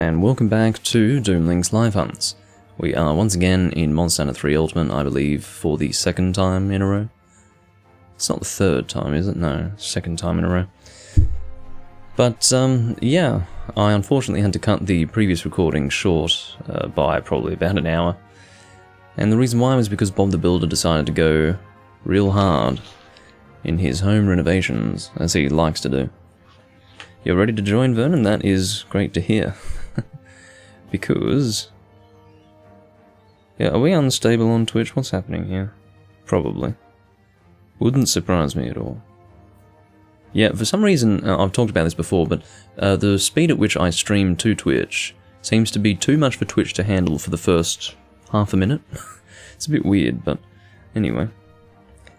And welcome back to Doomlink's Live Hunts. We are once again in Monster Hunter 3 Ultimate, I believe, for the second time in a row. It's not the third time, is it? No, second time in a row. But, yeah, I unfortunately had to cut the previous recording short by probably about an hour. And the reason why was because Bob the Builder decided to go real hard in his home renovations, as he likes to do. You're ready to join, Vernon? That is great to hear. Because... yeah, are we unstable on Twitch? What's happening here? Probably. Wouldn't surprise me at all. Yeah, for some reason, I've talked about this before, but the speed at which I stream to Twitch seems to be too much for Twitch to handle for the first half a minute. It's a bit weird, but anyway.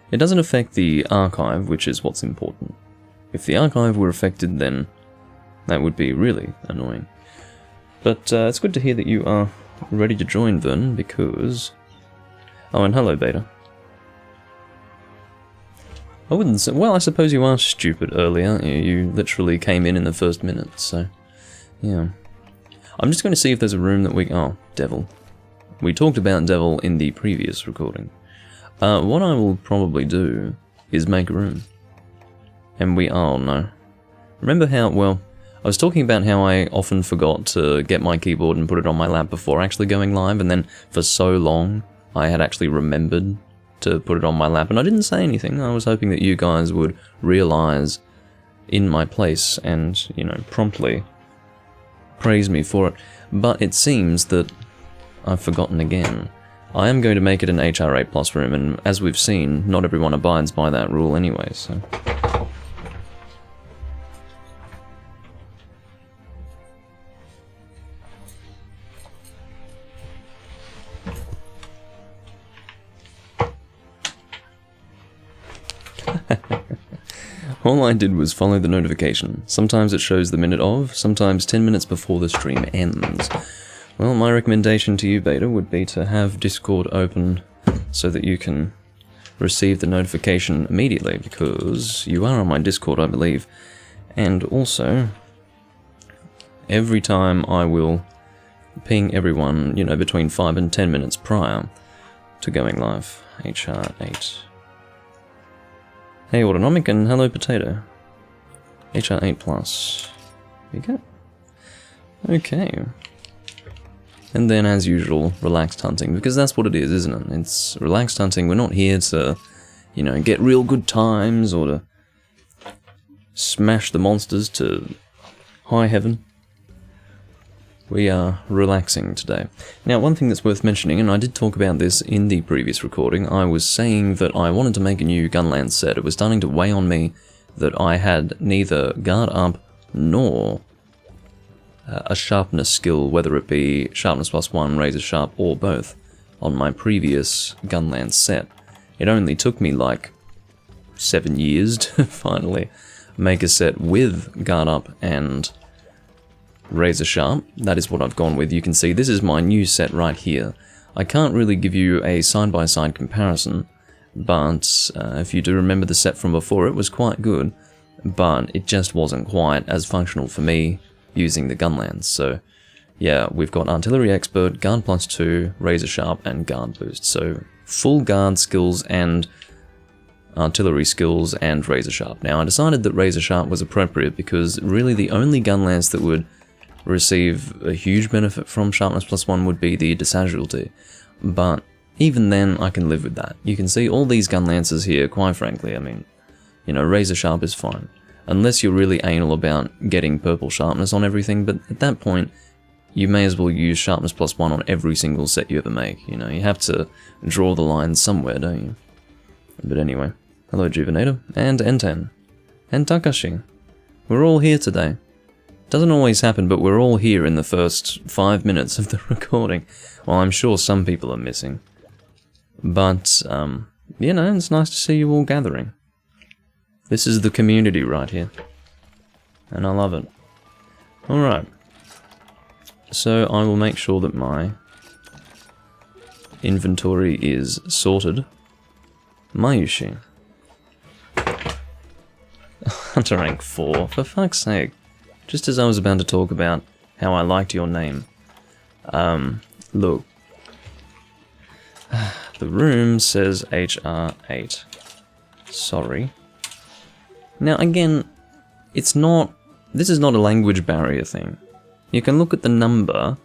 It doesn't affect the archive, which is what's important. If the archive were affected, then that would be really annoying. But it's good to hear that you are ready to join, Vernon, because... oh, and hello, Beta. I wouldn't say... well, I suppose you are stupid earlier. You literally came in the first minute, so... yeah. I'm just going to see if there's a room that we... oh, Devil. We talked about Devil in the previous recording. What I will probably do is make a room. And we... oh, no. Remember how... well... I was talking about how I often forgot to get my keyboard and put it on my lap before actually going live, and then for so long I had actually remembered to put it on my lap, and I didn't say anything. I was hoping that you guys would realise in my place and, you know, promptly praise me for it. But it seems that I've forgotten again. I am going to make it an HR8 Plus room, and as we've seen, not everyone abides by that rule anyway, so... all I did was follow the notification. Sometimes it shows the minute of, sometimes 10 minutes before the stream ends. Well, my recommendation to you, Beta, would be to have Discord open so that you can receive the notification immediately, because you are on my Discord, I believe. And also, every time I will ping everyone, you know, between 5 and 10 minutes prior to going live. HR8. Hey Autonomic, and hello Potato. HR8 Plus. There you go. Okay. And then, as usual, relaxed hunting, because that's what it is, isn't it? It's relaxed hunting. We're not here to, you know, get real good times, or to smash the monsters to high heaven. We are relaxing today. Now, one thing that's worth mentioning, and I did talk about this in the previous recording, I was saying that I wanted to make a new Gunlance set. It was starting to weigh on me that I had neither guard up nor a sharpness skill, whether it be sharpness +1, razor sharp, or both, on my previous Gunlance set. It only took me like 7 years to finally make a set with guard up and razor sharp. That is what I've gone with. You can see this is my new set right here. I can't really give you a side-by-side comparison, but if you do remember the set from before, it was quite good, but it just wasn't quite as functional for me using the Gunlance. So yeah, we've got Artillery Expert, Guard +2, Razor Sharp, and Guard Boost. So full guard skills and artillery skills and Razor Sharp. Now I decided that Razor Sharp was appropriate because really the only Gunlance that would receive a huge benefit from sharpness +1 would be the Disagility, but even then I can live with that. You can see all these Gunlances here, quite frankly, I mean, you know, Razor Sharp is fine, unless you're really anal about getting purple sharpness on everything, but at that point, you may as well use sharpness +1 on every single set you ever make, you know, you have to draw the line somewhere, don't you? But anyway, hello Juvenator, and N10, and Takashi. We're all here today. Doesn't always happen, but we're all here in the first 5 minutes of the recording. Well, I'm sure some people are missing. But, you know, it's nice to see you all gathering. This is the community right here. And I love it. Alright. So I will make sure that my inventory is sorted. Mayushi. Hunter rank 4, for fuck's sake. Just as I was about to talk about how I liked your name. Look. The room says HR8. Sorry. Now again, this is not a language barrier thing. You can look at the number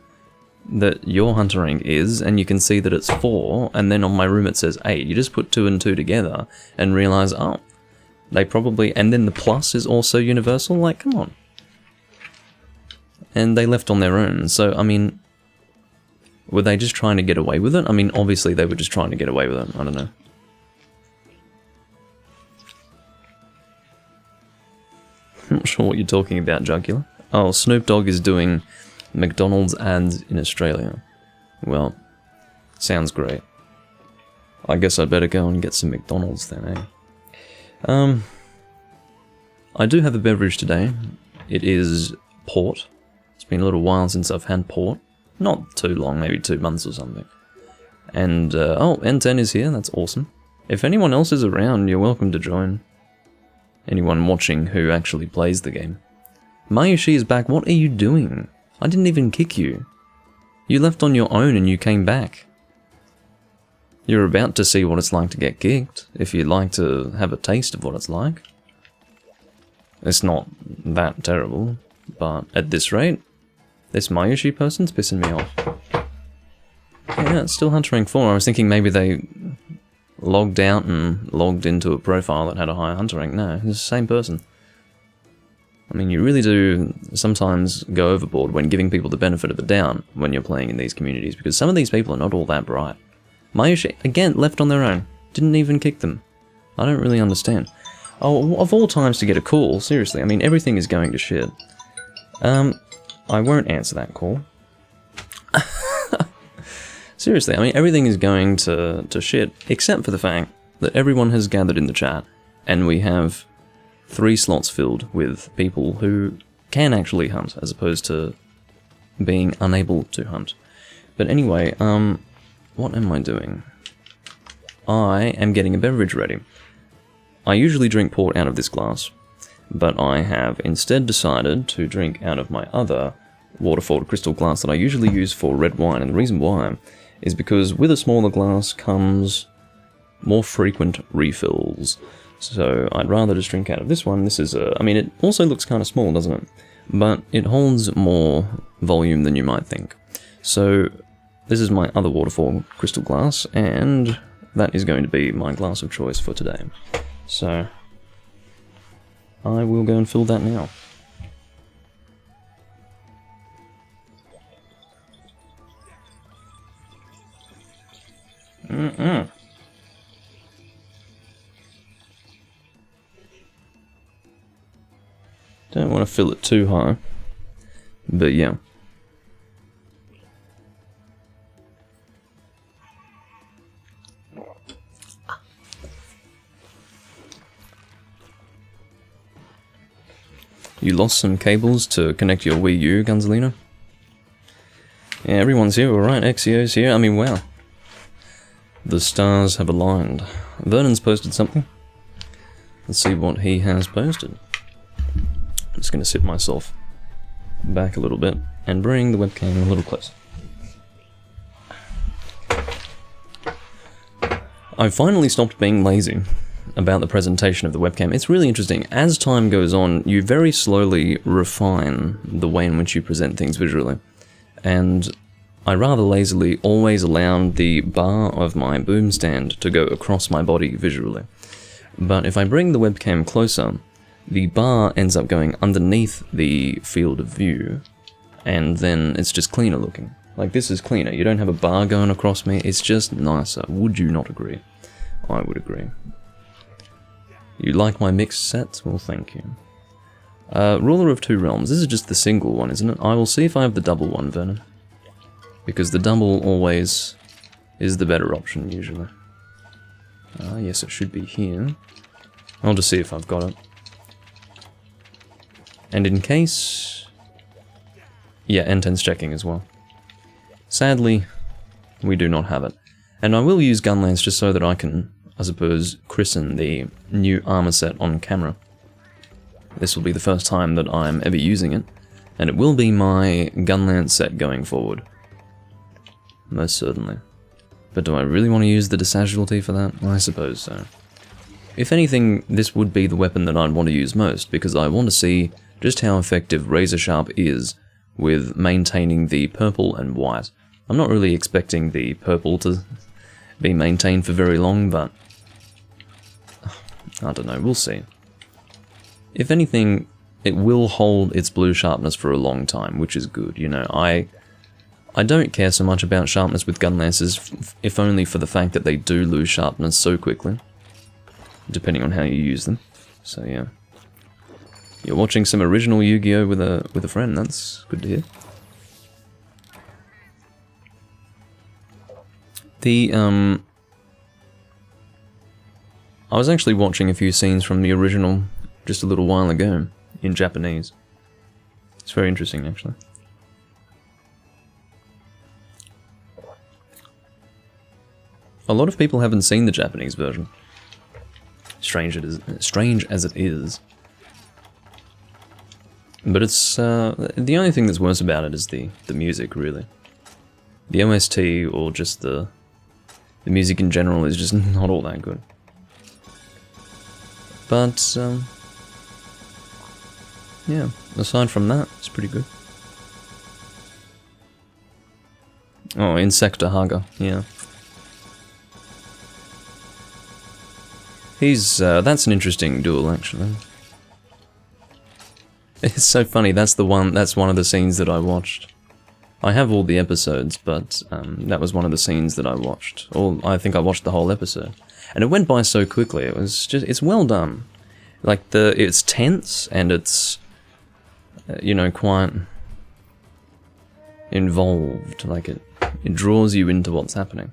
that your hunter rank is, and you can see that it's 4, and then on my room it says 8. You just put 2 and 2 together and realize, oh, they probably, and then the plus is also universal, like, come on. And they left on their own, so, I mean, were they just trying to get away with it? I mean, obviously they were just trying to get away with it, I don't know. I'm not sure what you're talking about, Jugular. Oh, Snoop Dogg is doing McDonald's ads in Australia. Well, sounds great. I guess I'd better go and get some McDonald's then, eh? I do have a beverage today. It is port. It's been a little while since I've had port. Not too long, maybe 2 months or something. And, oh, N10 is here, that's awesome. If anyone else is around, you're welcome to join. Anyone watching who actually plays the game. Mayushi is back, what are you doing? I didn't even kick you. You left on your own and you came back. You're about to see what it's like to get kicked, if you'd like to have a taste of what it's like. It's not that terrible, but at this rate, this Mayushi person's pissing me off. Yeah, it's still Hunter Rank 4. I was thinking maybe they logged out and logged into a profile that had a higher Hunter Rank. No, it's the same person. I mean, you really do sometimes go overboard when giving people the benefit of the doubt when you're playing in these communities, because some of these people are not all that bright. Mayushi, again, left on their own. Didn't even kick them. I don't really understand. Oh, of all times to get a call, seriously, I mean, everything is going to shit. I won't answer that call. Seriously, I mean, everything is going to shit, except for the fact that everyone has gathered in the chat, and we have 3 slots filled with people who can actually hunt, as opposed to being unable to hunt. But anyway, what am I doing? I am getting a beverage ready. I usually drink port out of this glass, but I have instead decided to drink out of my other waterfall crystal glass that I usually use for red wine, and the reason why is because with a smaller glass comes more frequent refills. So I'd rather just drink out of this one. This is I mean, it also looks kind of small, doesn't it? But it holds more volume than you might think. So this is my other waterfall crystal glass, and that is going to be my glass of choice for today. So I will go and fill that now. Don't want to fill it too high, but yeah. You lost some cables to connect your Wii U, Gunzelina? Yeah, everyone's here, alright, Exio's here, I mean, wow. The stars have aligned. Vernon's posted something. Let's see what he has posted. I'm just going to sit myself back a little bit and bring the webcam a little closer. I've finally stopped being lazy about the presentation of the webcam. It's really interesting. As time goes on, you very slowly refine the way in which you present things visually. And I rather lazily always allowed the bar of my boom stand to go across my body visually. But if I bring the webcam closer, the bar ends up going underneath the field of view, and then it's just cleaner looking. Like, this is cleaner. You don't have a bar going across me, it's just nicer. Would you not agree? I would agree. You like my mixed sets? Well, thank you. Ruler of Two Realms. This is just the single one, isn't it? I will see if I have the double one, Vernon. Because the double always is the better option, usually. Yes, it should be here. I'll just see if I've got it. And in case... yeah, N10's checking as well. Sadly, we do not have it. And I will use Gunlance just so that I can, I suppose, christen the new armor set on camera. This will be the first time that I'm ever using it. And it will be my gunlance set going forward. Most certainly. But do I really want to use the Desagility for that? I suppose so. If anything, this would be the weapon that I'd want to use most, because I want to see just how effective Razor Sharp is with maintaining the purple and white. I'm not really expecting the purple to be maintained for very long, but I don't know, we'll see. If anything, it will hold its blue sharpness for a long time, which is good. You know, I don't care so much about sharpness with gun lances, if only for the fact that they do lose sharpness so quickly, depending on how you use them. So yeah, you're watching some original Yu-Gi-Oh with a friend. That's good to hear. I was actually watching a few scenes from the original just a little while ago in Japanese. It's very interesting, actually. A lot of people haven't seen the Japanese version. Strange as it is. But it's the only thing that's worse about it is the music, really. The OST or just the music in general is just not all that good. But yeah, aside from that, it's pretty good. Oh, Insector Haga, yeah. That's an interesting duel, actually. It's so funny, that's one of the scenes that I watched. I have all the episodes, but that was one of the scenes that I watched. I think I watched the whole episode. And it went by so quickly, it's well done. Like, it's tense, and it's, you know, quite involved. Like, it draws you into what's happening.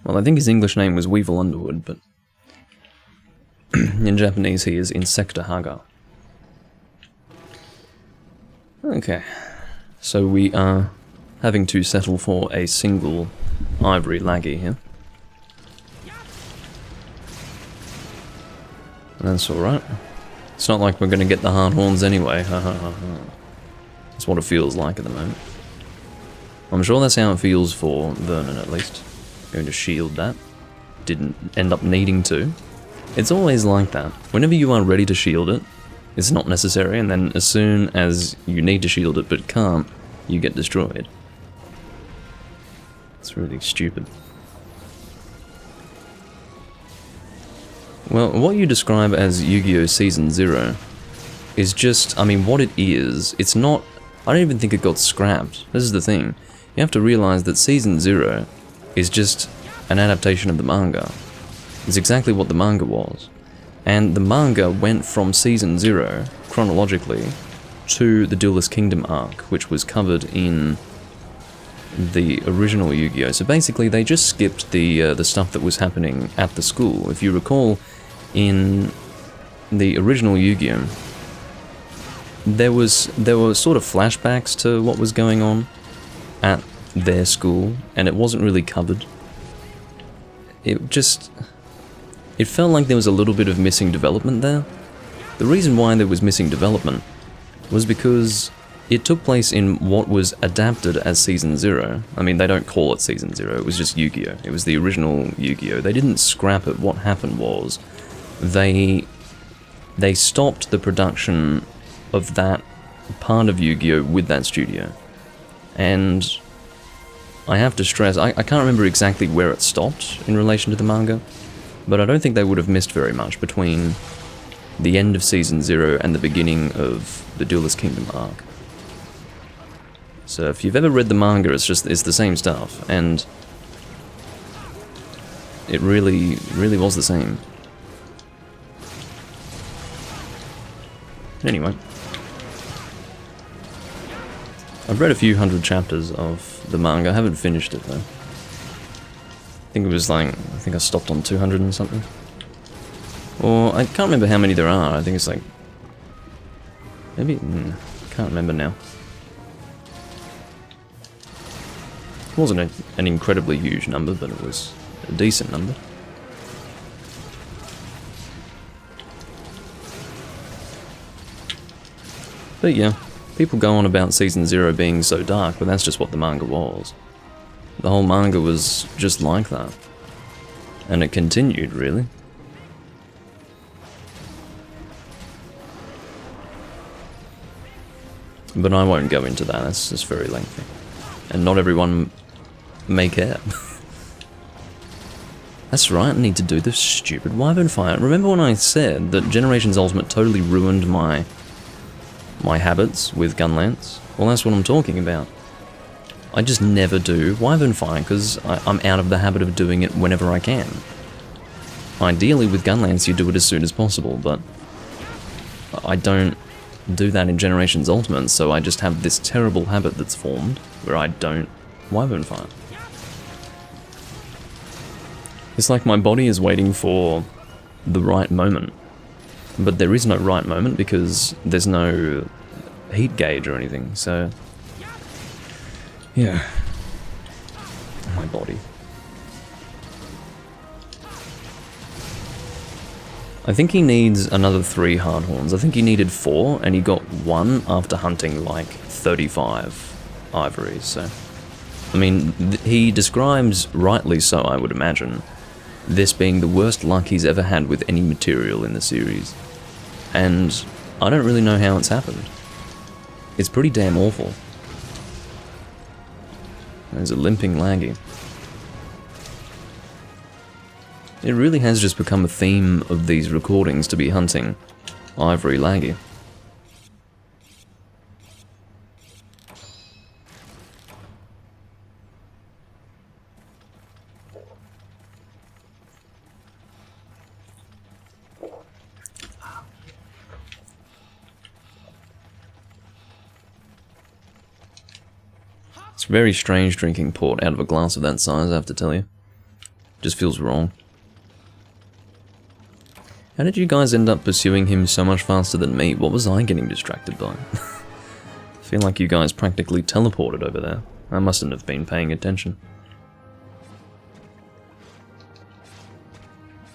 Well, I think his English name was Weevil Underwood, but in Japanese he is Insector Haga. Okay, so we are having to settle for a single Ivory Laggy here. That's alright. It's not like we're going to get the hard horns anyway. That's what it feels like at the moment. I'm sure that's how it feels for Vernon, at least. Going to shield that. Didn't end up needing to. It's always like that. Whenever you are ready to shield it, it's not necessary, and then as soon as you need to shield it but can't, you get destroyed. It's really stupid. Well, what you describe as Yu-Gi-Oh! Season 0 is just, I mean, what it is, it's not, I don't even think it got scrapped. This is the thing. You have to realize that Season 0 is just an adaptation of the manga. It's exactly what the manga was. And the manga went from Season 0, chronologically, to the Duelist Kingdom arc, which was covered in the original Yu-Gi-Oh! So basically they just skipped the stuff that was happening at the school. If you recall, in the original Yu-Gi-Oh! There were sort of flashbacks to what was going on at their school, and it wasn't really covered. It felt like there was a little bit of missing development there. The reason why there was missing development was because it took place in what was adapted as Season 0. I mean, they don't call it Season 0, it was just Yu-Gi-Oh! It was the original Yu-Gi-Oh! They didn't scrap it. What happened was, they stopped the production of that part of Yu-Gi-Oh! With that studio. And I have to stress, I can't remember exactly where it stopped in relation to the manga, but I don't think they would have missed very much between the end of Season 0 and the beginning of the Duelist Kingdom arc. So if you've ever read the manga, it's the same stuff, and it really was the same. Anyway, I've read a few hundred chapters of the manga. I haven't finished it though. I think it was like, I think I stopped on 200 and something. Or I can't remember how many there are. I think it's like, maybe, can't remember now. It wasn't an incredibly huge number, but it was a decent number. But yeah, people go on about Season 0 being so dark, but that's just what the manga was. The whole manga was just like that. And it continued, really. But I won't go into that, that's just very lengthy. And not everyone may care. That's right, I need to do this stupid Wyvern fight. Remember when I said that Generations Ultimate totally ruined my habits with Gunlance? Well, that's what I'm talking about. I just never do Wyvern fight because I'm out of the habit of doing it whenever I can. Ideally with Gunlance you do it as soon as possible, but I don't do that in Generations Ultimate, so I just have this terrible habit that's formed where I don't Wyvern fight. It's like my body is waiting for the right moment, but there is no right moment because there's no heat gauge or anything, so yeah, my body. I think he needs another 3 Hardhorns. I think he needed 4, and he got 1 after hunting like 35 ivories, so... I mean, he describes, rightly so I would imagine, this being the worst luck he's ever had with any material in the series. And I don't really know how it's happened. It's pretty damn awful. There's a limping laggy. It really has just become a theme of these recordings to be hunting ivory laggy. It's very strange drinking port out of a glass of that size, I have to tell you. Just feels wrong. How did you guys end up pursuing him so much faster than me? What was I getting distracted by? I feel like you guys practically teleported over there. I mustn't have been paying attention.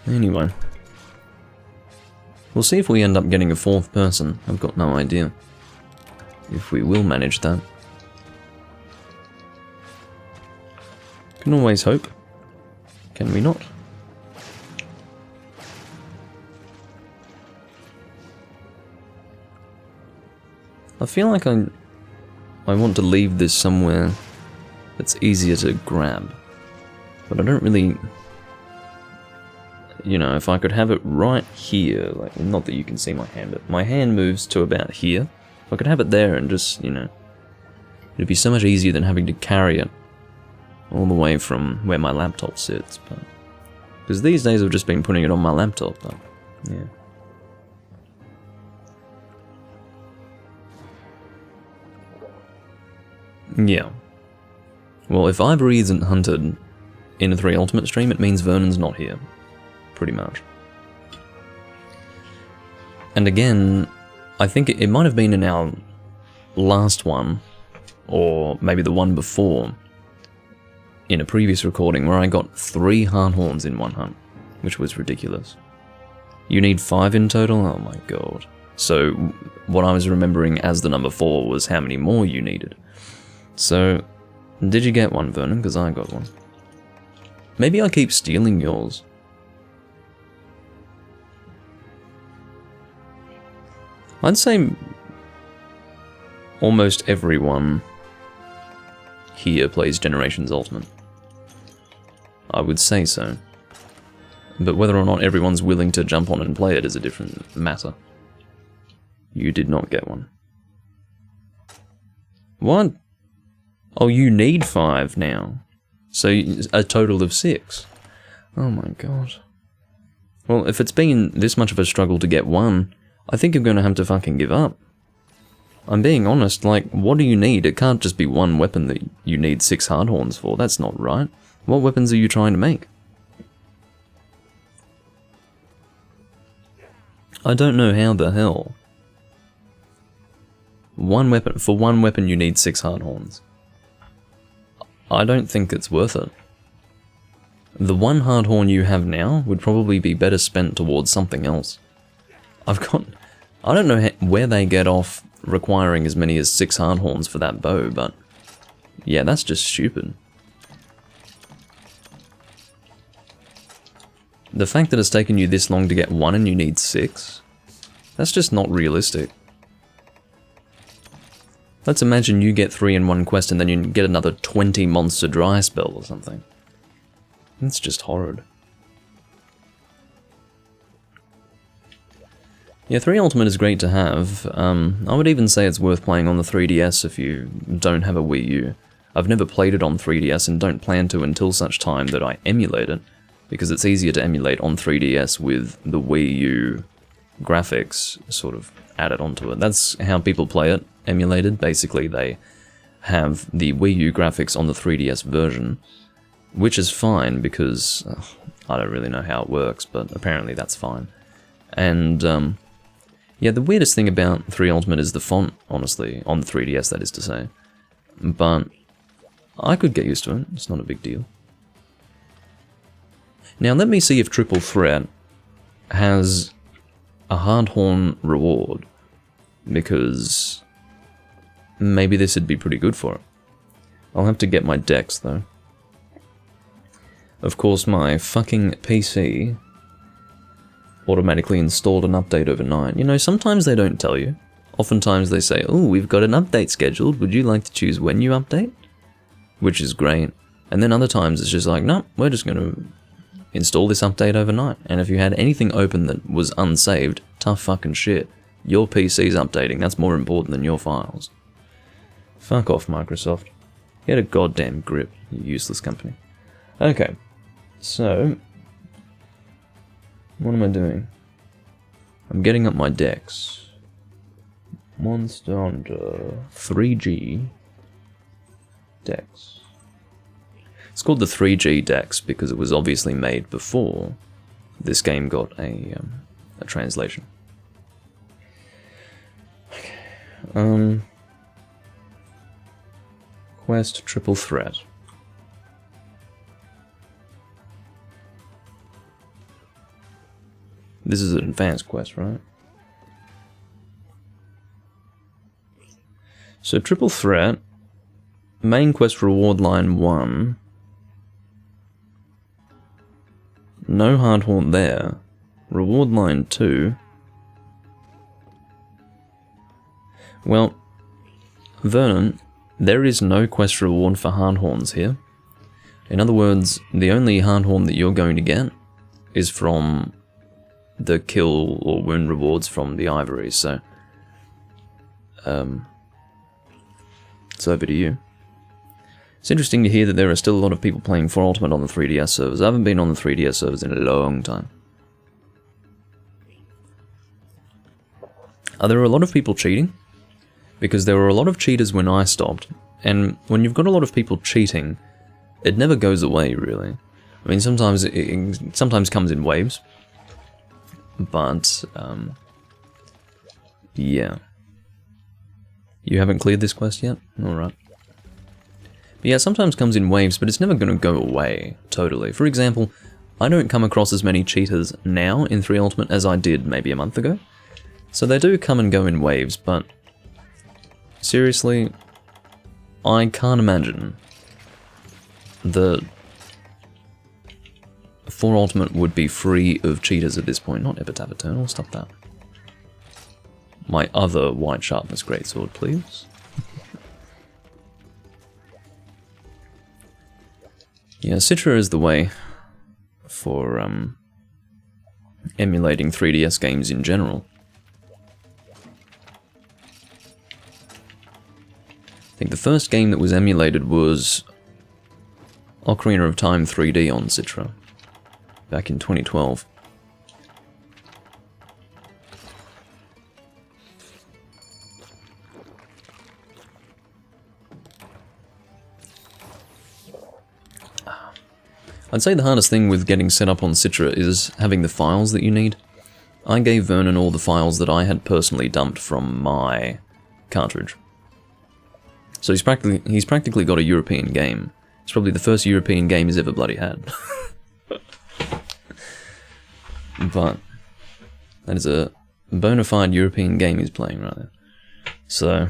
Anyway. We'll see if we end up getting a 4th person. I've got no idea. If we will manage that. Can always hope. Can we not? I feel like I want to leave this somewhere that's easier to grab. But I don't really... You know, if I could have it right here, like, not that you can see my hand, but my hand moves to about here. If I could have it there and just, you know... It'd be so much easier than having to carry it all the way from where my laptop sits, but... Because these days I've just been putting it on my laptop, but... Yeah. Yeah. Well, if Ivory isn't hunted in a 3 Ultimate stream, it means Vernon's not here. Pretty much. And again, I think it might have been in our last one, or maybe the one before, in a previous recording where I got 3 Hardhorns in one hunt, which was ridiculous. You need 5 in total? Oh my god. So, what I was remembering as the number 4 was how many more you needed. So, did you get one, Vernon? Because I got one. Maybe I keep stealing yours. I'd say almost everyone here plays Generations Ultimate. I would say so. But whether or not everyone's willing to jump on and play it is a different matter. You did not get one. What? Oh, you need 5 now. So, a total of 6. Oh my god. Well, if it's been this much of a struggle to get 1, I think you're gonna have to fucking give up. I'm being honest, like, what do you need? It can't just be 1 weapon that you need 6 Hardhorns for, that's not right. What weapons are you trying to make? I don't know how the hell. For one weapon you need 6 Hardhorns. I don't think it's worth it. The 1 Hardhorn you have now would probably be better spent towards something else. I don't know where they get off requiring as many as 6 hard horns for that bow, but yeah, that's just stupid. The fact that it's taken you this long to get 1 and you need 6, that's just not realistic. Let's imagine you get 3 in one quest and then you get another 20 monster dry spell or something. That's just horrid. Yeah, 3 Ultimate is great to have. I would even say it's worth playing on the 3DS if you don't have a Wii U. I've never played it on 3DS and don't plan to until such time that I emulate it, because it's easier to emulate on 3DS with the Wii U graphics sort of added onto it. That's how people play it, emulated. Basically, they have the Wii U graphics on the 3DS version, which is fine because I don't really know how it works, but apparently that's fine. And yeah, the weirdest thing about 3 Ultimate is the font, honestly, on the 3DS, that is to say. But I could get used to it, it's not a big deal. Now let me see if Triple Threat has a hard horn reward, because maybe this would be pretty good for it. I'll have to get my decks though. Of course, my fucking PC automatically installed an update overnight. You know, sometimes they don't tell you. Oftentimes they say, oh, we've got an update scheduled, would you like to choose when you update? Which is great. And then other times it's just like, no, we're just going to install this update overnight. And if you had anything open that was unsaved, tough fucking shit. Your PC's updating, that's more important than your files. Fuck off, Microsoft. Get a goddamn grip, you useless company. Okay, so what am I doing? I'm getting up my decks. Monster Hunter 3G decks. It's called the 3G decks because it was obviously made before this game got a translation. Okay. Quest Triple Threat. This is an advanced quest, right? So Triple Threat, main quest reward line 1. No hard horn there. Reward line 2. Well, Vernon, there is no quest reward for hard horns here. In other words, the only hard horn that you're going to get is from the kill or wound rewards from the ivories, so it's over to you. It's interesting to hear that there are still a lot of people playing 4 Ultimate on the 3DS servers. I haven't been on the 3DS servers in a long time. Are there a lot of people cheating? Because there were a lot of cheaters when I stopped, and when you've got a lot of people cheating, it never goes away, really. I mean, sometimes it sometimes comes in waves. But, yeah. You haven't cleared this quest yet? Alright. But yeah, it sometimes comes in waves, but it's never going to go away, totally. For example, I don't come across as many cheaters now in 3 Ultimate as I did maybe a month ago. So they do come and go in waves, but seriously, I can't imagine that 4 Ultimate would be free of cheaters at this point. Not Epitaph Eternal, stop that. My other White Sharpness Greatsword, please. Yeah, Citra is the way for emulating 3DS games in general. I think the first game that was emulated was Ocarina of Time 3D on Citra, back in 2012. I'd say the hardest thing with getting set up on Citra is having the files that you need. I gave Vernon all the files that I had personally dumped from my cartridge. So he's practically got a European game. It's probably the first European game he's ever bloody had. But that is a bona fide European game he's playing right there. So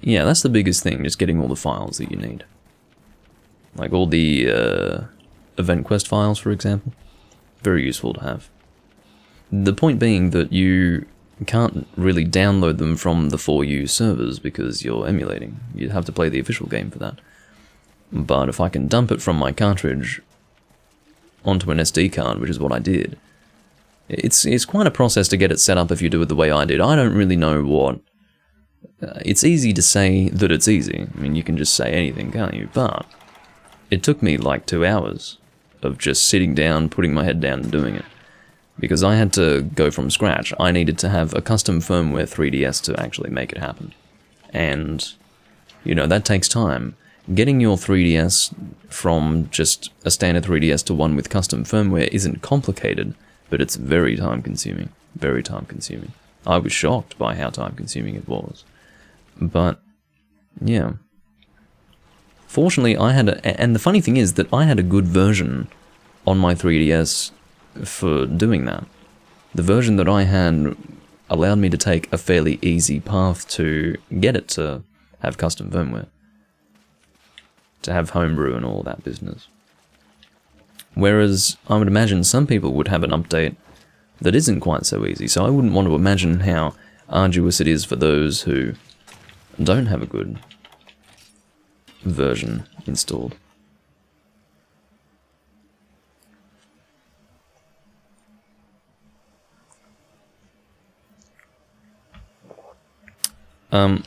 yeah, that's the biggest thing, just getting all the files that you need. Like all the event quest files, for example. Very useful to have. The point being that you can't really download them from the 4U servers because you're emulating. You'd have to play the official game for that. But if I can dump it from my cartridge onto an SD card, which is what I did, it's quite a process to get it set up if you do it the way I did. I don't really know what... it's easy to say that it's easy. I mean, you can just say anything, can't you? But it took me like 2 hours of just sitting down, putting my head down and doing it. Because I had to go from scratch. I needed to have a custom firmware 3DS to actually make it happen. And, you know, that takes time. Getting your 3DS from just a standard 3DS to one with custom firmware isn't complicated, but it's very time-consuming. Very time-consuming. I was shocked by how time-consuming it was. But, yeah. Fortunately, I had and the funny thing is that I had a good version on my 3DS for doing that. The version that I had allowed me to take a fairly easy path to get it to have custom firmware. To have homebrew and all that business. Whereas, I would imagine some people would have an update that isn't quite so easy, so I wouldn't want to imagine how arduous it is for those who don't have a good version installed.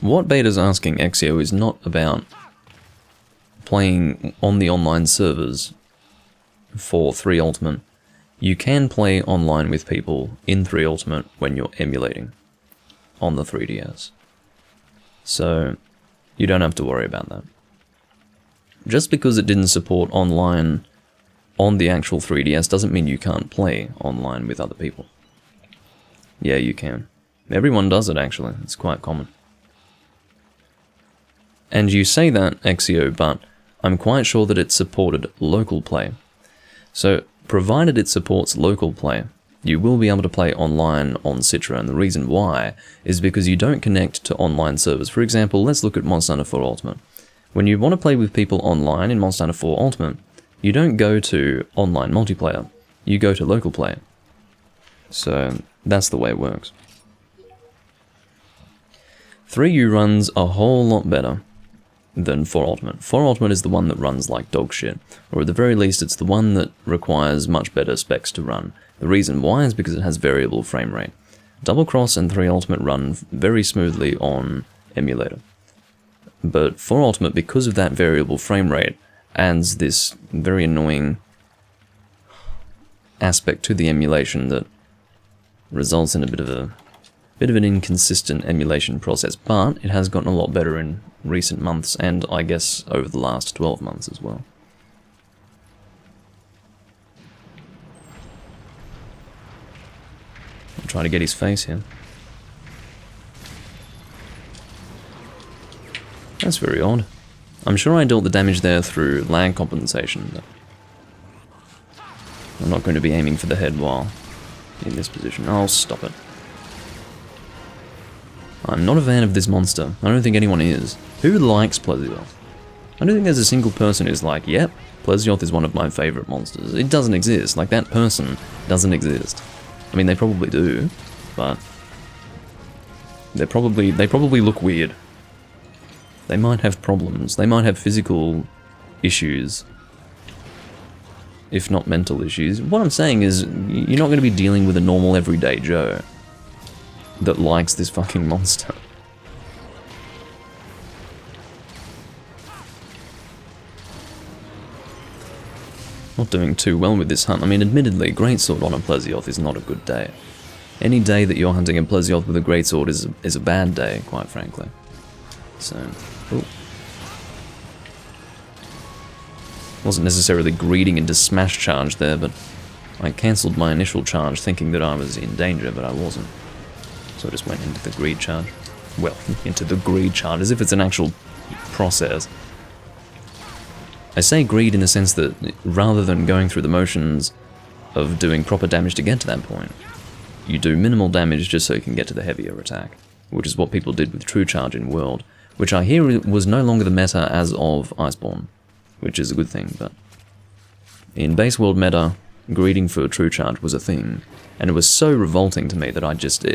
What Beta's asking Exio is not about playing on the online servers for 3 Ultimate. You can play online with people in 3 Ultimate when you're emulating on the 3DS. So you don't have to worry about that. Just because it didn't support online on the actual 3DS doesn't mean you can't play online with other people. Yeah, you can. Everyone does it, actually. It's quite common. And you say that, Exio, but I'm quite sure that it supported local play. So, provided it supports local play, you will be able to play online on Citra, and the reason why is because you don't connect to online servers. For example, let's look at Monster Hunter 4 Ultimate. When you want to play with people online in Monster Hunter 4 Ultimate, you don't go to online multiplayer, you go to local play. So, that's the way it works. 3U runs a whole lot better than 4 Ultimate. 4 Ultimate is the one that runs like dog shit, or at the very least it's the one that requires much better specs to run. The reason why is because it has variable frame rate. Double Cross and 3 Ultimate run very smoothly on emulator. But 4 Ultimate, because of that variable frame rate, adds this very annoying aspect to the emulation that results in a bit of an inconsistent emulation process, but it has gotten a lot better in recent months, and I guess over the last 12 months as well. I'll try to get his face here. That's very odd. I'm sure I dealt the damage there through lag compensation, but I'm not going to be aiming for the head while in this position. I'll stop it. I'm not a fan of this monster. I don't think anyone is. Who likes Plesioth? I don't think there's a single person who's like, yep, Plesioth is one of my favourite monsters. It doesn't exist. Like, that person doesn't exist. I mean, they probably do, but they probably look weird. They might have problems. They might have physical issues, if not mental issues. What I'm saying is, you're not going to be dealing with a normal everyday Joe that likes this fucking monster. Not doing too well with this hunt. I mean, admittedly, Greatsword on a Plesioth is not a good day. Any day that you're hunting a Plesioth with a Greatsword is a bad day, quite frankly. So, ooh. Wasn't necessarily greeting into smash charge there, but I cancelled my initial charge thinking that I was in danger, but I wasn't. So I just went into the greed charge. Well, into the greed charge, as if it's an actual process. I say greed in the sense that rather than going through the motions of doing proper damage to get to that point, you do minimal damage just so you can get to the heavier attack, which is what people did with True Charge in World, which I hear was no longer the meta as of Iceborne, which is a good thing, but in base World meta, greeting for True Charge was a thing, and it was so revolting to me that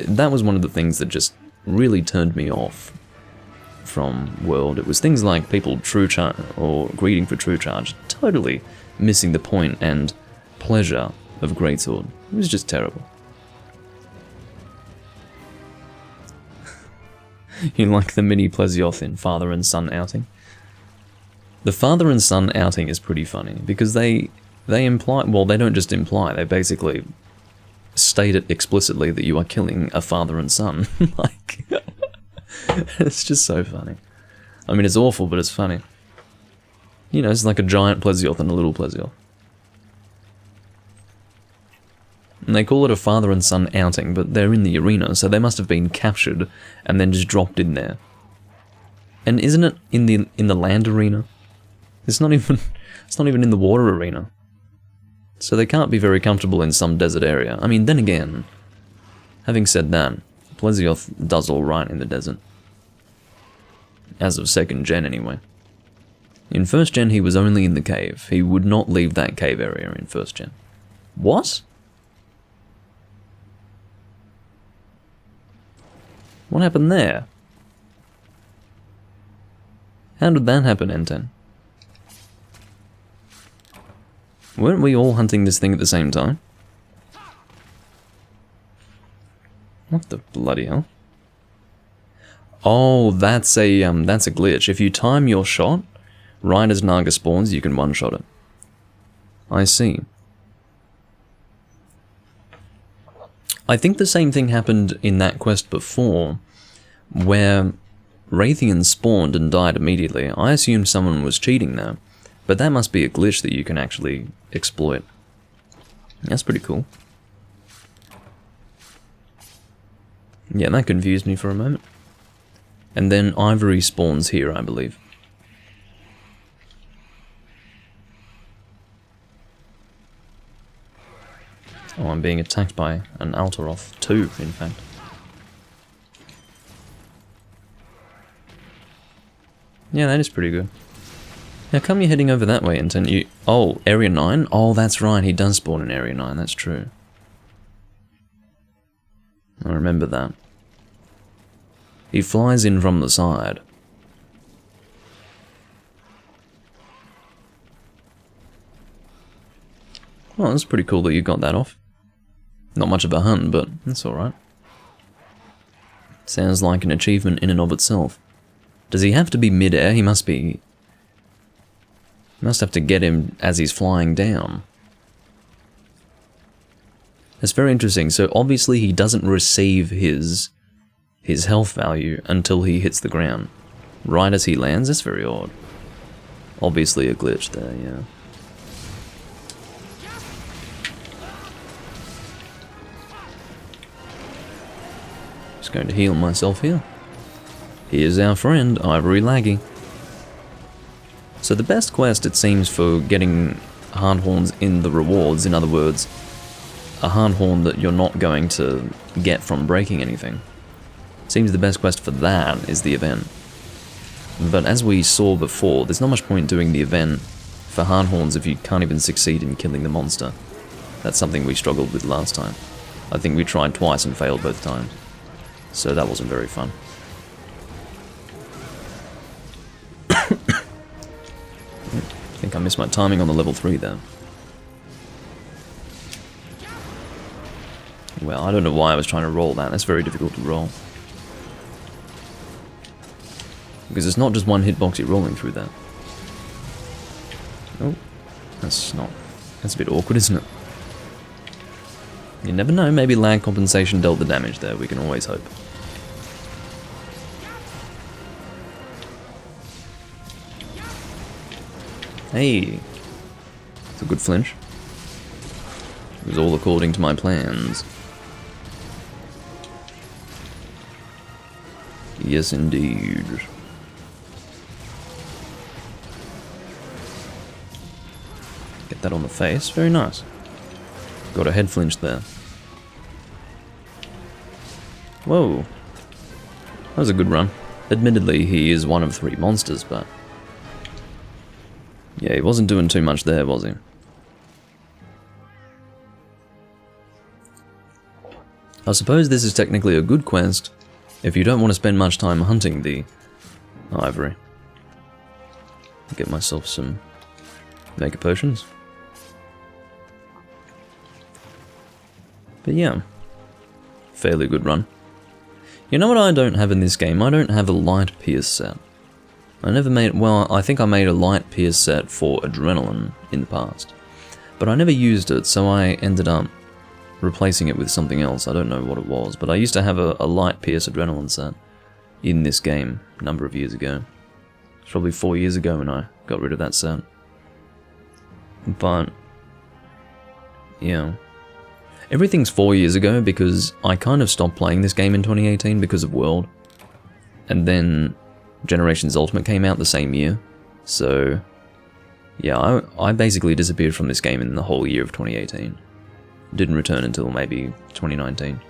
that was one of the things that just really turned me off from World. It was things like people True Charge or greeting for True Charge, totally missing the point and pleasure of Greatsword. It was just terrible. You like the mini Plesioth in Father and Son outing? The Father and Son outing is pretty funny, because they imply, well, they don't just imply, they basically state it explicitly that you are killing a father and son. Like, it's just so funny. I mean, it's awful, but it's funny. You know, it's like a giant Plesioth and a little Plesioth. And they call it a father and son outing, but they're in the arena, so they must have been captured and then just dropped in there. And isn't it in the land arena? It's not even in the water arena. So they can't be very comfortable in some desert area. I mean, then again, having said that, Plesioth does alright in the desert. As of 2nd gen anyway. In 1st gen he was only in the cave. He would not leave that cave area in 1st gen. What? What happened there? How did that happen, N10? Weren't we all hunting this thing at the same time? What the bloody hell? Oh, that's a glitch. If you time your shot, right as Naga spawns, you can one-shot it. I see. I think the same thing happened in that quest before, where Raytheon spawned and died immediately. I assumed someone was cheating there, but that must be a glitch that you can actually exploit. That's pretty cool. Yeah, that confused me for a moment. And then Ivory spawns here, I believe. Oh, I'm being attacked by an Alteroth. 2, in fact. Yeah, that is pretty good. How come you're heading over that way, Intent? Oh, Area 9? Oh, that's right, he does spawn in Area 9, that's true. I remember that. He flies in from the side. Well, that's pretty cool that you got that off. Not much of a hunt, but that's alright. Sounds like an achievement in and of itself. Does he have to be mid-air? He must be... You must have to get him as he's flying down. That's very interesting. So obviously he doesn't receive his health value until he hits the ground. Right as he lands? That's very odd. Obviously a glitch there, yeah. Just going to heal myself here. Here's our friend, Ivory Laggy. So the best quest, it seems, for getting Hardhorns in the rewards, in other words, a Hardhorn that you're not going to get from breaking anything. Seems the best quest for that is the event. But as we saw before, there's not much point doing the event for Hardhorns if you can't even succeed in killing the monster. That's something we struggled with last time. I think we tried twice and failed both times. So that wasn't very fun. I think I missed my timing on the level 3 there. Well, I don't know why I was trying to roll that. That's very difficult to roll. Because it's not just one hitbox you're rolling through that. Oh, that's a bit awkward, isn't it? You never know, maybe lag compensation dealt the damage there, we can always hope. Hey, it's a good flinch. It was all according to my plans. Yes, indeed. Get that on the face, very nice. Got a head flinch there. Whoa. That was a good run. Admittedly, he is one of 3 monsters, but... yeah, he wasn't doing too much there, was he? I suppose this is technically a good quest if you don't want to spend much time hunting the ivory. Get myself some mega potions. But yeah, fairly good run. You know what I don't have in this game? I don't have a light pierce set. I never made, well, I think I made a light pierce set for adrenaline in the past. But I never used it, so I ended up replacing it with something else. I don't know what it was, but I used to have a light pierce adrenaline set in this game a number of years ago. It's probably 4 years ago when I got rid of that set. But, yeah. Everything's 4 years ago because I kind of stopped playing this game in 2018 because of World. And then Generations Ultimate came out the same year. So, yeah, I basically disappeared from this game in the whole year of 2018. Didn't return until maybe 2019.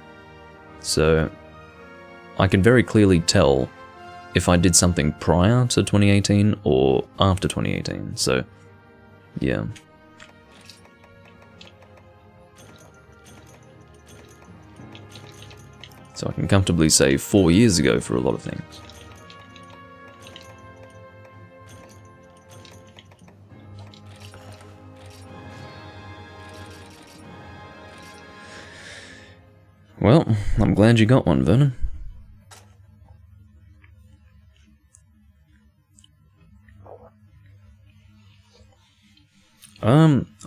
So, I can very clearly tell if I did something prior to 2018 or after 2018, so yeah. So I can comfortably say 4 years ago for a lot of things. Well, I'm glad you got one, Vernon.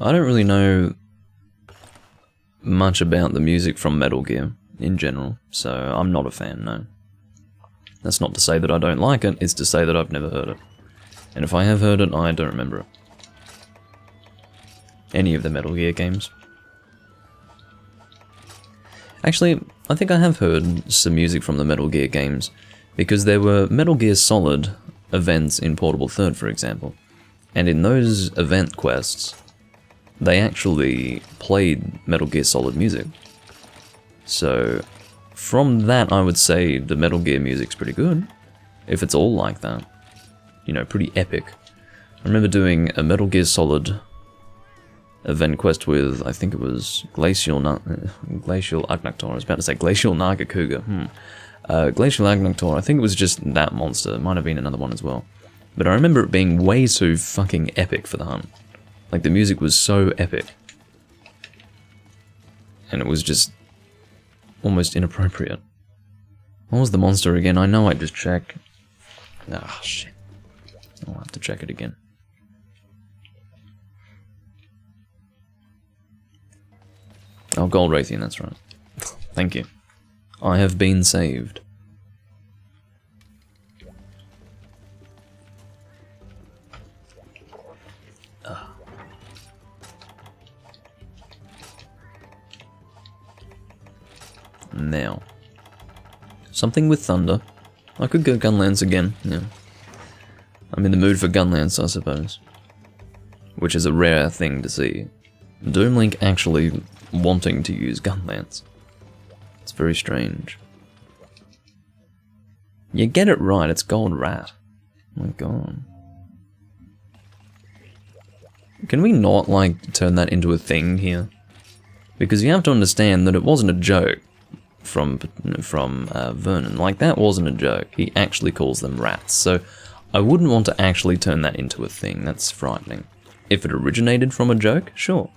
I don't really know much about the music from Metal Gear in general, so I'm not a fan, no. That's not to say that I don't like it, it's to say that I've never heard it. And if I have heard it, I don't remember it. Any of the Metal Gear games. Actually, I think I have heard some music from the Metal Gear games, because there were Metal Gear Solid events in Portable Third, for example. And in those event quests, they actually played Metal Gear Solid music. So, from that I would say the Metal Gear music's pretty good, if it's all like that. You know, pretty epic. I remember doing a Metal Gear Solid event quest with, I think it was Glacial Agnaktor, I was about to say Glacial Nagakuga, Glacial Agnaktor, I think it was just that monster, it might have been another one as well. But I remember it being way too fucking epic for the hunt. Like, the music was so epic. And it was just almost inappropriate. What was the monster again? I know I just checked. Ah, shit. I'll have to check it again. Oh, Gold Raytheon, that's right. Thank you. I have been saved. Now, something with thunder. I could go Gunlance again, yeah. I'm in the mood for Gunlance, I suppose. Which is a rare thing to see. Doomlink actually wanting to use Gunlance. It's very strange. You get it right, it's Gold Rat. Oh my god. Can we not, like, turn that into a thing here? Because you have to understand that it wasn't a joke. From Vernon. Like, that wasn't a joke. He actually calls them rats, so I wouldn't want to actually turn that into a thing. That's frightening. If it originated from a joke, sure.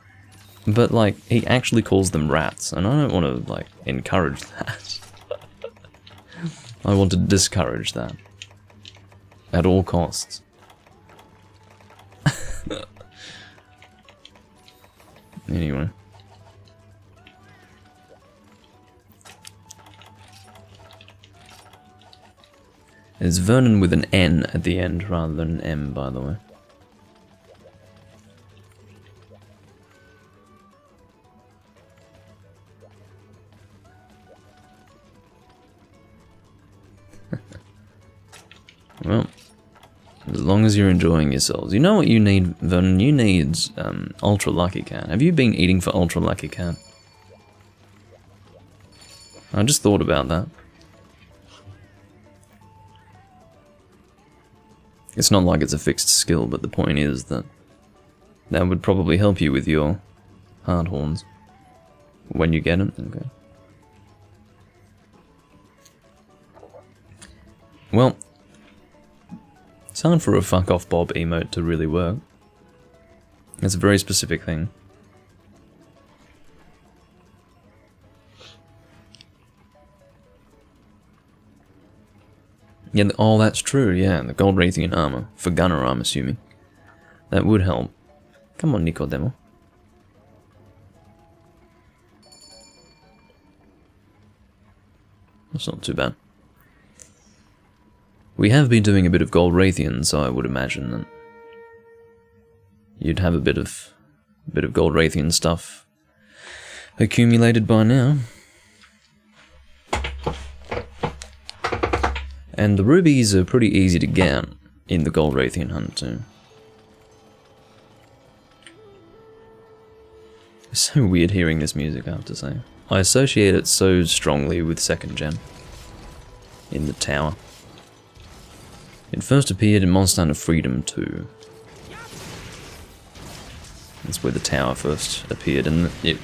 But, like, he actually calls them rats, and I don't want to, like, encourage that. I want to discourage that. At all costs. Anyway. It's Vernon with an N at the end rather than an M, by the way. Well, as long as you're enjoying yourselves. You know what you need, Vernon? You need Ultra Lucky Cat. Have you been eating for Ultra Lucky Cat? I just thought about that. It's not like it's a fixed skill, but the point is that that would probably help you with your hard horns when you get it. Okay. Well, it's hard for a fuck off Bob emote to really work. It's a very specific thing. Yeah, oh, that's true, yeah, the gold Raytheon armor. For gunner, I'm assuming. That would help. Come on, Nicodemo. That's not too bad. We have been doing a bit of gold Raytheon, so I would imagine that you'd have a bit of gold Raytheon stuff accumulated by now. And the rubies are pretty easy to get in the gold Raytheon hunt too. It's so weird hearing this music, I have to say. I associate it so strongly with 2nd gen. In the tower. It first appeared in Monster Hunter Freedom 2. That's where the tower first appeared, and it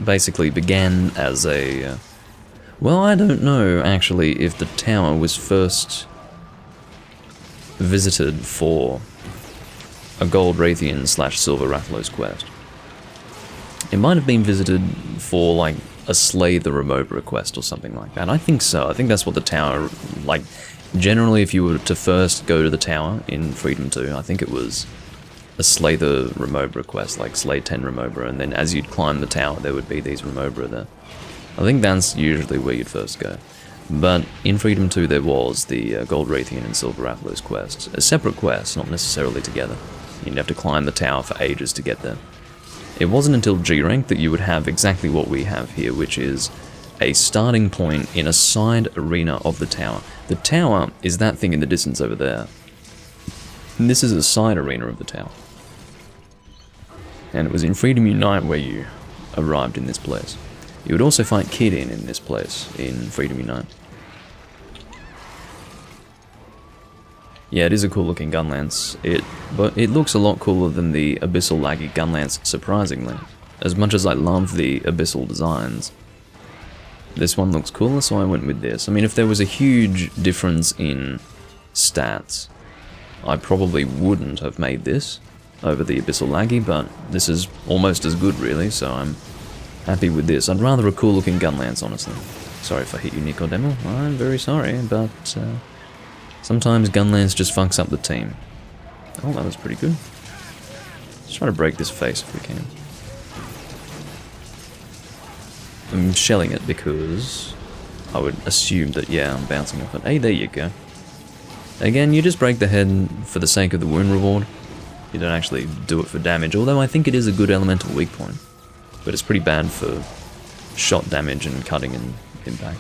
basically began as a... well, I don't know, actually, if the tower was first visited for a gold Raytheon / silver Rathalos quest. It might have been visited for, like, a Slay the Remobra quest or something like that. I think so. I think that's what the tower, like, generally if you were to first go to the tower in Freedom 2, I think it was a Slay the Remobra quest, like Slay 10 Remobra, and then as you'd climb the tower there would be these Remobra there. I think that's usually where you'd first go. But in Freedom 2 there was the Gold Raytheon and Silver Rathalos quest. A separate quest, not necessarily together. You'd have to climb the tower for ages to get there. It wasn't until G-Rank that you would have exactly what we have here, which is a starting point in a side arena of the tower. The tower is that thing in the distance over there. And this is a side arena of the tower. And it was in Freedom Unite where you arrived in this place. You would also fight Kid in this place, in Freedom Unite. Yeah, it is a cool looking gun lance, but it looks a lot cooler than the Abyssal Laggy gun lance, surprisingly. As much as I love the Abyssal designs, this one looks cooler, so I went with this. I mean, if there was a huge difference in stats, I probably wouldn't have made this over the Abyssal Laggy, but this is almost as good, really, so I'm happy with this. I'd rather a cool looking gun lance, honestly. Sorry if I hit you, Nicodemo. I'm very sorry, but sometimes gun lance just fucks up the team. Oh, that was pretty good. Let's try to break this face if we can. I'm shelling it because I would assume that, yeah, I'm bouncing off it. Hey, there you go. Again, you just break the head for the sake of the wound reward. You don't actually do it for damage, although I think it is a good elemental weak point. But it's pretty bad for shot damage and cutting and impact.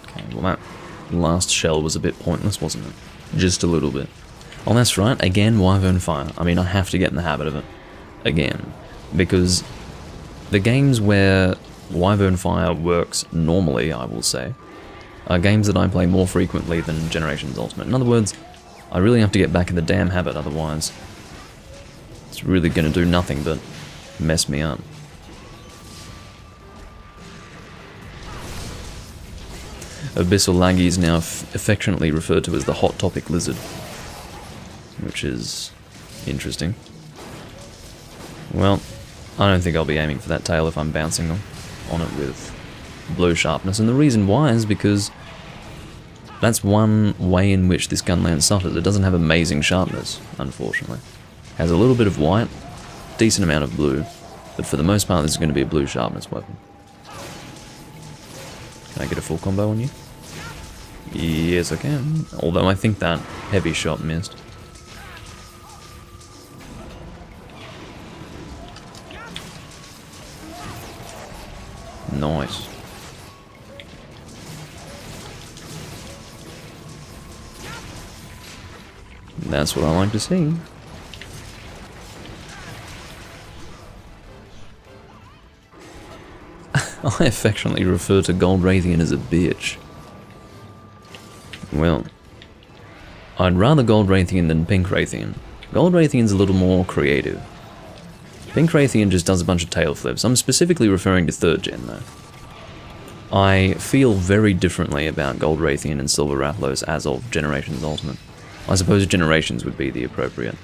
Okay, well that last shell was a bit pointless, wasn't it? Just a little bit. Oh, that's right, again, Wyvern Fire. I mean, I have to get in the habit of it. Again. Because the games where Wyvern Fire works normally, I will say, are games that I play more frequently than Generations Ultimate. In other words, I really have to get back in the damn habit, otherwise it's really going to do nothing but mess me up. Abyssal Laggy is now affectionately referred to as the Hot Topic Lizard, which is interesting. Well, I don't think I'll be aiming for that tail if I'm bouncing on it with blue sharpness, and the reason why is because that's one way in which this gun lance suffers. It doesn't have amazing sharpness, unfortunately. It has a little bit of white, decent amount of blue, but for the most part this is going to be a blue sharpness weapon. Can I get a full combo on you? Yes, I can. Although I think that heavy shot missed. Nice. That's what I like to see. I affectionately refer to Gold Raytheon as a bitch. Well, I'd rather Gold Raytheon than Pink Raytheon. Gold Raytheon's a little more creative. Pink Raytheon just does a bunch of tail flips. I'm specifically referring to 3rd gen though. I feel very differently about Gold Raytheon and Silver Rathalos as of Generations Ultimate. I suppose Generations would be the appropriate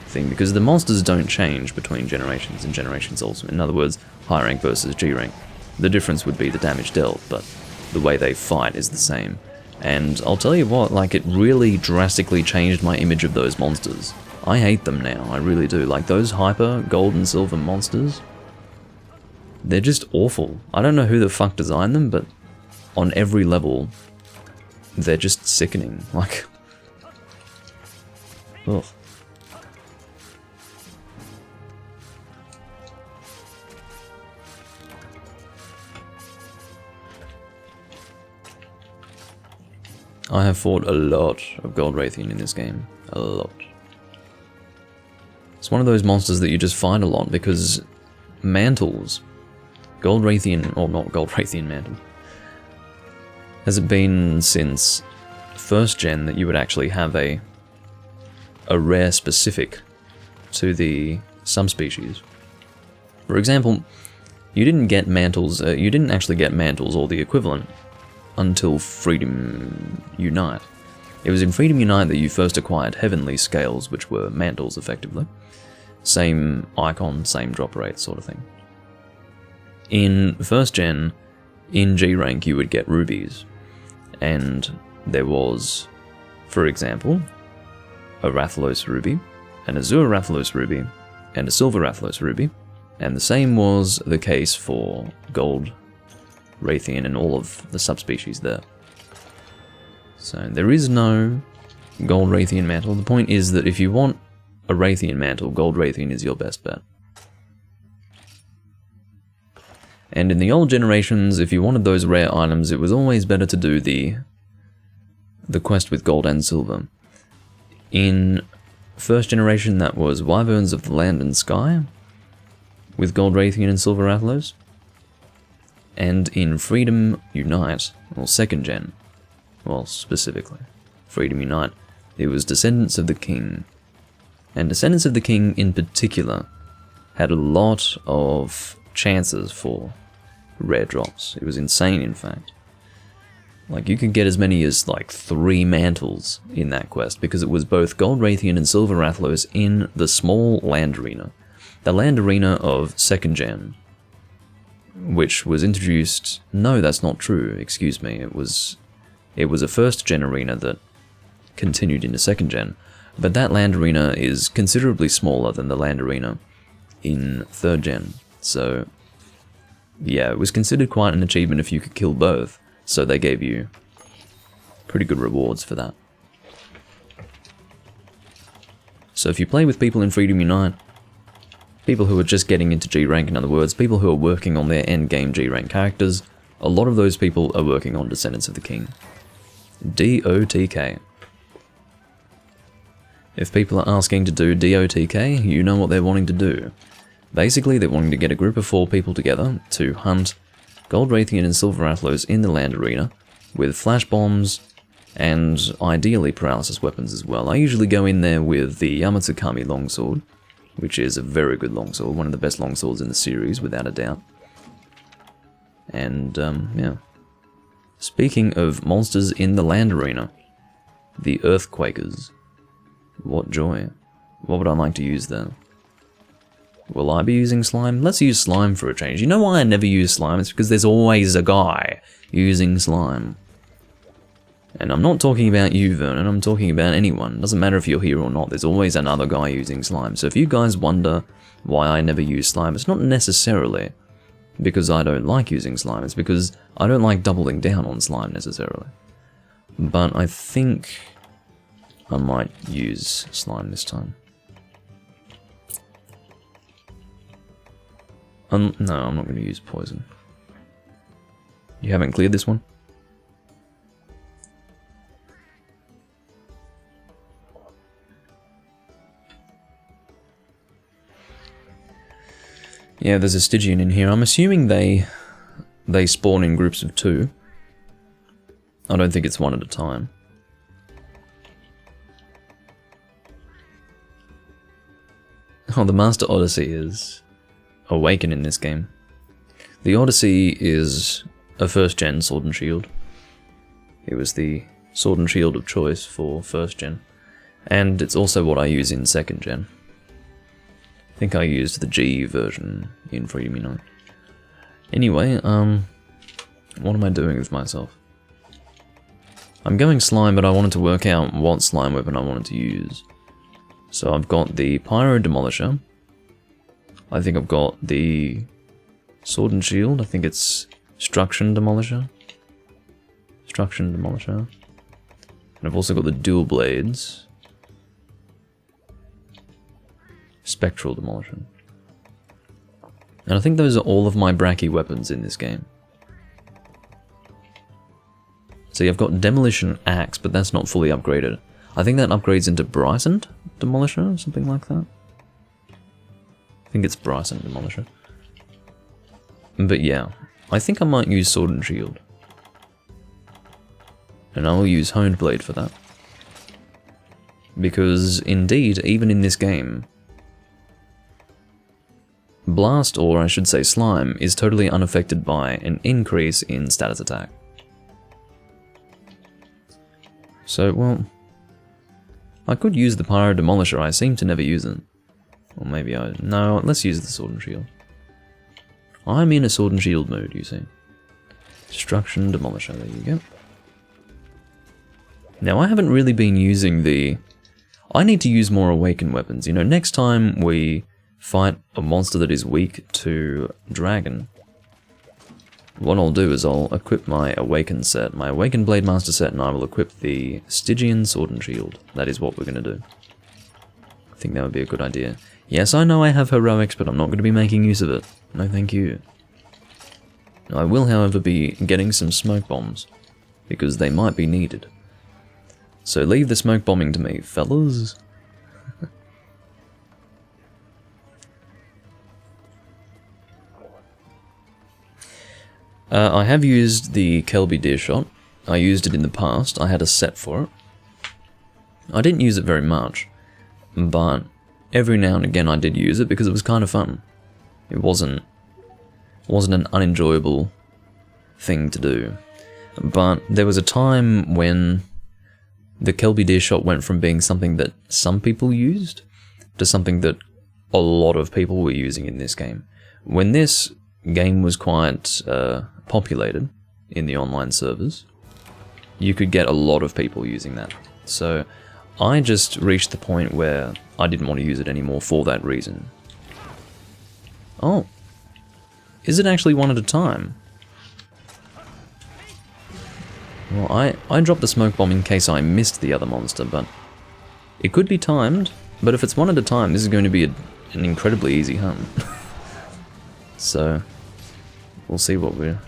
thing, because the monsters don't change between Generations and Generations Ultimate. In other words, high rank versus G rank. The difference would be the damage dealt, but the way they fight is the same. And I'll tell you what, like, it really drastically changed my image of those monsters. I hate them now, I really do. Like, those hyper gold and silver monsters, they're just awful. I don't know who the fuck designed them, but on every level, they're just sickening. Like, ugh. I have fought a lot of Gold Raytheon in this game. A lot. It's one of those monsters that you just fight a lot because mantles, Gold Raytheon, or not Gold Raytheon mantle, has it been since 1st gen that you would actually have a rare specific to the subspecies. For example, you didn't get mantles, you didn't actually get mantles or the equivalent until Freedom Unite. It was in Freedom Unite that you first acquired Heavenly Scales, which were mantles effectively. Same icon, same drop rate sort of thing. In 1st gen, in G rank you would get rubies, and there was, for example, a Rathalos ruby, an Azure Rathalos ruby, and a Silver Rathalos ruby, and the same was the case for Gold Raytheon and all of the subspecies there. So there is no Gold Raytheon mantle. The point is that if you want a Raytheon mantle, Gold Raytheon is your best bet. And in the old generations, if you wanted those rare items, it was always better to do the quest with gold and silver. In 1st generation, that was Wyverns of the Land and Sky, with Gold Raytheon and Silver Rathalos. And in Freedom Unite, or 2nd gen, well, specifically, Freedom Unite, it was Descendants of the King. And Descendants of the King in particular had a lot of chances for rare drops. It was insane, in fact. Like, you could get as many as, like, 3 mantles in that quest, because it was both Gold Raytheon and Silver Rathalos in the small land arena. The land arena of 2nd gen, which was introduced... No, that's not true, excuse me. It was a 1st gen arena that continued into 2nd gen, but that land arena is considerably smaller than the land arena in 3rd gen, so yeah, it was considered quite an achievement if you could kill both, so they gave you pretty good rewards for that. So if you play with people in Freedom Unite, people who are just getting into G rank, in other words, people who are working on their endgame G rank characters, a lot of those people are working on Descendants of the King. DOTK. If people are asking to do DOTK, you know what they're wanting to do. Basically, they're wanting to get a group of 4 people together to hunt Gold Raytheon and Silver Rathalos in the land arena with flash bombs and ideally paralysis weapons as well. I usually go in there with the Yamatsukami longsword, which is a very good longsword, one of the best longswords in the series, without a doubt. And, yeah. Speaking of monsters in the land arena, the Earthquakers. What joy. What would I like to use then? Will I be using slime? Let's use slime for a change. You know why I never use slime? It's because there's always a guy using slime. And I'm not talking about you, Vernon, I'm talking about anyone. It doesn't matter if you're here or not, there's always another guy using slime. So if you guys wonder why I never use slime, it's not necessarily because I don't like using slime, it's because I don't like doubling down on slime necessarily. But I think I might use slime this time. No, I'm not going to use poison. You haven't cleared this one? Yeah, there's a Stygian in here. I'm assuming they they spawn in groups of 2. I don't think it's one at a time. Oh, the Master Odyssey is Awaken in this game. The Odyssey is a first-gen Sword and Shield. It was the Sword and Shield of choice for first-gen. And it's also what I use in second-gen. I think I used the G version in Freedom Unite. Anyway, what am I doing with myself? I'm going slime, but I wanted to work out what slime weapon I wanted to use. So I've got the Pyro Demolisher. I think I've got the Sword and Shield. I think it's Struction Demolisher. Struction Demolisher. And I've also got the Dual Blades. Spectral Demolisher. And I think those are all of my Bracky weapons in this game. See, I've got Demolition Axe, but that's not fully upgraded. I think that upgrades into Bryson Demolisher, something like that. I think it's Bryson Demolisher. But yeah, I think I might use Sword and Shield. And I will use Honed Blade for that. Because, indeed, even in this game, Blast, or I should say Slime, is totally unaffected by an increase in status attack. So, well, I could use the Pyro Demolisher, I seem to never use it. Or maybe no, let's use the Sword and Shield. I'm in a Sword and Shield mode, you see. Destruction Demolisher, there you go. Now, I haven't really been using the... I need to use more Awaken weapons. You know, next time we fight a monster that is weak to Dragon, what I'll do is I'll equip my Awaken set, my Awaken Blade Master set, and I will equip the Stygian Sword and Shield. That is what we're going to do. I think that would be a good idea. Yes, I know I have heroics, but I'm not going to be making use of it. No thank you. I will, however, be getting some smoke bombs, because they might be needed. So leave the smoke bombing to me, fellas. I have used the Kelby Deer Shot. I used it in the past. I had a set for it. I didn't use it very much, but every now and again I did use it because it was kind of fun. It wasn't an unenjoyable thing to do. But there was a time when the Kelby Deer Shot went from being something that some people used to something that a lot of people were using in this game. When this game was quite populated in the online servers, you could get a lot of people using that. So I just reached the point where I didn't want to use it anymore for that reason. Oh, is it actually one at a time? Well, I dropped the smoke bomb in case I missed the other monster, but it could be timed. But if it's one at a time, this is going to be an incredibly easy hunt. So we'll see what we're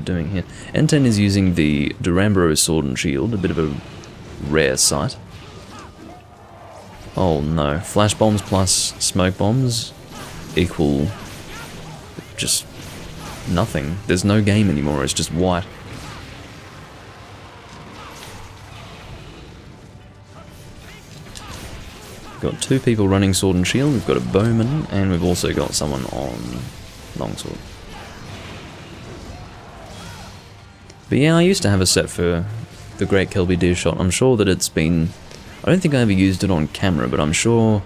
doing here. N10 is using the Durambro Sword and Shield, a bit of a rare sight. Oh no, flash bombs plus smoke bombs equal just nothing. There's no game anymore, it's just white. Got 2 people running Sword and Shield, we've got a bowman, and we've also got someone on longsword. But yeah, I used to have a set for the Great Kelby Deer Shot. I'm sure that it's been... I don't think I ever used it on camera, but I'm sure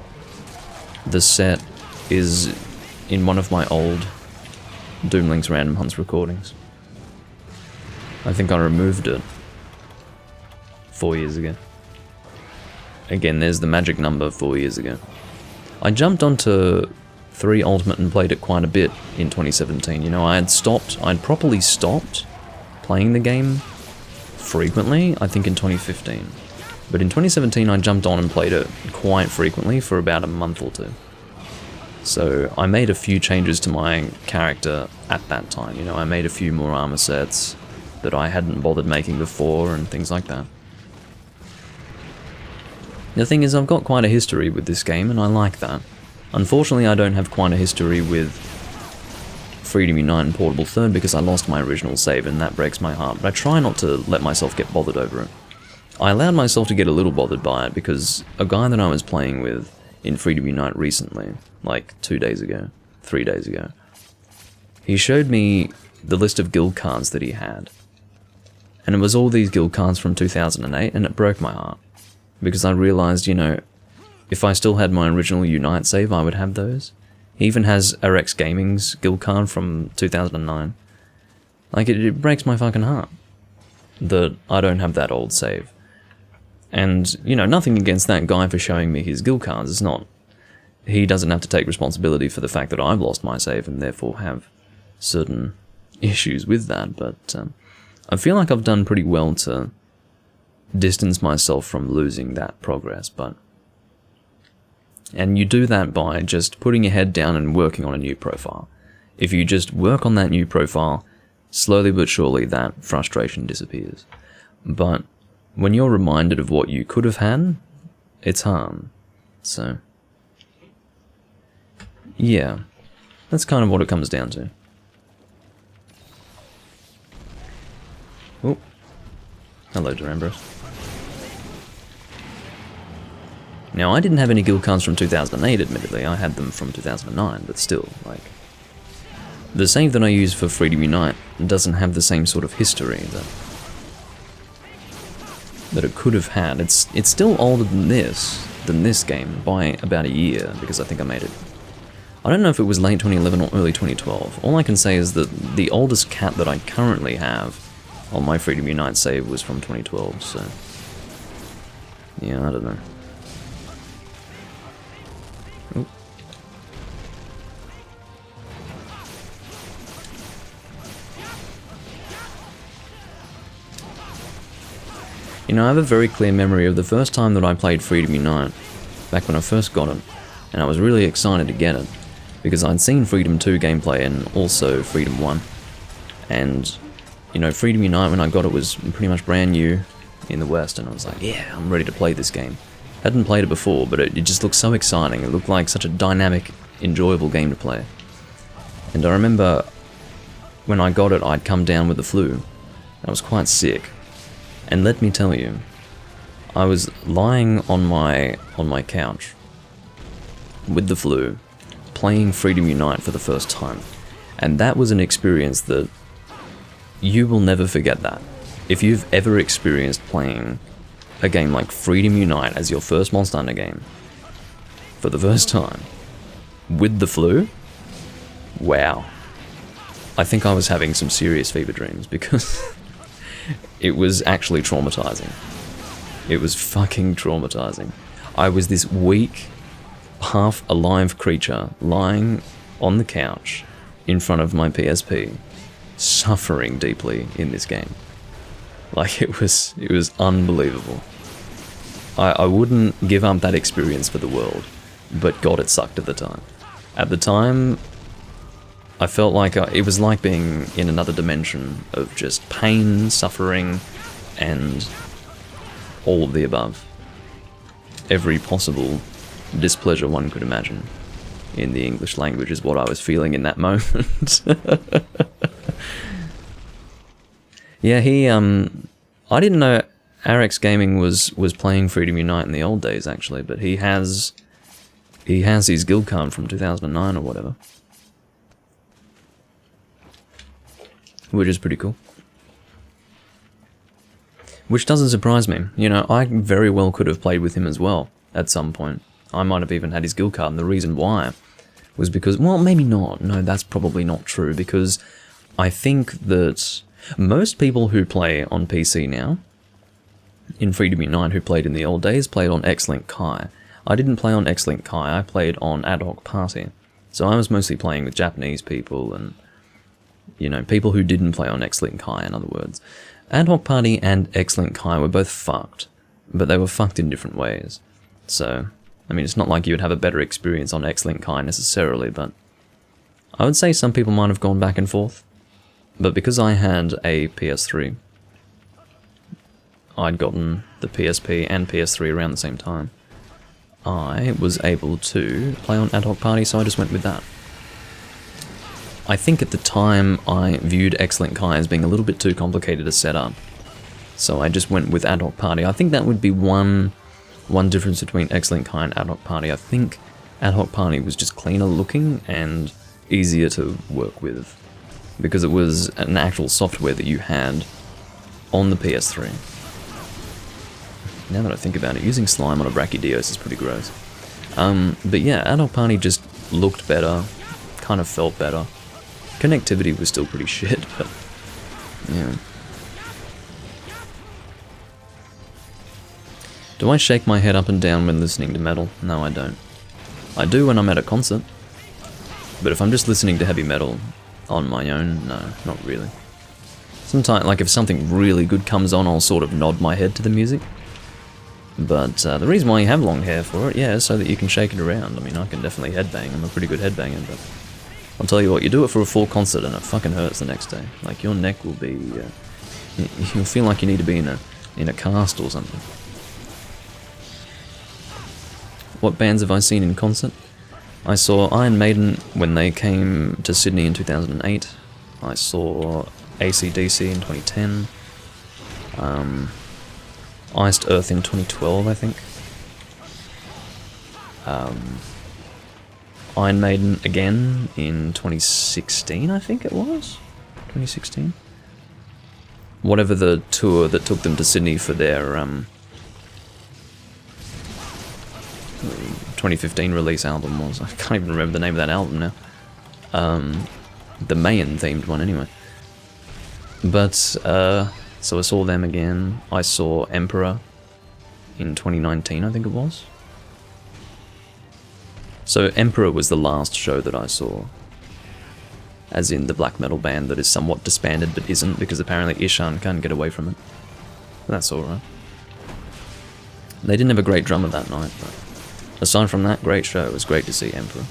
the set is in one of my old Doomlink's Random Hunts recordings. I think I removed it 4 years ago. Again, there's the magic number 4 years ago. I jumped onto 3 Ultimate and played it quite a bit in 2017. You know, I'd properly stopped playing the game frequently, I think in 2015. But in 2017 I jumped on and played it quite frequently for about a month or 2. So I made a few changes to my character at that time. You know, I made a few more armor sets that I hadn't bothered making before and things like that. The thing is, I've got quite a history with this game and I like that. Unfortunately, I don't have quite a history with Freedom Unite and Portable Third because I lost my original save, and that breaks my heart, but I try not to let myself get bothered over it. I allowed myself to get a little bothered by it because a guy that I was playing with in Freedom Unite recently, like 2 days ago, 3 days ago, he showed me the list of guild cards that he had. And it was all these guild cards from 2008, and it broke my heart. Because I realized, you know, if I still had my original Unite save, I would have those. He even has RX Gaming's guild card from 2009. Like, it breaks my fucking heart that I don't have that old save. And, you know, nothing against that guy for showing me his guild cards. It's not... He doesn't have to take responsibility for the fact that I've lost my save and therefore have certain issues with that, but I feel like I've done pretty well to distance myself from losing that progress, and you do that by just putting your head down and working on a new profile. If you just work on that new profile, slowly but surely that frustration disappears. But when you're reminded of what you could have had, it's hard. So, yeah, that's kind of what it comes down to. Oh, hello, Durambros. Now, I didn't have any guild cards from 2008, admittedly. I had them from 2009, but still, like... The save that I use for Freedom Unite doesn't have the same sort of history that it could have had. It's still older than this game, by about a year, because I think I made it... I don't know if it was late 2011 or early 2012. All I can say is that the oldest cat that I currently have on my Freedom Unite save was from 2012, so... Yeah, I don't know. Oop. You know, I have a very clear memory of the first time that I played Freedom Unite, back when I first got it, and I was really excited to get it, because I'd seen Freedom 2 gameplay and also Freedom 1, and... You know, Freedom Unite, when I got it, was pretty much brand new in the West, and I was like, yeah, I'm ready to play this game. Hadn't played it before, but it just looked so exciting. It looked like such a dynamic, enjoyable game to play. And I remember when I got it, I'd come down with the flu. I was quite sick. And let me tell you, I was lying on my couch with the flu, playing Freedom Unite for the first time. And that was an experience that you will never forget that. If you've ever experienced playing a game like Freedom Unite as your first Monster Hunter game for the first time with the flu, wow. I think I was having some serious fever dreams because it was actually traumatizing. It was fucking traumatizing. I was this weak, half-alive creature lying on the couch in front of my PSP, suffering deeply in this game. Like, it was unbelievable. I wouldn't give up that experience for the world, but God, it sucked at the time. At the time, I felt like it was like being in another dimension of just pain, suffering, and all of the above. Every possible displeasure one could imagine in the English language is what I was feeling in that moment. Yeah, I didn't know RX Gaming was playing Freedom Unite in the old days, actually, but he has his guild card from 2009 or whatever. Which is pretty cool. Which doesn't surprise me. You know, I very well could have played with him as well at some point. I might have even had his guild card, and the reason why was because, well, maybe not. No, that's probably not true, because I think that most people who play on PC now, in Freedom Unite, who played in the old days, played on X-Link Kai. I didn't play on X-Link Kai, I played on Ad Hoc Party. So I was mostly playing with Japanese people and, you know, people who didn't play on X-Link Kai, in other words. Ad Hoc Party and X-Link Kai were both fucked, but they were fucked in different ways. So, I mean, it's not like you would have a better experience on X-Link Kai necessarily, but I would say some people might have gone back and forth. But because I had a PS3, I'd gotten the PSP and PS3 around the same time, I was able to play on Ad Hoc Party, so I just went with that. I think at the time I viewed X-Link Kai as being a little bit too complicated to set up. So I just went with Ad Hoc Party. I think that would be one difference between X-Link Kai and Ad Hoc Party. I think Ad Hoc Party was just cleaner looking and easier to work with, because it was an actual software that you had on the PS3. Now that I think about it, using slime on a Brachydios is pretty gross. But yeah, Ad Hoc Party just looked better, kind of felt better. Connectivity was still pretty shit, but yeah. Do I shake my head up and down when listening to metal? No, I don't. I do when I'm at a concert. But if I'm just listening to heavy metal on my own, no, not really. Sometimes, like if something really good comes on, I'll sort of nod my head to the music. But the reason why you have long hair for it, yeah, is so that you can shake it around. I mean, I can definitely headbang. I'm a pretty good headbanger, but I'll tell you what, you do it for a full concert and it fucking hurts the next day. Like, your neck will be... you'll feel like you need to be in a cast or something. What bands have I seen in concert? I saw Iron Maiden when they came to Sydney in 2008. I saw AC/DC in 2010. Iced Earth in 2012, I think. Iron Maiden again in 2016, I think it was? 2016? Whatever the tour that took them to Sydney for their 2015 release album was. I can't even remember the name of that album now. The Mayan themed one anyway. But, so I saw them again. I saw Emperor in 2019, I think it was. So Emperor was the last show that I saw. As in the black metal band that is somewhat disbanded but isn't, because apparently Ishan can't get away from it. That's alright. They didn't have a great drummer that night, but aside from that, great show. It was great to see Emperor.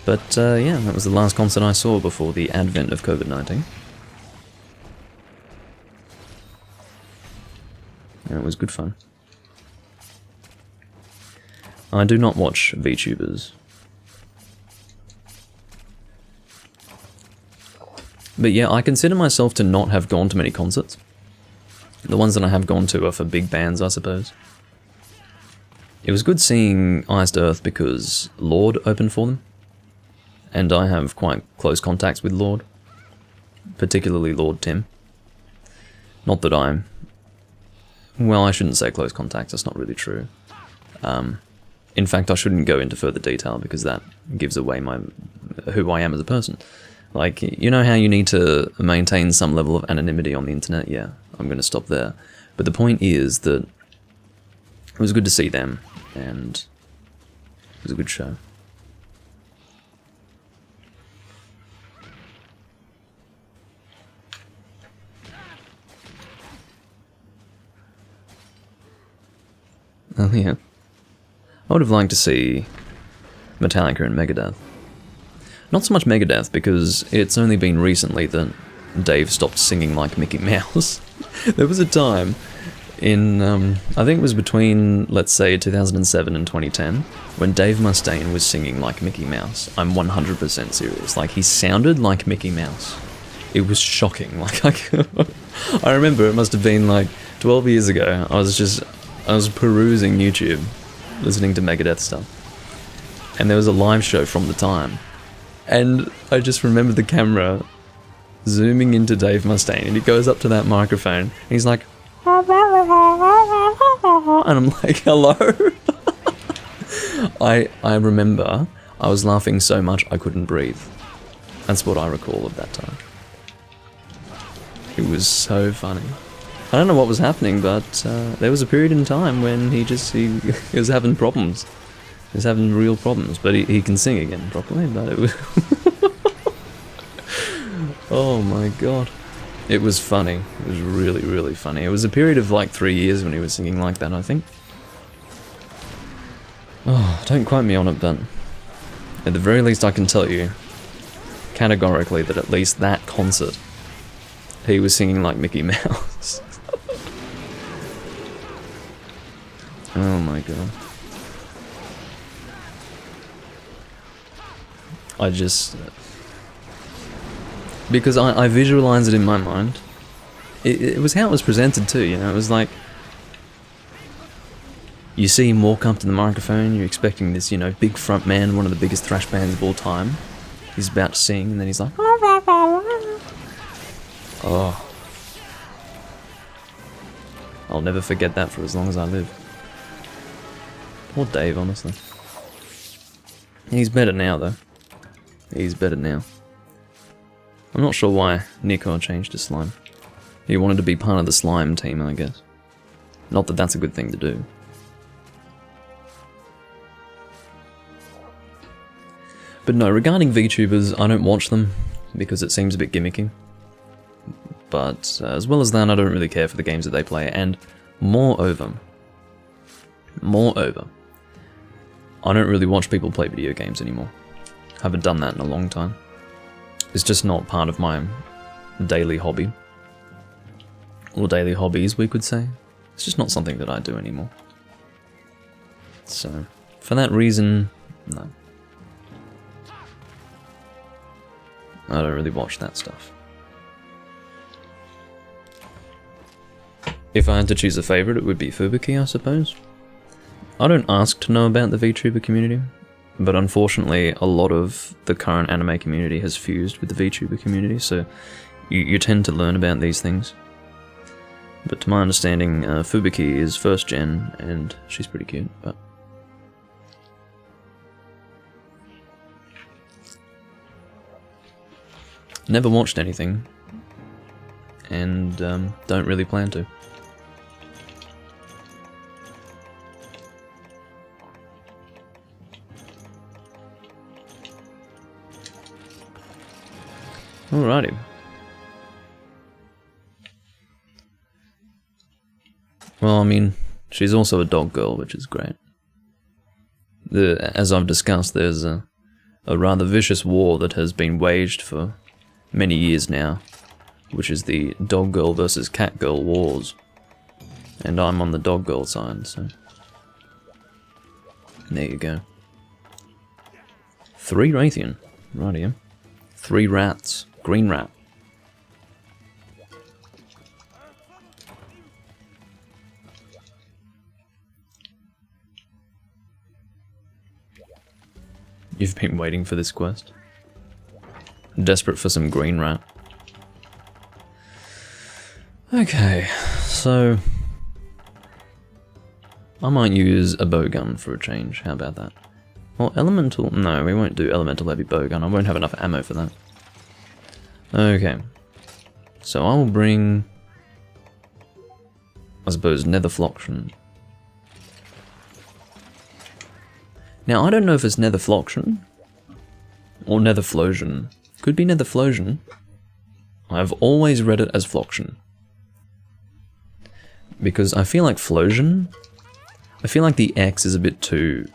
But yeah, that was the last concert I saw before the advent of COVID-19. And it was good fun. I do not watch VTubers. But yeah, I consider myself to not have gone to many concerts. The ones that I have gone to are for big bands, I suppose. It was good seeing Iced Earth because Lord opened for them. And I have quite close contacts with Lord. Particularly Lord Tim. Not that I'm... Well, I shouldn't say close contacts, that's not really true. In fact, I shouldn't go into further detail because that gives away who I am as a person. Like, you know how you need to maintain some level of anonymity on the internet? Yeah, I'm going to stop there. But the point is that it was good to see them, and it was a good show. Oh yeah. I would have liked to see Metallica and Megadeth. Not so much Megadeth, because it's only been recently that Dave stopped singing like Mickey Mouse. There was a time in, I think it was between, let's say, 2007 and 2010, when Dave Mustaine was singing like Mickey Mouse. I'm 100% serious. Like, he sounded like Mickey Mouse. It was shocking. Like, I remember it must have been like 12 years ago. I was perusing YouTube, listening to Megadeth stuff. And there was a live show from the time. And I just remember the camera zooming into Dave Mustaine, and he goes up to that microphone, and he's like, and I'm like, hello? I remember I was laughing so much I couldn't breathe. That's what I recall of that time. It was so funny. I don't know what was happening, but there was a period in time when he was having problems. He was having real problems, but he can sing again properly, but it was... Oh my god. It was funny. It was really, really funny. It was a period of like 3 years when he was singing like that, I think. Oh, don't quote me on it, but at the very least I can tell you categorically that at least that concert he was singing like Mickey Mouse. Oh my god. Because I visualize it in my mind. It was how it was presented too, you know, it was like... You see him walk up to the microphone, you're expecting this, you know, big front man, one of the biggest thrash bands of all time. He's about to sing, and then he's like... Oh. I'll never forget that for as long as I live. Poor Dave, honestly. He's better now, though. He's better now. I'm not sure why Nico changed his slime. He wanted to be part of the slime team, I guess. Not that that's a good thing to do. But no, regarding VTubers, I don't watch them, because it seems a bit gimmicky. But as well as that, I don't really care for the games that they play, and moreover, I don't really watch people play video games anymore. Haven't done that in a long time. It's just not part of my daily hobby. Or daily hobbies, we could say. It's just not something that I do anymore. So, for that reason, no. I don't really watch that stuff. If I had to choose a favourite, it would be Fubuki, I suppose. I don't ask to know about the VTuber community, but unfortunately a lot of the current anime community has fused with the VTuber community, so you tend to learn about these things. But to my understanding, Fubuki is first gen, and she's pretty cute, but... Never watched anything, and don't really plan to. Alrighty. Well, I mean, she's also a dog girl, which is great. As I've discussed, there's a rather vicious war that has been waged for many years now, which is the dog girl versus cat girl wars. And I'm on the dog girl side, so... There you go. 3 Raytheon. Right here. 3 rats. Green rat. You've been waiting for this quest? Desperate for some green rat. Okay, so... I might use a bowgun for a change, how about that? Well, elemental... No, we won't do elemental heavy bowgun, I won't have enough ammo for that. Okay, so I will bring, I suppose, Netherfloction. Now, I don't know if it's Netherfloction or Netherflosion. Could be Netherflosion. I've always read it as Floction. Because I feel like Flosion, I feel like the X is a bit too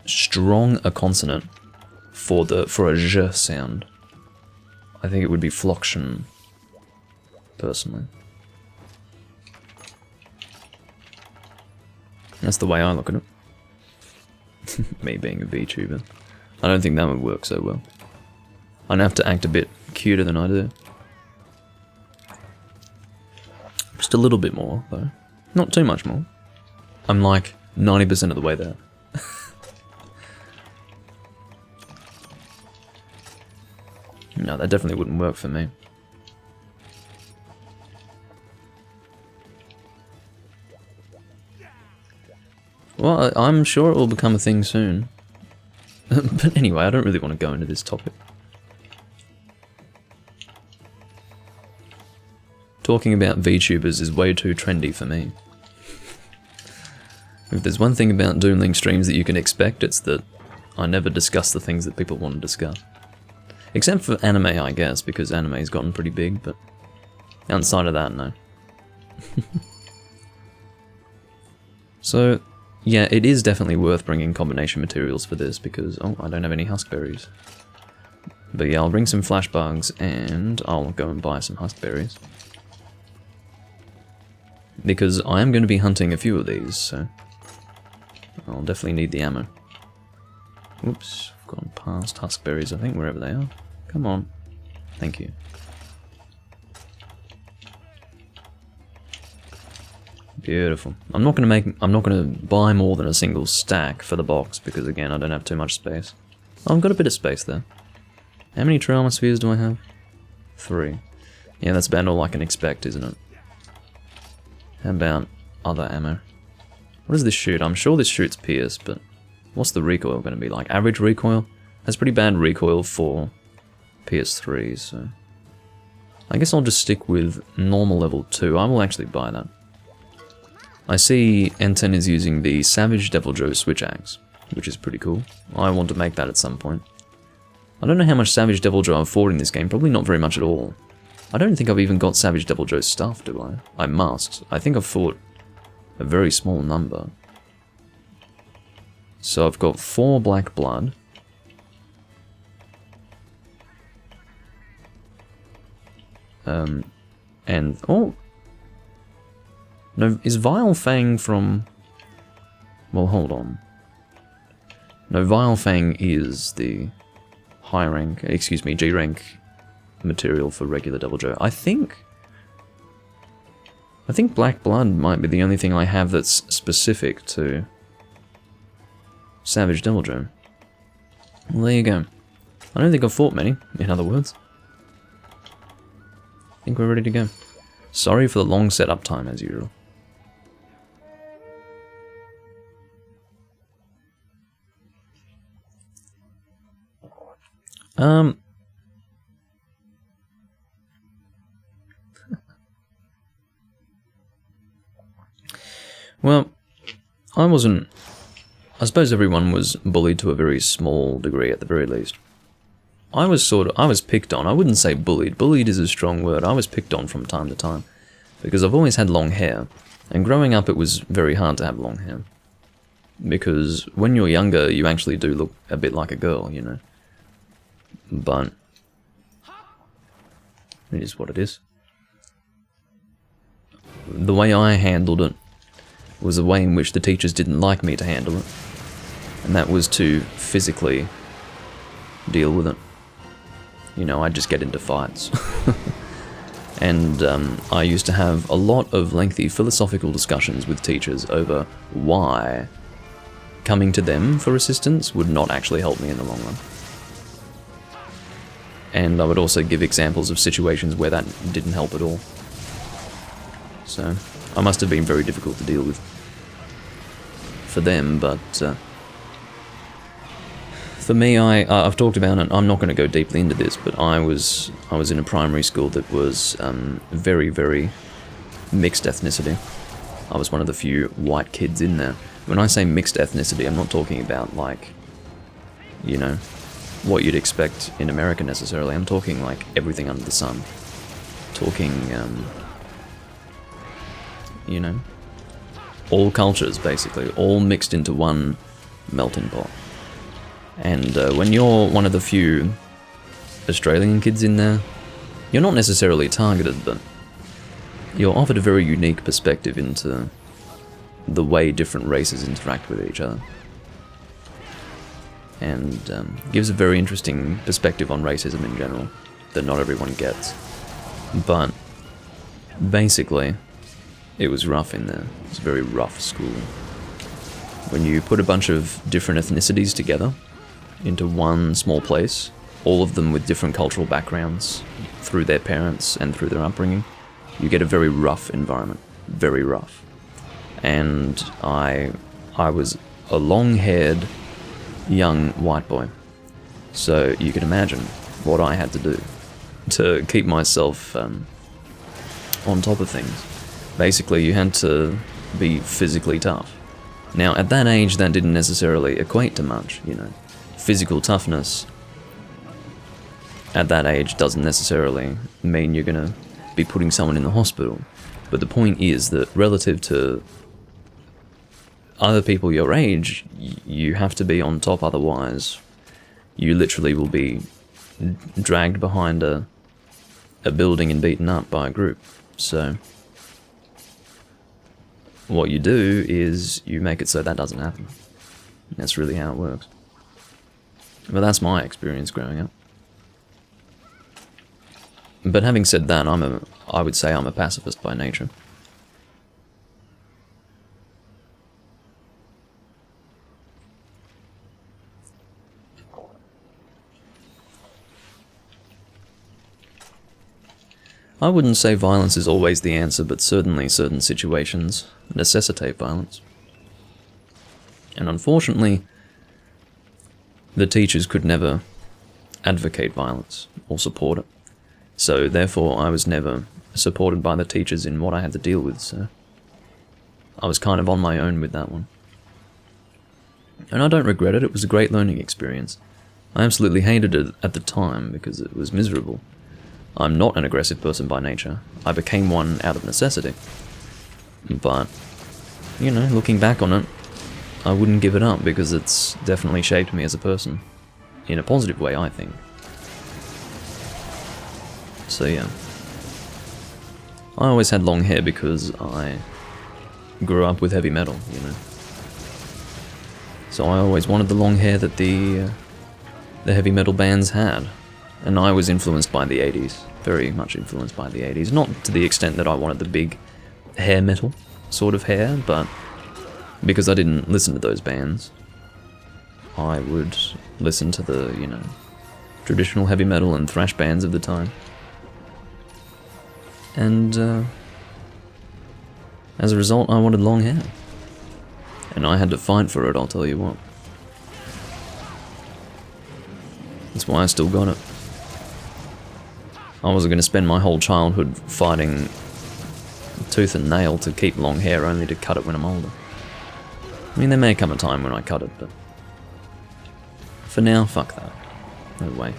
strong a consonant for a J sound. I think it would be Floction, personally. That's the way I look at it. Me being a VTuber. I don't think that would work so well. I'd have to act a bit cuter than I do. Just a little bit more, though. Not too much more. I'm like 90% of the way there. No, that definitely wouldn't work for me. Well, I'm sure it will become a thing soon. But anyway, I don't really want to go into this topic. Talking about VTubers is way too trendy for me. If there's one thing about Doomlink streams that you can expect, it's that I never discuss the things that people want to discuss. Except for anime, I guess, because anime's gotten pretty big, but outside of that, no. So, yeah, it is definitely worth bringing combination materials for this, because, oh, I don't have any huskberries. But yeah, I'll bring some flashbugs, and I'll go and buy some huskberries. Because I am going to be hunting a few of these, so I'll definitely need the ammo. Oops, I've gone past huskberries, I think, wherever they are. Come on. Thank you. Beautiful. I'm not gonna buy more than a single stack for the box because again I don't have too much space. Oh, I've got a bit of space there. How many trauma spheres do I have? 3. Yeah, that's about all I can expect, isn't it? How about other ammo? What does this shoot? I'm sure this shoots Pierce, but what's the recoil going to be like? Average recoil? That's pretty bad recoil for PS3, so... I guess I'll just stick with normal level 2. I will actually buy that. I see N10 is using the Savage Devil Joe switch axe, which is pretty cool. I want to make that at some point. I don't know how much Savage Devil Joe I've fought in this game, probably not very much at all. I don't think I've even got Savage Devil Joe's stuff, do I? I must. I think I've fought a very small number. So I've got 4 black blood. And, oh! No, is Vile Fang from... Well, hold on. No, Vile Fang is the high rank, excuse me, G rank material for regular Devil Joe. I think Black Blood might be the only thing I have that's specific to Savage Devil Joe. Well, there you go. I don't think I've fought many, in other words. I think we're ready to go. Sorry for the long setup time, as usual. Well, I suppose everyone was bullied to a very small degree at the very least. I was picked on. I wouldn't say bullied. Bullied is a strong word. I was picked on from time to time because I've always had long hair, and growing up it was very hard to have long hair because when you're younger you actually do look a bit like a girl, you know. But it is what it is. The way I handled it was a way in which the teachers didn't like me to handle it, and that was to physically deal with it. You know, I'd just get into fights. And I used to have a lot of lengthy philosophical discussions with teachers over why coming to them for assistance would not actually help me in the long run. And I would also give examples of situations where that didn't help at all. So, I must have been very difficult to deal with for them, but for me, I've talked about it. I'm not going to go deeply into this, but I was in a primary school that was very, very mixed ethnicity. I was one of the few white kids in there. When I say mixed ethnicity, I'm not talking about, like, you know, what you'd expect in America necessarily. I'm talking like everything under the sun. Talking, you know, all cultures basically, all mixed into one melting pot. And when you're one of the few Australian kids in there, you're not necessarily targeted, but you're offered a very unique perspective into the way different races interact with each other. And gives a very interesting perspective on racism in general that not everyone gets. But basically, it was rough in there. It was a very rough school. When you put a bunch of different ethnicities together into one small place, all of them with different cultural backgrounds through their parents and through their upbringing, you get a very rough environment. Very rough. And I was a long-haired young white boy, so you can imagine what I had to do to keep myself on top of things. Basically, you had to be physically tough. Now, at that age, that didn't necessarily equate to much, you know. Physical toughness at that age doesn't necessarily mean you're gonna be putting someone in the hospital, but the point is that relative to other people your age, you have to be on top, otherwise you literally will be dragged behind a building and beaten up by a group. So what you do is you make it so that doesn't happen. That's really how it works. But that's my experience growing up. But having said that, I would say I'm a pacifist by nature. I wouldn't say violence is always the answer, but certainly certain situations necessitate violence. And unfortunately, the teachers could never advocate violence or support it. So therefore, I was never supported by the teachers in what I had to deal with, so I was kind of on my own with that one. And I don't regret it, it was a great learning experience. I absolutely hated it at the time because it was miserable. I'm not an aggressive person by nature. I became one out of necessity. But, you know, looking back on it, I wouldn't give it up because it's definitely shaped me as a person. In a positive way, I think. So yeah. I always had long hair because I grew up with heavy metal, you know. So I always wanted the long hair that the heavy metal bands had. And I was influenced by the 80s, very much influenced by the 80s. Not to the extent that I wanted the big hair metal sort of hair, but because I didn't listen to those bands, I would listen to the, you know, traditional heavy metal and thrash bands of the time. And as a result, I wanted long hair. And I had to fight for it, I'll tell you what. That's why I still got it. I wasn't going to spend my whole childhood fighting tooth and nail to keep long hair only to cut it when I'm older. I mean, there may come a time when I cut it, but for now, fuck that. No way.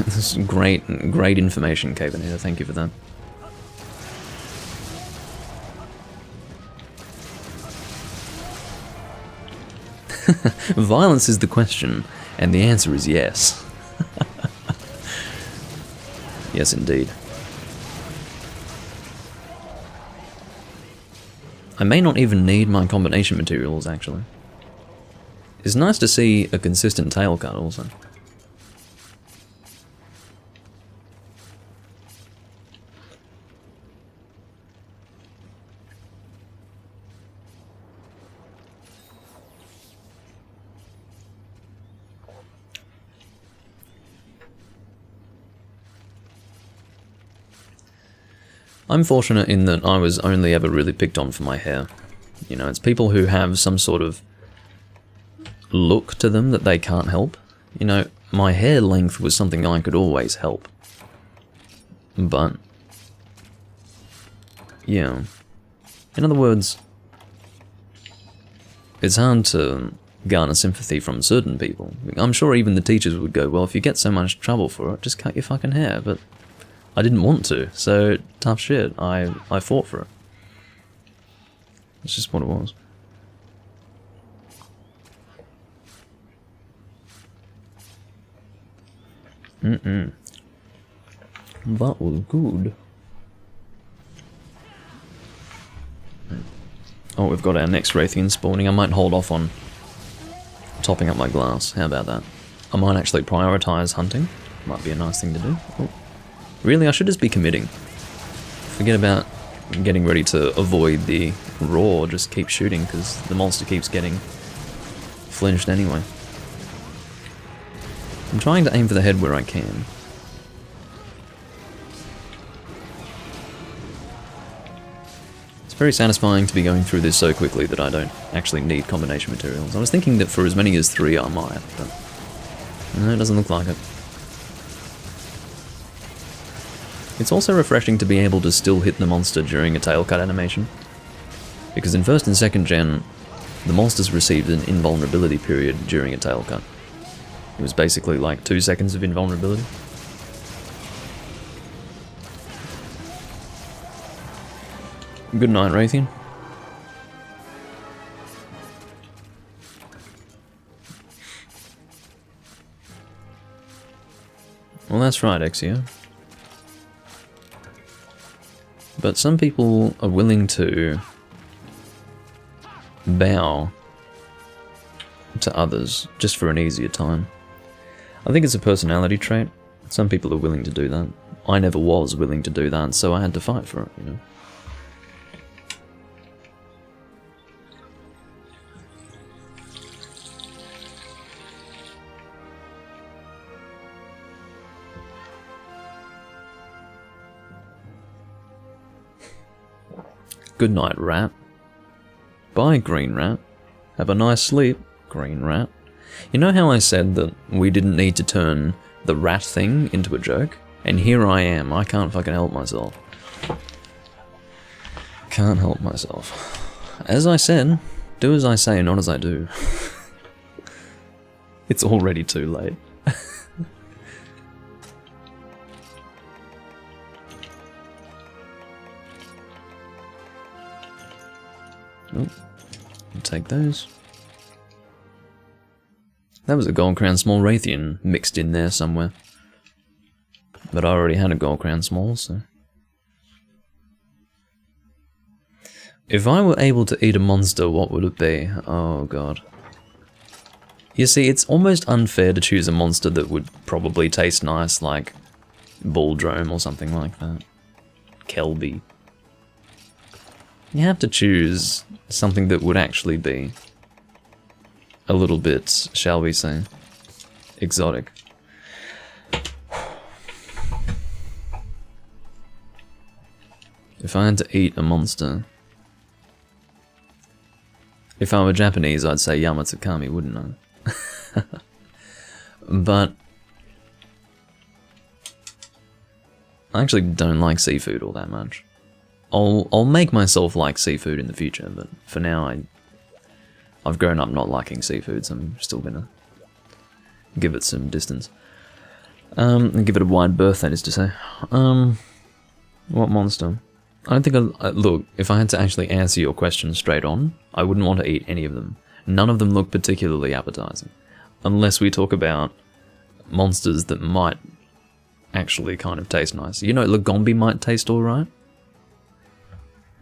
This is great information, Cavenita. Thank you for that. Violence is the question, and the answer is yes. Yes, indeed. I may not even need my combination materials, actually. It's nice to see a consistent tail cut, also. I'm fortunate in that I was only ever really picked on for my hair. You know, it's people who have some sort of look to them that they can't help. You know, my hair length was something I could always help. But, yeah. In other words, it's hard to garner sympathy from certain people. I'm sure even the teachers would go, well, if you get so much trouble for it, just cut your fucking hair, but I didn't want to, so tough shit. I fought for it. It's just what it was. That was good. Oh, we've got our next Raytheon spawning. I might hold off on topping up my glass. How about that? I might actually prioritize hunting. Might be a nice thing to do. Oh. Really, I should just be committing. Forget about getting ready to avoid the roar, just keep shooting, because the monster keeps getting flinched anyway. I'm trying to aim for the head where I can. It's very satisfying to be going through this so quickly that I don't actually need combination materials. I was thinking that for as many as 3 I might, but no, it doesn't look like it. It's also refreshing to be able to still hit the monster during a tail cut animation, because in 1st and 2nd gen, the monsters received an invulnerability period during a tail cut. It was basically like 2 seconds of invulnerability. Good night, Raytheon. Well, that's right, Exia. But some people are willing to bow to others just for an easier time. I think it's a personality trait. Some people are willing to do that. I never was willing to do that, so I had to fight for it, you know. Good night, rat. Bye, green rat. Have a nice sleep, green rat. You know how I said that we didn't need to turn the rat thing into a joke? And here I am, I can't fucking help myself. Can't help myself. As I said, do as I say, not as I do. It's already too late. Oh, I'll take those. That was a Gold Crown Small Raytheon mixed in there somewhere. But I already had a Gold Crown Small, so... If I were able to eat a monster, what would it be? Oh god. You see, it's almost unfair to choose a monster that would probably taste nice, like Bulldrome or something like that. Kelby. You have to choose something that would actually be a little bit, shall we say, exotic. If I had to eat a monster... If I were Japanese, I'd say Yamatsukami, wouldn't I? But... I actually don't like seafood all that much. I'll make myself like seafood in the future, but for now I've grown up not liking seafood, so I'm still gonna give it some distance. And give it a wide berth, that is to say. What monster? I don't think look, if I had to actually answer your question straight on, I wouldn't want to eat any of them. None of them look particularly appetizing. Unless we talk about monsters that might actually kind of taste nice. You know, Lagombi might taste alright.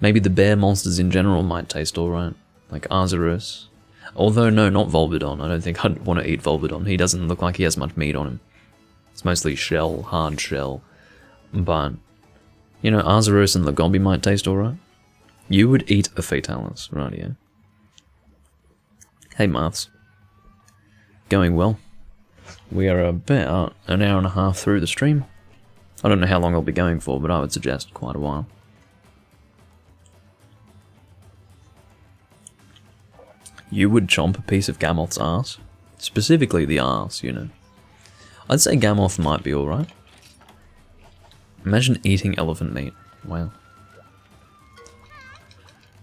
Maybe the bear monsters in general might taste alright, like Arzuros. Although, no, not Volvidon. I don't think I'd want to eat Volvidon. He doesn't look like he has much meat on him. It's mostly shell, hard shell. But, you know, Arzuros and Lagombi might taste alright. You would eat a Fatalis, right, yeah. Hey, Maths. Going well. We are about an hour and a half through the stream. I don't know how long I'll be going for, but I would suggest quite a while. You would chomp a piece of Gamoth's arse? Specifically the arse, you know. I'd say Gamoth might be alright. Imagine eating elephant meat. Wow.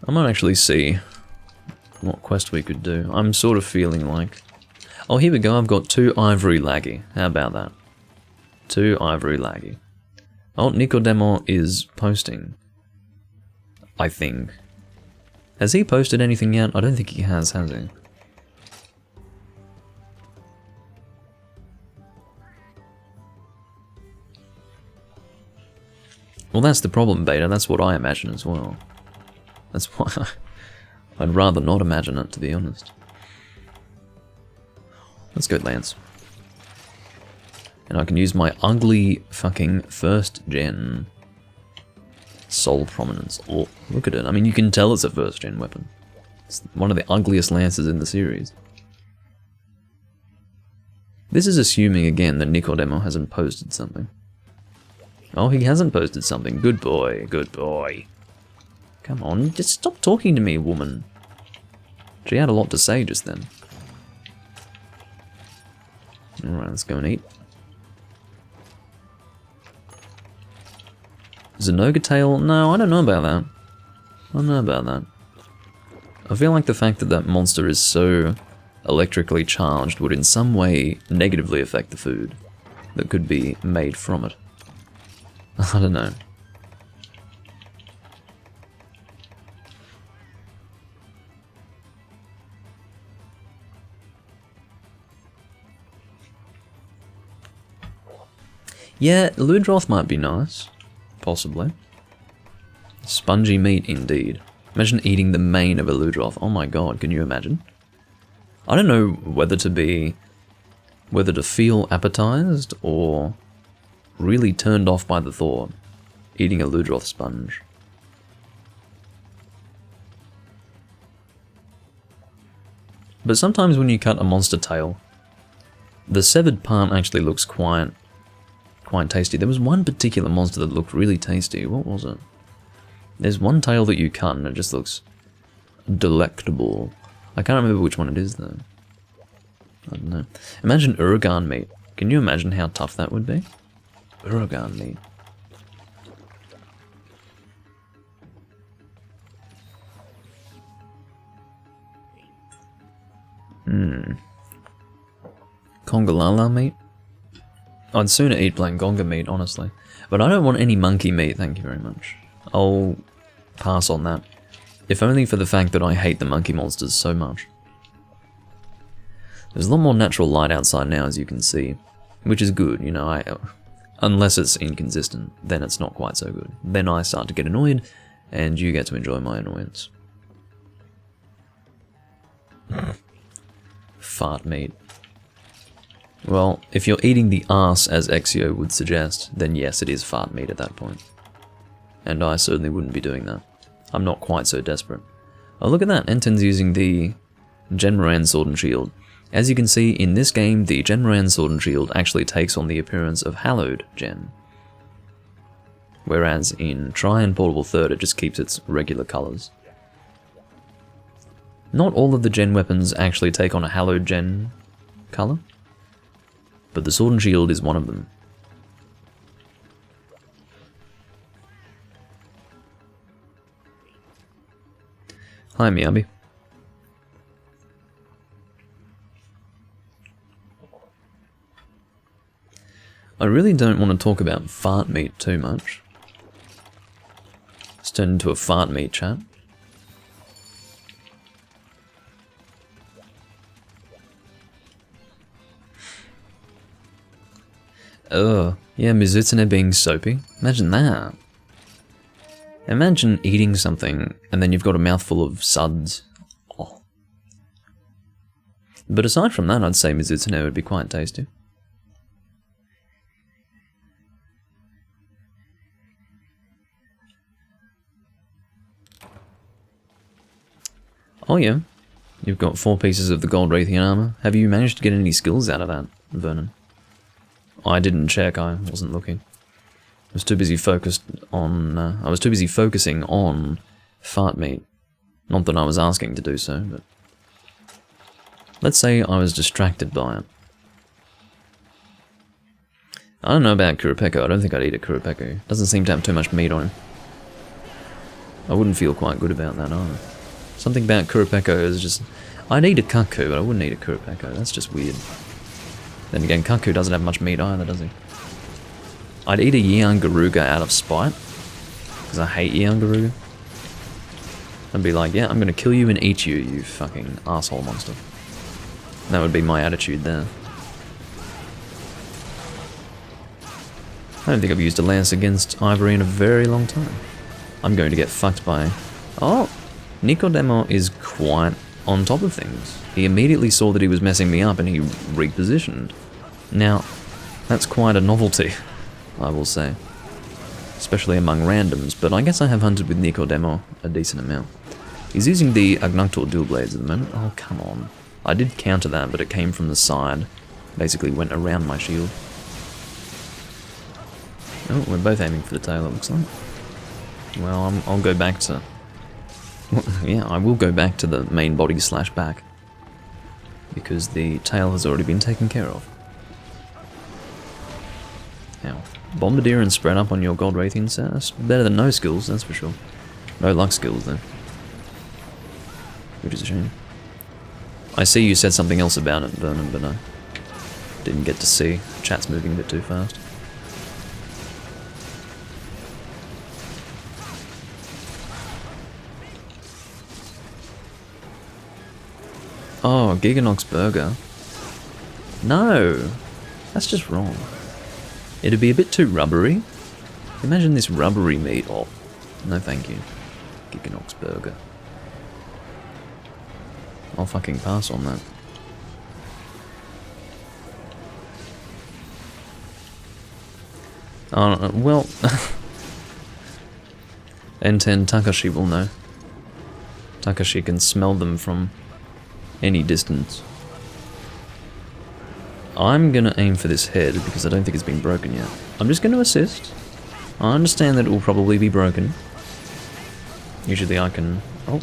I might actually see what quest we could do. I'm sort of feeling like... Oh, here we go, I've got 2 ivory laggy. How about that? 2 ivory laggy. Oh, Nicodemo is posting. I think. Has he posted anything yet? I don't think he has he? Well, that's the problem, Beta. That's what I imagine as well. That's why I'd rather not imagine it, to be honest. Let's go, Lance. And I can use my ugly fucking 1st gen Soul Prominence. Oh, look at it. I mean, you can tell it's a 1st gen weapon. It's one of the ugliest lances in the series. This is assuming, again, that Nicodemo hasn't posted something. Oh, he hasn't posted something. Good boy, good boy. Come on, just stop talking to me, woman. She had a lot to say just then. Alright, let's go and eat. Zenoga Tail? No, I don't know about that. I don't know about that. I feel like the fact that that monster is so electrically charged would in some way negatively affect the food that could be made from it. I don't know. Yeah, Ludroth might be nice. Possibly. Spongy meat, indeed. Imagine eating the mane of a Ludroth. Oh my god, can you imagine? I don't know whether to feel appetized or really turned off by the thought. Eating a Ludroth sponge. But sometimes when you cut a monster tail, the severed part actually looks quite tasty. There was one particular monster that looked really tasty. What was it? There's one tail that you cut and it just looks delectable. I can't remember which one it is though. I don't know. Imagine Uragan meat. Can you imagine how tough that would be? Uragan meat. Kongalala meat? I'd sooner eat Blangonga meat, honestly. But I don't want any monkey meat, thank you very much. I'll pass on that. If only for the fact that I hate the monkey monsters so much. There's a lot more natural light outside now, as you can see. Which is good, you know, unless it's inconsistent, then it's not quite so good. Then I start to get annoyed, and you get to enjoy my annoyance. Fart meat. Well, if you're eating the arse as Exio would suggest, then yes, it is fart meat at that point. And I certainly wouldn't be doing that. I'm not quite so desperate. Oh, look at that, Enton's using the Genmoran Sword and Shield. As you can see, in this game, the Genmoran Sword and Shield actually takes on the appearance of Hallowed Gen. Whereas in Tri and Portable Third, it just keeps its regular colours. Not all of the Gen weapons actually take on a Hallowed Gen colour, but the Sword and Shield is one of them. Hi, Miyabi. I really don't want to talk about fart meat too much. Let's turn into a fart meat chat. Ugh, yeah, Mizutsune being soapy. Imagine that. Imagine eating something and then you've got a mouthful of suds. Oh. But aside from that, I'd say Mizutsune would be quite tasty. Oh yeah, you've got 4 pieces of the gold Raytheon armor. Have you managed to get any skills out of that, Vernon? I didn't check, I wasn't looking. I was too busy focusing on fart meat. Not that I was asking to do so, but let's say I was distracted by it. I don't know about Kurapeko. I don't think I'd eat a Kurapeko. Doesn't seem to have too much meat on him. I wouldn't feel quite good about that either. Something about Kurapeko is just... I'd eat a Kaku, but I wouldn't eat a Kurapeko. That's just weird. Then again, Kaku doesn't have much meat either, does he? I'd eat a Yiangaruga out of spite, because I hate Yiangaruga. I'd be like, yeah, I'm gonna kill you and eat you, you fucking asshole monster. That would be my attitude there. I don't think I've used a lance against Ivory in a very long time. I'm going to get fucked by... Oh! Nicodemo is quite on top of things. He immediately saw that he was messing me up and he repositioned. Now, that's quite a novelty, I will say. Especially among randoms, but I guess I have hunted with Nicodemo a decent amount. He's using the Agnactor dual blades at the moment. Oh, come on. I did counter that, but it came from the side. Basically went around my shield. Oh, we're both aiming for the tail, it looks like. Well, I'll go back to... yeah, I will go back to the main body / back. Because the tail has already been taken care of. Now, Bombardier and spread up on your Gold Raytheon set. That's better than no skills, that's for sure. No luck skills, though. Which is a shame. I see you said something else about it, Vernon, but I didn't get to see. Chat's moving a bit too fast. Oh, Giganox Burger. No! That's just wrong. It'd be a bit too rubbery. Imagine this rubbery meat. Oh, no thank you. Giganox Burger. I'll fucking pass on that. Well... N10 Takashi will know. Takashi can smell them from any distance. I'm gonna aim for this head because I don't think it's been broken yet. I'm just gonna assist. I understand that it will probably be broken. Usually I can... Oh.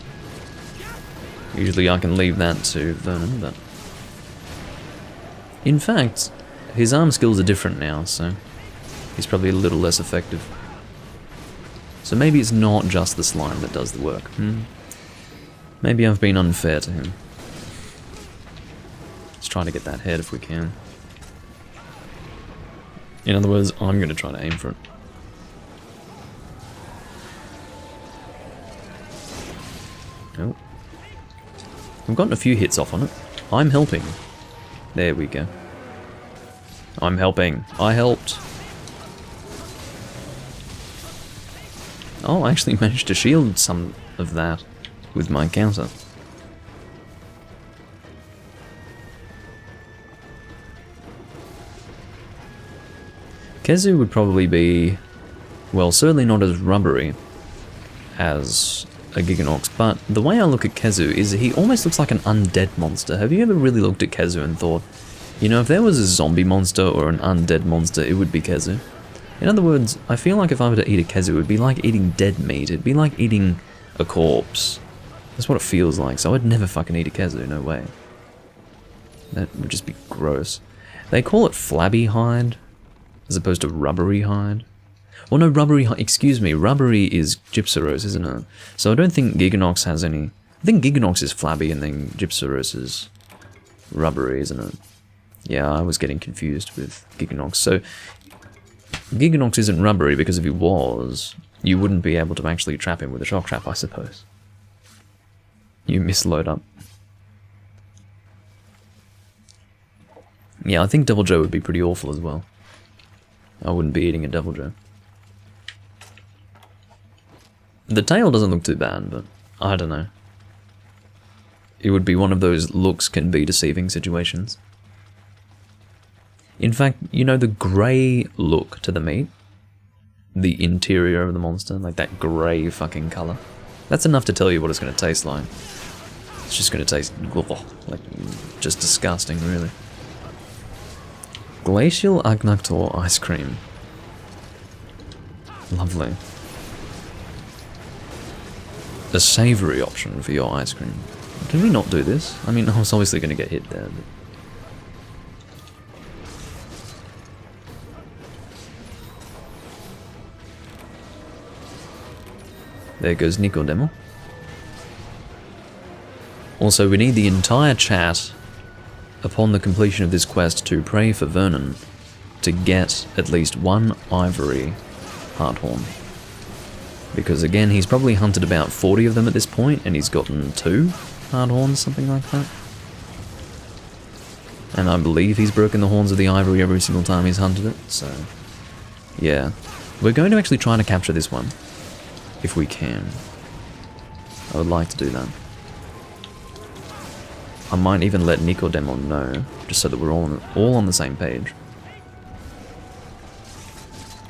Usually I can leave that to Vernon, but... In fact, his arm skills are different now, so... He's probably a little less effective. So maybe it's not just the slime that does the work. Maybe I've been unfair to him. Let's try to get that head if we can. In other words, I'm going to try to aim for it. Oh. I've gotten a few hits off on it. I'm helping. There we go. I'm helping. I helped. Oh, I actually managed to shield some of that with my counter. Kezu would probably be, well, certainly not as rubbery as a Giganox, but the way I look at Kezu is he almost looks like an undead monster. Have you ever really looked at Kezu and thought, you know, if there was a zombie monster or an undead monster, it would be Kezu? In other words, I feel like if I were to eat a Kezu, it would be like eating dead meat. It'd be like eating a corpse. That's what it feels like, so I'd never fucking eat a Kezu, no way. That would just be gross. They call it flabby hide, as opposed to rubbery hide. Well, no, rubbery hide, excuse me, rubbery is Gypsaros, isn't it? So I don't think Giganox has any... I think Giganox is flabby and then Gypsaros is rubbery, isn't it? Yeah, I was getting confused with Giganox. So Giganox isn't rubbery because if he was, you wouldn't be able to actually trap him with a shock trap, I suppose. You misload up. Yeah, I think Devil Joe would be pretty awful as well. I wouldn't be eating a Devil Joe. The tail doesn't look too bad, but I don't know. It would be one of those looks can be deceiving situations. In fact, you know the grey look to the meat? The interior of the monster, like that grey fucking colour. That's enough to tell you what it's going to taste like. It's just going to taste like just disgusting, really. Glacial Agnactor ice cream. Lovely. A savoury option for your ice cream. Did we not do this? I mean, I was obviously going to get hit there, but... There goes Nicodemo. Also, we need the entire chat, upon the completion of this quest, to pray for Vernon to get at least one ivory hearthorn. Because again, he's probably hunted about 40 of them at this point, and he's gotten 2 hearthorns, something like that. And I believe he's broken the horns of the ivory every single time he's hunted it, so... yeah. We're going to actually try to capture this one. If we can. I would like to do that. I might even let Nicodemo know, just so that we're all on the same page.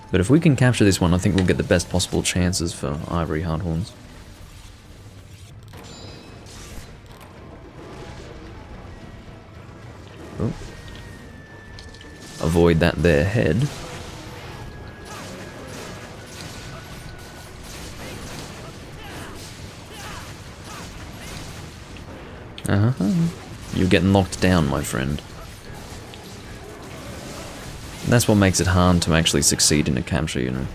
But if we can capture this one, I think we'll get the best possible chances for ivory hearthorns. Oh. Avoid that there head. You're getting knocked down, my friend. That's what makes it hard to actually succeed in a capture, you know.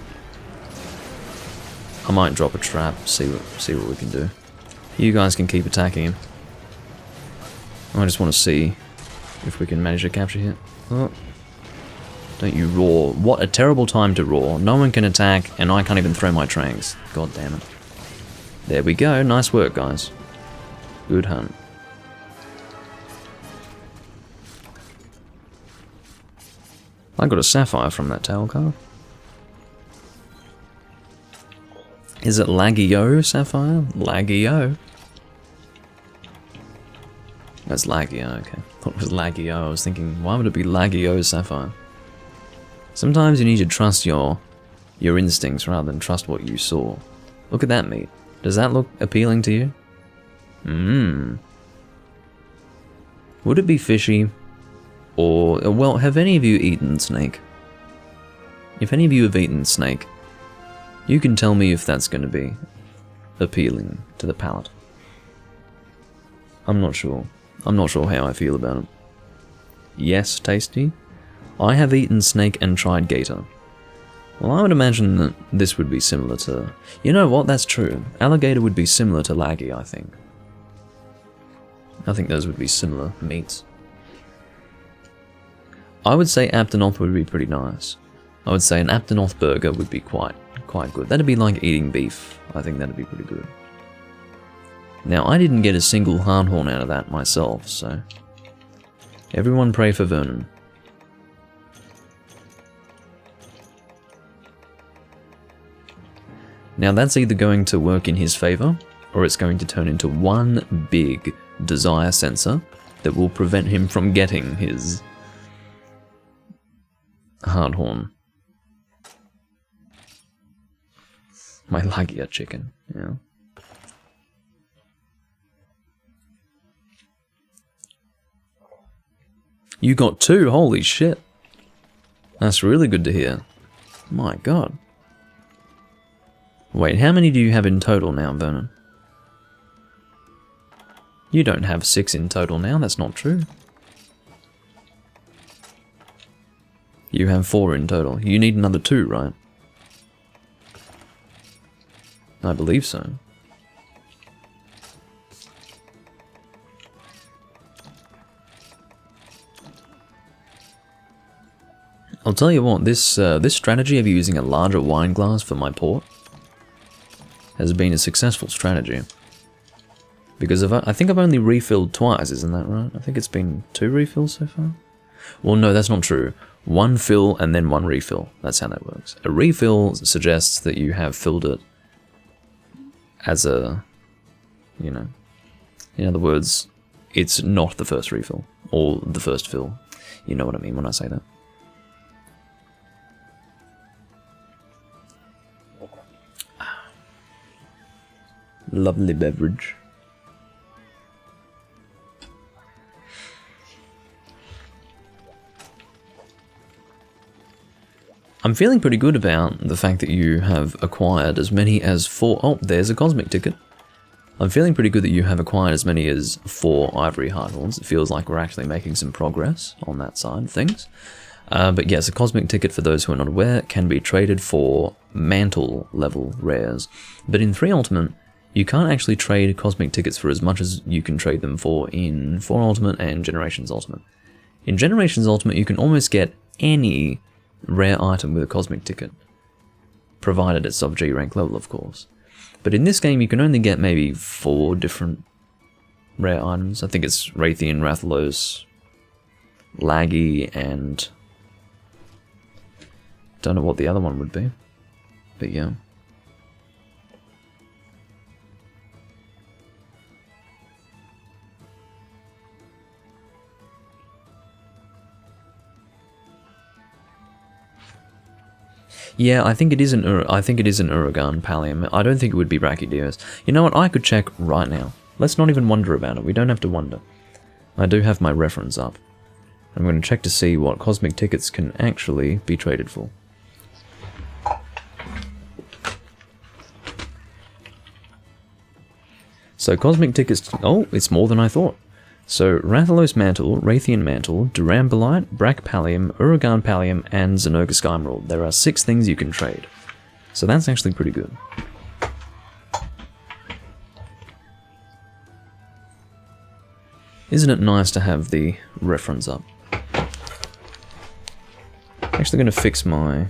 I might drop a trap, see what we can do. You guys can keep attacking him. I just want to see if we can manage to capture here. Oh. Don't you roar. What a terrible time to roar. No one can attack, and I can't even throw my tranks. God damn it. There we go. Nice work, guys. Good hunt. I got a sapphire from that tail card. Is it Laggy-O sapphire? Laggy-O. That's Laggy-O, okay. I thought it was Laggy-O. I was thinking, why would it be Laggy-O sapphire? Sometimes you need to trust your instincts rather than trust what you saw. Look at that meat. Does that look appealing to you? Mmm. Would it be fishy? Or, well, have any of you eaten snake? If any of you have eaten snake, you can tell me if that's going to be appealing to the palate. I'm not sure. I'm not sure how I feel about it. Yes, tasty. I have eaten snake and tried gator. Well, I would imagine that this would be similar to... You know what, that's true. Alligator would be similar to laggy, I think. I think those would be similar meats. I would say Aptonoth would be pretty nice. I would say an Aptonoth burger would be quite good. That'd be like eating beef. I think that'd be pretty good. Now, I didn't get a single hardhorn out of that myself, so... Everyone pray for Vernon. Now that's either going to work in his favour, or it's going to turn into one big desire sensor that will prevent him from getting his hardhorn. My Lagia chicken, yeah. You got 2, holy shit. That's really good to hear. My god. Wait, how many do you have in total now, Vernon? You don't have 6 in total now, that's not true. You have 4 in total. You need another 2, right? I believe so. I'll tell you what, this strategy of using a larger wine glass for my port has been a successful strategy. Because I think I've only refilled twice, isn't that right? I think it's been 2 refills so far? Well, no, that's not true. 1 fill and then 1 refill. That's how that works. A refill suggests that you have filled it as a, you know, in other words, it's not the first refill or the first fill. You know what I mean when I say that. Lovely beverage. I'm feeling pretty good about the fact that you have acquired as many as 4... Oh, there's a cosmic ticket. I'm feeling pretty good that you have acquired as many as 4 ivory hardhorns. It feels like we're actually making some progress on that side of things. But yes, a cosmic ticket, for those who are not aware, can be traded for mantle level rares. But in 3 Ultimate, you can't actually trade cosmic tickets for as much as you can trade them for in 4 Ultimate and Generations Ultimate. In Generations Ultimate, you can almost get any rare item with a cosmic ticket, provided it's of G rank level, of course. But in this game, you can only get maybe 4 different rare items. I think it's Raytheon, Rathalos, Laggy, and don't know what the other one would be, but yeah. Yeah, I think it is an Uragan Pallium. I don't think it would be Brachydios. You know what? I could check right now. Let's not even wonder about it. We don't have to wonder. I do have my reference up. I'm going to check to see what cosmic tickets can actually be traded for. So cosmic tickets... Oh, it's more than I thought. So, Rathalos Mantle, Raytheon Mantle, Durambolite, Brack Pallium, Uragan Pallium, and Zenoga Sky Emerald. There are 6 things you can trade. So that's actually pretty good. Isn't it nice to have the reference up? I'm actually going to fix my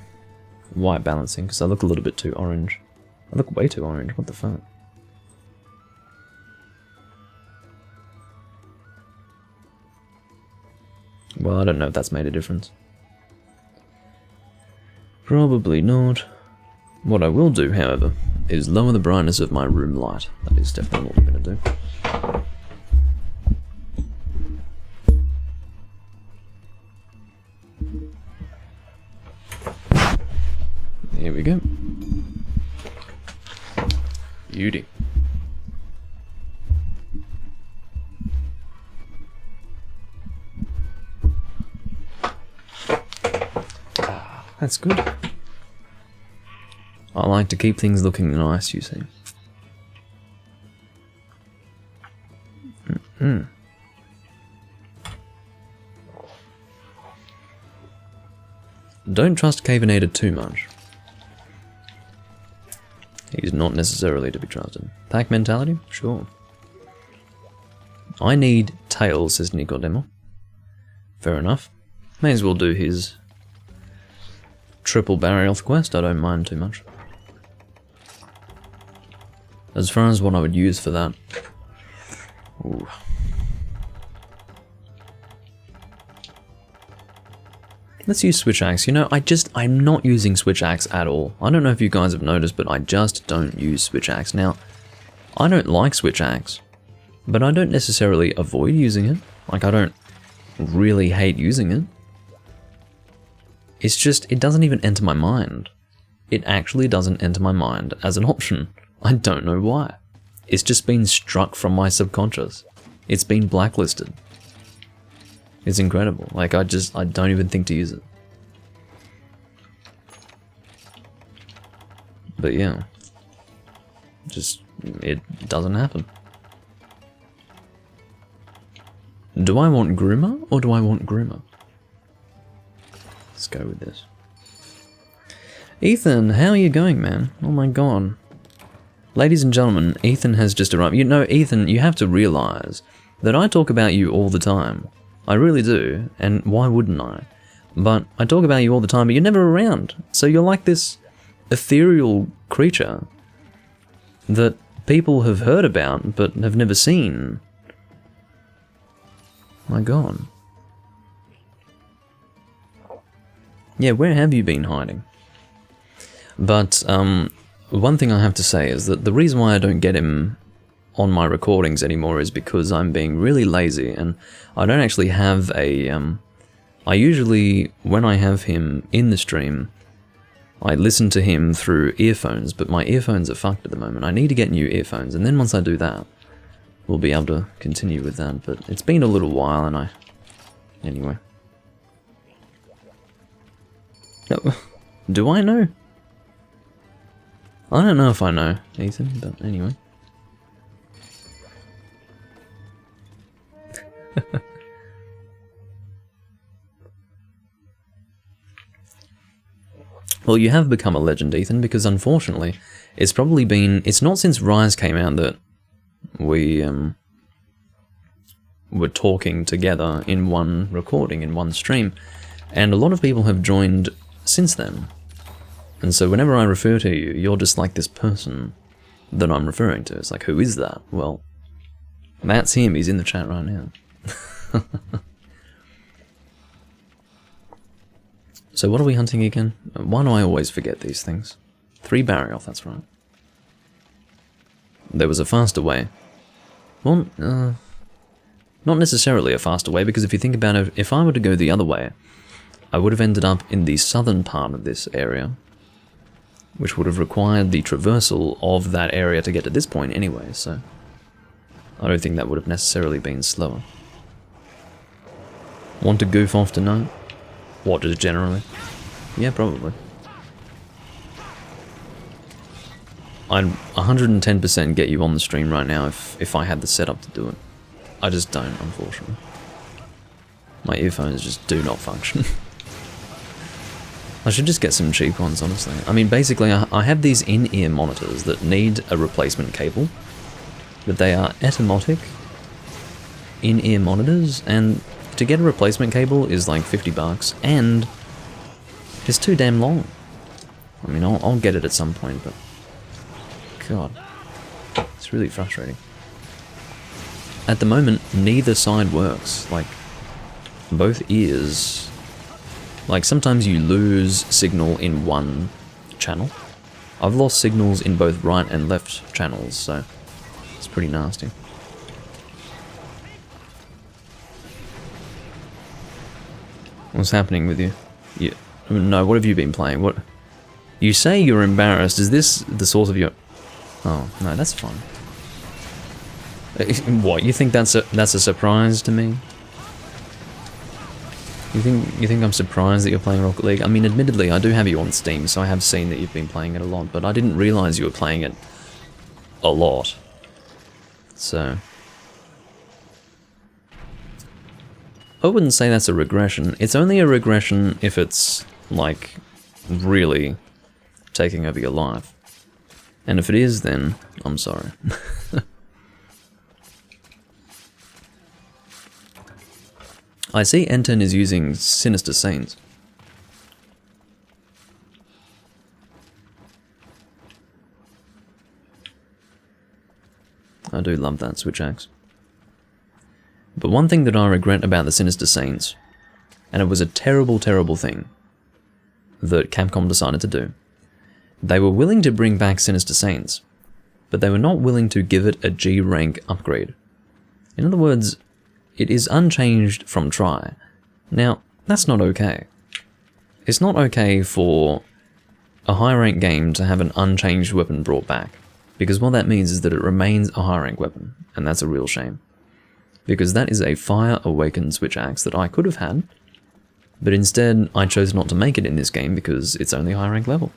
white balancing, because I look a little bit too orange. I look way too orange, what the fuck? Well, I don't know if that's made a difference. Probably not. What I will do, however, is lower the brightness of my room light. That is definitely what we're going to do. Beauty. That's good. I like to keep things looking nice, you see. Don't trust Cavenator too much. He's not necessarily to be trusted. Pack mentality? Sure. I need tails, says Nicodemo. Fair enough. May as well do his triple burial quest, I don't mind too much. As far as what I would use for that... Ooh. Let's use Switch Axe. You know, I'm not using Switch Axe at all. I don't know if you guys have noticed, but I just don't use Switch Axe. Now, I don't like Switch Axe, but I don't necessarily avoid using it. Like, I don't really hate using it. It's just, it doesn't even enter my mind. It actually doesn't enter my mind as an option. I don't know why. It's just been struck from my subconscious. It's been blacklisted. It's incredible. Like, I don't even think to use it. But yeah. Just, it doesn't happen. Do I want Groomer, or do I want Groomer? Let's go with this. Ethan, how are you going, man? Oh my god. Ladies and gentlemen, Ethan has just arrived. You know, Ethan, you have to realize that I talk about you all the time. I really do, and why wouldn't I? But I talk about you all the time, but you're never around. So you're like this ethereal creature that people have heard about, but have never seen. My god. Yeah, where have you been hiding? But, one thing I have to say is that the reason why I don't get him on my recordings anymore is because I'm being really lazy, and I don't actually have a, I usually, when I have him in the stream, I listen to him through earphones, but my earphones are fucked at the moment. I need to get new earphones, and then once I do that, we'll be able to continue with that, but it's been a little while, and anyway. No, do I know? I don't know if I know, Ethan, but anyway. Well, you have become a legend, Ethan, because unfortunately, it's probably been... It's not since Rise came out that we were talking together in one recording, in one stream, and a lot of people have joined since then. And so whenever I refer to you, you're just like this person that I'm referring to. It's like, who is that? Well, that's him. He's in the chat right now. So what are we hunting again? Why do I always forget these things? 3 burial, that's right. There was a faster way. Well, not necessarily a faster way, because if you think about it, if I were to go the other way, I would have ended up in the southern part of this area, which would have required the traversal of that area to get to this point anyway, so I don't think that would have necessarily been slower. Want to goof off tonight? What, just generally? Yeah, probably. I'd 110% get you on the stream right now if I had the setup to do it. I just don't, unfortunately. My earphones just do not function. I should just get some cheap ones, honestly. I mean, basically, I have these in-ear monitors that need a replacement cable, but they are Etymotic in-ear monitors, and to get a replacement cable is like $50, and it's too damn long. I mean, I'll get it at some point, but God, it's really frustrating. At the moment, neither side works. Like, both ears... Like, sometimes you lose signal in one channel. I've lost signals in both right and left channels, so it's pretty nasty. What's happening with you? No, what have you been playing? What? You say you're embarrassed. Is this the source of your... Oh, no, that's fine. What, you think that's a surprise to me? You think I'm surprised that you're playing Rocket League? I mean, admittedly, I do have you on Steam, so I have seen that you've been playing it a lot, but I didn't realize you were playing it a lot. So I wouldn't say that's a regression. It's only a regression if it's, like, really taking over your life. And if it is, then I'm sorry. I see N10 is using Sinister Saints. I do love that switch axe. But one thing that I regret about the Sinister Saints, and it was a terrible, terrible thing that Capcom decided to do, they were willing to bring back Sinister Saints, but they were not willing to give it a G rank upgrade. In other words, it is unchanged from try. Now, that's not okay. It's not okay for a high rank game to have an unchanged weapon brought back, because what that means is that it remains a high rank weapon, and that's a real shame. Because that is a Fire Awakened switch axe that I could have had, but instead I chose not to make it in this game because it's only high rank level.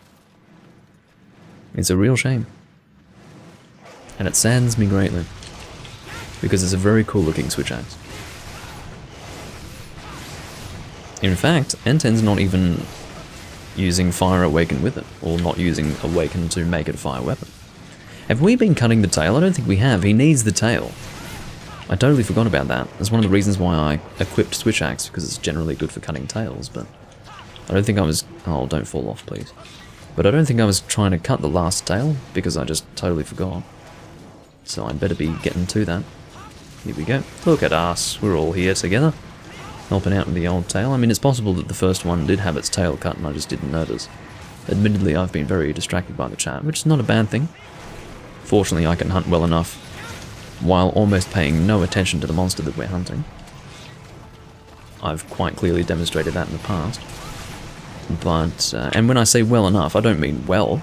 It's a real shame. And it saddens me greatly, because it's a very cool looking switch axe. In fact, N10's not even using Fire Awakened with it, or not using Awaken to make it a fire weapon. Have we been cutting the tail? I don't think we have. He needs the tail. I totally forgot about that. That's one of the reasons why I equipped Switch Axe, because it's generally good for cutting tails, but I don't think I was... Oh, don't fall off, please. But I don't think I was trying to cut the last tail, because I just totally forgot. So I'd better be getting to that. Here we go. Look at us. We're all here together, helping out with the old tail. I mean, it's possible that the first one did have its tail cut and I just didn't notice. Admittedly, I've been very distracted by the chat, which is not a bad thing. Fortunately, I can hunt well enough while almost paying no attention to the monster that we're hunting. I've quite clearly demonstrated that in the past. But, and when I say well enough, I don't mean well.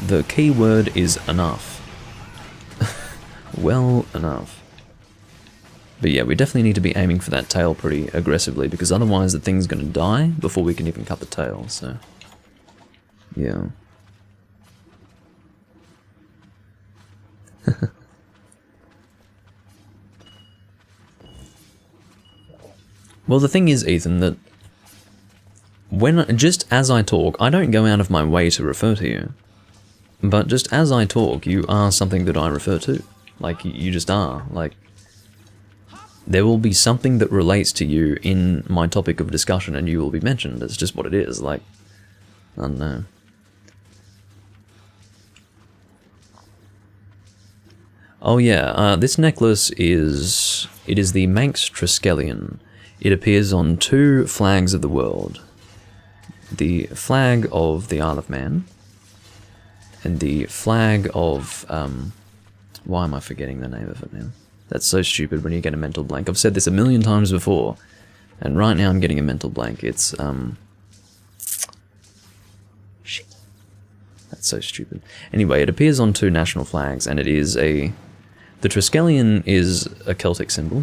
The key word is enough. Well enough. But yeah, we definitely need to be aiming for that tail pretty aggressively, because otherwise the thing's going to die before we can even cut the tail, so... Yeah. Well, the thing is, Ethan, that just as I talk, I don't go out of my way to refer to you. But just as I talk, you are something that I refer to. Like, you just are. Like, there will be something that relates to you in my topic of discussion and you will be mentioned. It's just what it is. Like, I don't know. Oh yeah, this necklace is... It is the Manx Triskelion. It appears on 2 flags of the world. The flag of the Isle of Man, and the flag of... why am I forgetting the name of it now? That's so stupid when you get a mental blank. I've said this a million times before, and right now I'm getting a mental blank. It's, shit. That's so stupid. Anyway, it appears on 2 national flags, and it is a... The Triskelion is a Celtic symbol.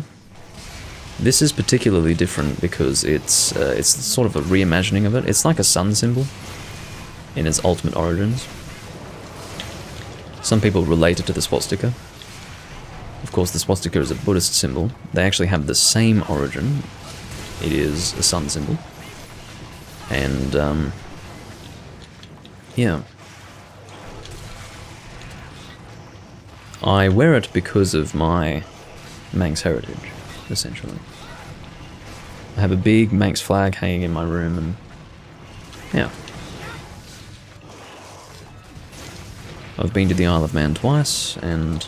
This is particularly different because it's sort of a reimagining of it. It's like a sun symbol in its ultimate origins. Some people relate it to the swastika. Of course, the swastika is a Buddhist symbol. They actually have the same origin. It is a sun symbol. And, yeah. I wear it because of my Manx heritage, essentially. I have a big Manx flag hanging in my room, and yeah. I've been to the Isle of Man twice, and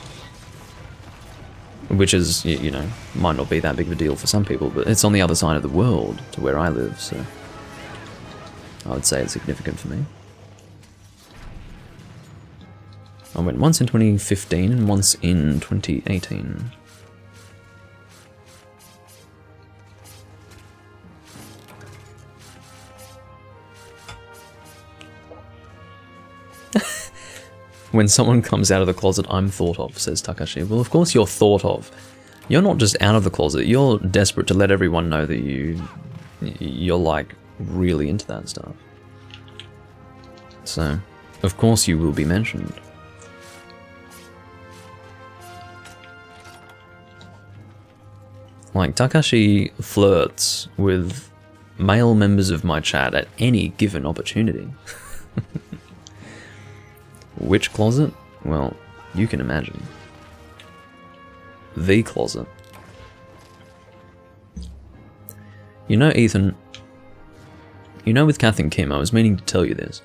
which is, you know, might not be that big of a deal for some people, but it's on the other side of the world to where I live, so I would say it's significant for me. I went once in 2015 and once in 2018. When someone comes out of the closet, I'm thought of, says Takashi. Well, of course you're thought of. You're not just out of the closet, you're desperate to let everyone know that you're like really into that stuff. So, of course you will be mentioned. Like, Takashi flirts with male members of my chat at any given opportunity. Which closet? Well, you can imagine. The closet. You know, Ethan, you know with Kath and Kim, I was meaning to tell you this.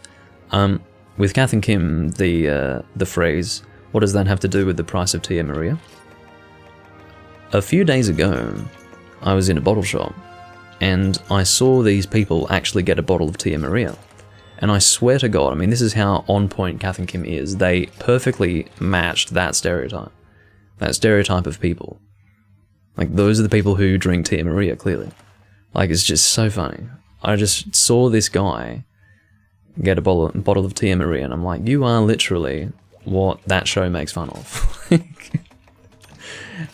With Kath and Kim, the phrase, what does that have to do with the price of Tia Maria? A few days ago, I was in a bottle shop, and I saw these people actually get a bottle of Tia Maria. And I swear to God, I mean, this is how on point Kath and Kim is. They perfectly matched that stereotype. That stereotype of people. Like, those are the people who drink Tia Maria, clearly. Like, it's just so funny. I just saw this guy get a bottle of Tia Maria, and I'm like, you are literally what that show makes fun of.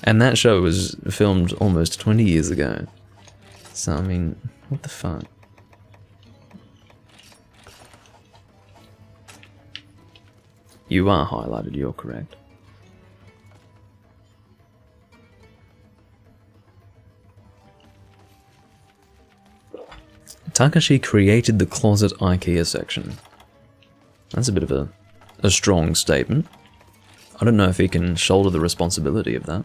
And that show was filmed almost 20 years ago. So, I mean, what the fuck? You are highlighted, you're correct. Takashi created the closet IKEA section. That's a bit of a strong statement. I don't know if he can shoulder the responsibility of that.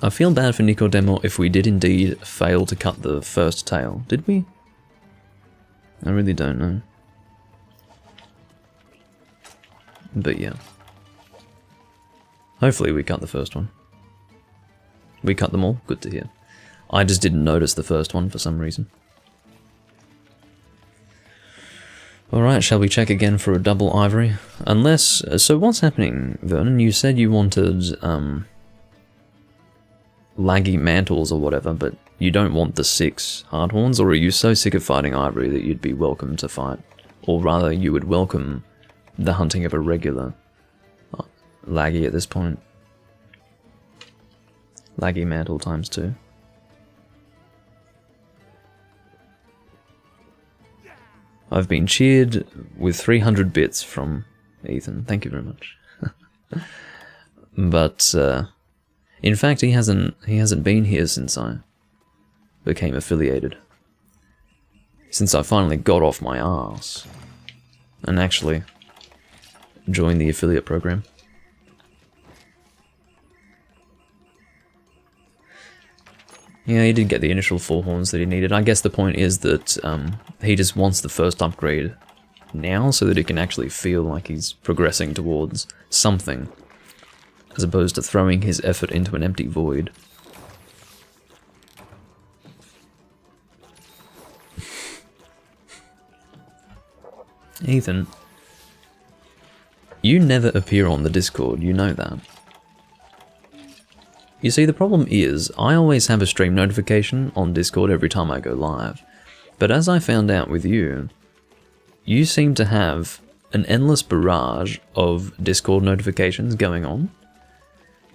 I feel bad for Nicodemo if we did indeed fail to cut the first tail. Did we? I really don't know. But yeah. Hopefully we cut the first one. We cut them all? Good to hear. I just didn't notice the first one for some reason. Alright, shall we check again for a double ivory? Unless... So what's happening, Vernon? You said you wanted, laggy mantles or whatever, but you don't want the 6 hardhorns? Or are you so sick of fighting ivory that you'd be welcome to fight? Or rather, you would welcome the hunting of a regular laggy at this point? Laggy mantle times 2. I've been cheered with 300 bits from Ethan. Thank you very much. But in fact, he hasn't been here since I became affiliated. Since I finally got off my ass and actually joined the affiliate program. Yeah, he did get the initial 4 horns that he needed. I guess the point is that he just wants the first upgrade now so that he can actually feel like he's progressing towards something, as opposed to throwing his effort into an empty void. Ethan, you never appear on the Discord, you know that. You see, the problem is, I always have a stream notification on Discord every time I go live, but as I found out with you, you seem to have an endless barrage of Discord notifications going on,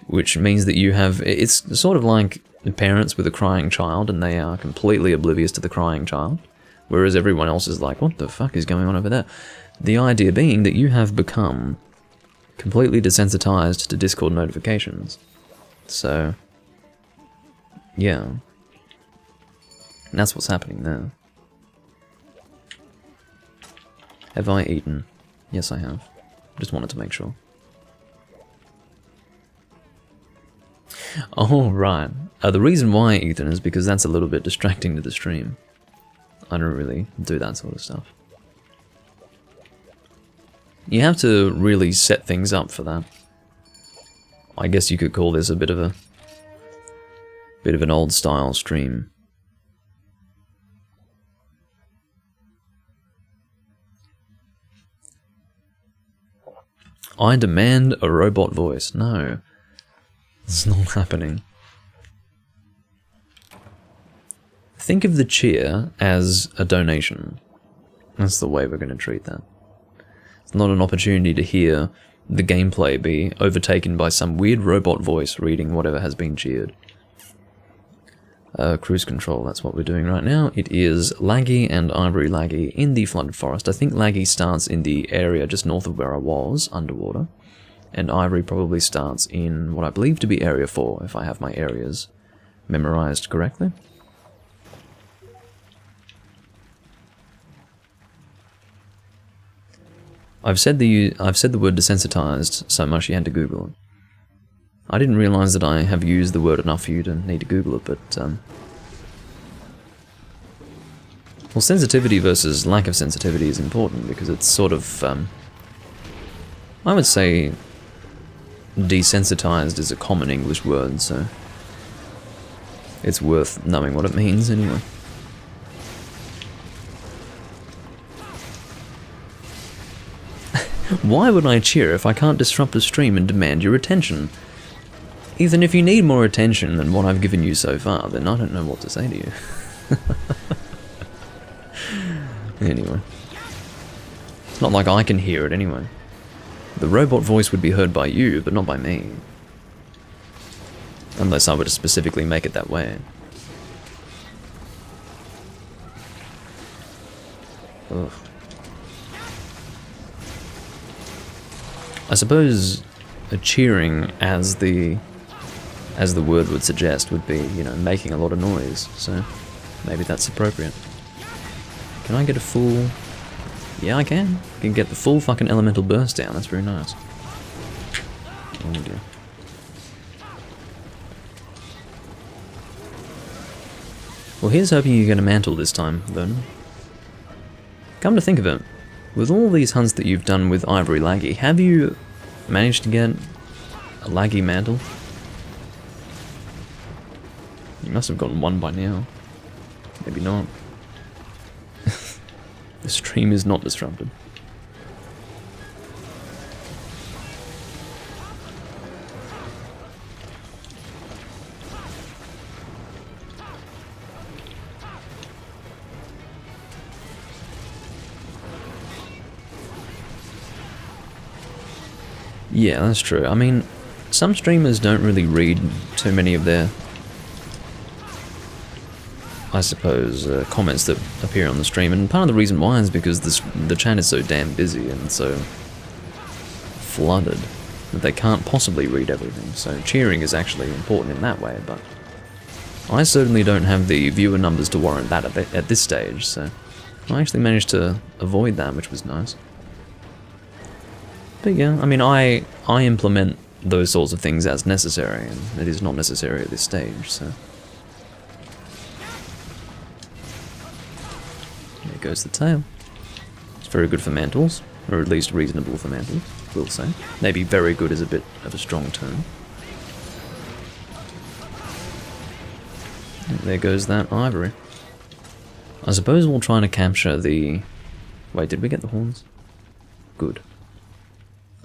which means that you have, it's sort of like parents with a crying child and they are completely oblivious to the crying child, whereas everyone else is like, what the fuck is going on over there? The idea being that you have become completely desensitized to Discord notifications. So, yeah. And that's what's happening there. Have I eaten? Yes, I have. Just wanted to make sure. Oh, right. The reason why, Ethan, is because that's a little bit distracting to the stream. I don't really do that sort of stuff. You have to really set things up for that. I guess you could call this a bit of an old style stream. I demand a robot voice. No, it's not happening. Think of the cheer as a donation. That's the way we're going to treat that. It's not an opportunity to hear the gameplay be overtaken by some weird robot voice reading whatever has been cheered. Cruise control, that's what we're doing right now. It is laggy and ivory laggy in the flooded forest. I think laggy starts in the area just north of where I was, underwater. And ivory probably starts in what I believe to be area 4, if I have my areas memorized correctly. I've said the word desensitized so much you had to Google it. I didn't realize that I have used the word enough for you to need to Google it, but well, sensitivity versus lack of sensitivity is important because it's sort of I would say desensitized is a common English word, so it's worth knowing what it means anyway. Why would I cheer if I can't disrupt a stream and demand your attention? Ethan, if you need more attention than what I've given you so far, then I don't know what to say to you. Anyway. It's not like I can hear it anyway. The robot voice would be heard by you, but not by me. Unless I were to specifically make it that way. Ugh. I suppose a cheering, as the word would suggest, would be, you know, making a lot of noise, so maybe that's appropriate. Can I get a full... Yeah, I can. I can get the full fucking elemental burst down, that's very nice. Oh dear. Well, here's hoping you get a mantle this time, Vernon. Come to think of it, with all these hunts that you've done with Ivory Laggy, have you managed to get a Laggy mantle? You must have gotten one by now. Maybe not. The stream is not disrupted. Yeah, that's true. I mean, some streamers don't really read too many of their, I suppose, comments that appear on the stream, and part of the reason why is because the chat is so damn busy and so flooded that they can't possibly read everything, so cheering is actually important in that way, but I certainly don't have the viewer numbers to warrant that at this stage, so I actually managed to avoid that, which was nice. But yeah, I mean, I implement those sorts of things as necessary, and it is not necessary at this stage, so... There goes the tail. It's very good for mantles, or at least reasonable for mantles, we'll say. Maybe very good is a bit of a strong term. And there goes that ivory. I suppose we'll try to capture the... Wait, did we get the horns? Good.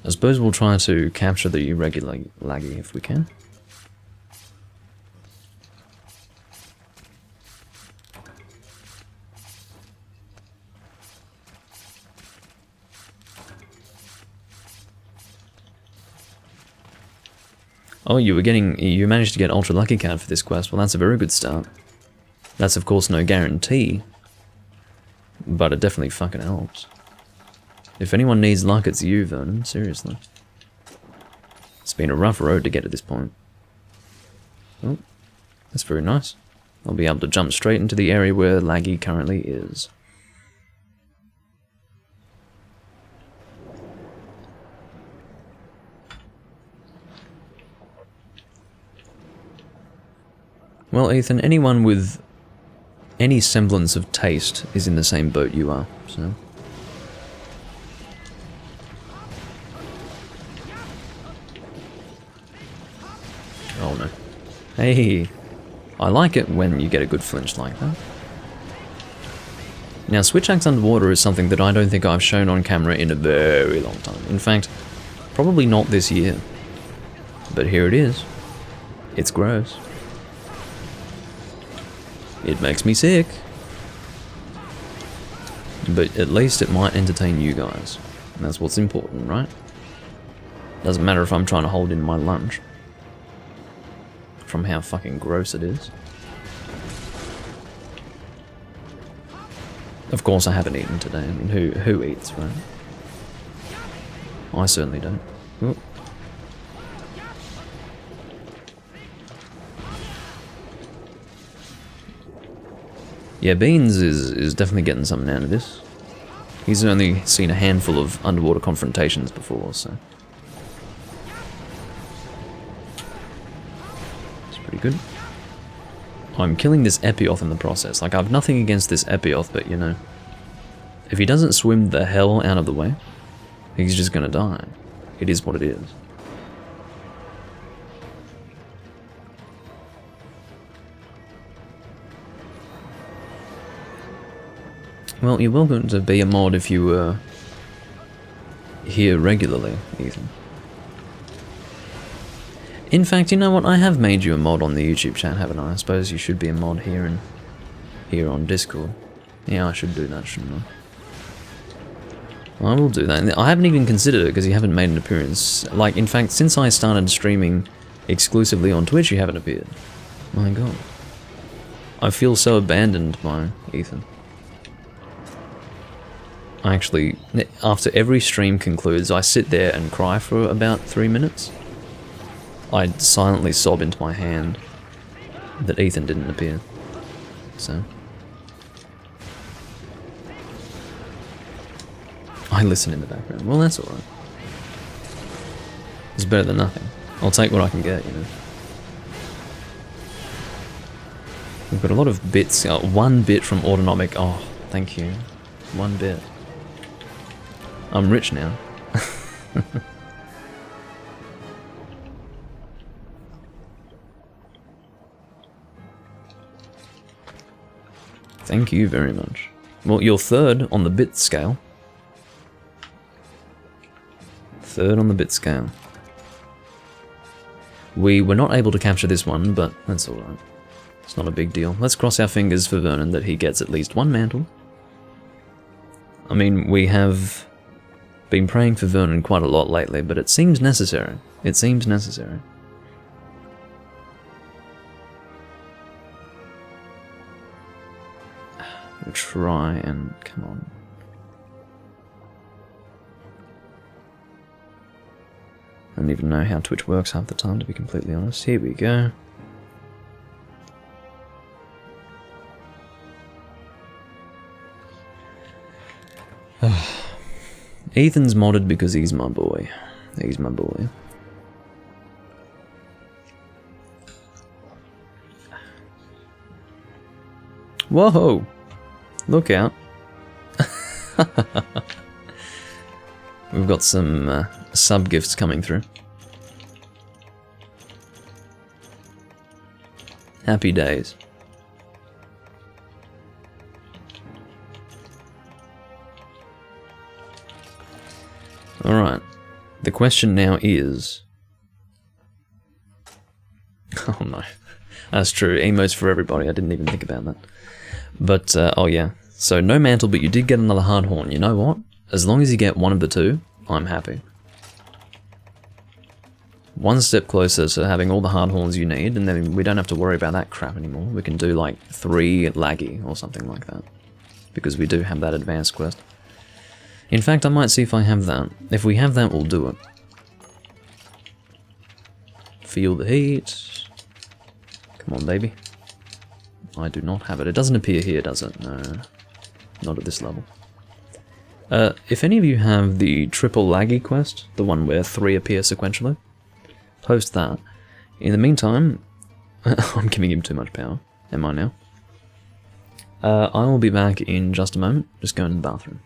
I suppose we'll try to capture the irregular laggy if we can. Oh, you managed to get Ultra Lucky Card for this quest. Well, that's a very good start. That's of course no guarantee, but it definitely fucking helps. If anyone needs luck, it's you, Vernon, seriously. It's been a rough road to get to this point. Oh, that's very nice. I'll be able to jump straight into the area where Laggy currently is. Well, Ethan, anyone with any semblance of taste is in the same boat you are, so... Oh no. Hey, I like it when you get a good flinch like that. Now, switch axe underwater is something that I don't think I've shown on camera in a very long time. In fact, probably not this year. But here it is. It's gross. It makes me sick. But at least it might entertain you guys. And that's what's important, right? Doesn't matter if I'm trying to hold in my lunch. From how fucking gross it is. Of course I haven't eaten today. I mean, who eats, right? I certainly don't. Ooh. Yeah, Beans is definitely getting something out of this. He's only seen a handful of underwater confrontations before, so... it's pretty good. I'm killing this Epioth in the process. Like, I've nothing against this Epioth, but, you know... if he doesn't swim the hell out of the way, he's just gonna die. It is what it is. Well, you're welcome to be a mod if you were here regularly, Ethan. In fact, you know what? I have made you a mod on the YouTube chat, haven't I? I suppose you should be a mod here and here on Discord. Yeah, I should do that, shouldn't I? I will do that. I haven't even considered it because you haven't made an appearance. Like, in fact, since I started streaming exclusively on Twitch, you haven't appeared. My god. I feel so abandoned by Ethan. I actually, after every stream concludes, I sit there and cry for about 3 minutes. I silently sob into my hand that Ethan didn't appear. So... I listen in the background. Well, that's alright. It's better than nothing. I'll take what I can get, you know. We've got a lot of bits. 1 bit from Autonomic. Oh, thank you. 1 bit. I'm rich now. Thank you very much. Well, you're 3rd on the bit scale. 3rd on the bit scale. We were not able to capture this one, but that's alright. It's not a big deal. Let's cross our fingers for Vernon that he gets at least 1 mantle. I mean, we have been praying for Vernon quite a lot lately, but it seems necessary. It seems necessary. We'll try and... come on. I don't even know how Twitch works half the time, to be completely honest. Here we go. Ethan's modded because he's my boy. He's my boy. Whoa! Look out. We've got some sub gifts coming through. Happy days. Alright. The question now is... oh no. That's true. Emotes for everybody. I didn't even think about that. But, oh yeah. So, no mantle, but you did get another hard horn. You know what? As long as you get one of the 2, I'm happy. 1 step closer to having all the hard horns you need, and then we don't have to worry about that crap anymore. We can do like 3 laggy or something like that. Because we do have that advanced quest. In fact, I might see if I have that. If we have that, we'll do it. Feel the heat. Come on, baby. I do not have it. It doesn't appear here, does it? No. Not at this level. If any of you have the triple laggy quest, the one where 3 appear sequentially, post that. In the meantime, I'm giving him too much power. Am I now? I will be back in just a moment. Just going to the bathroom.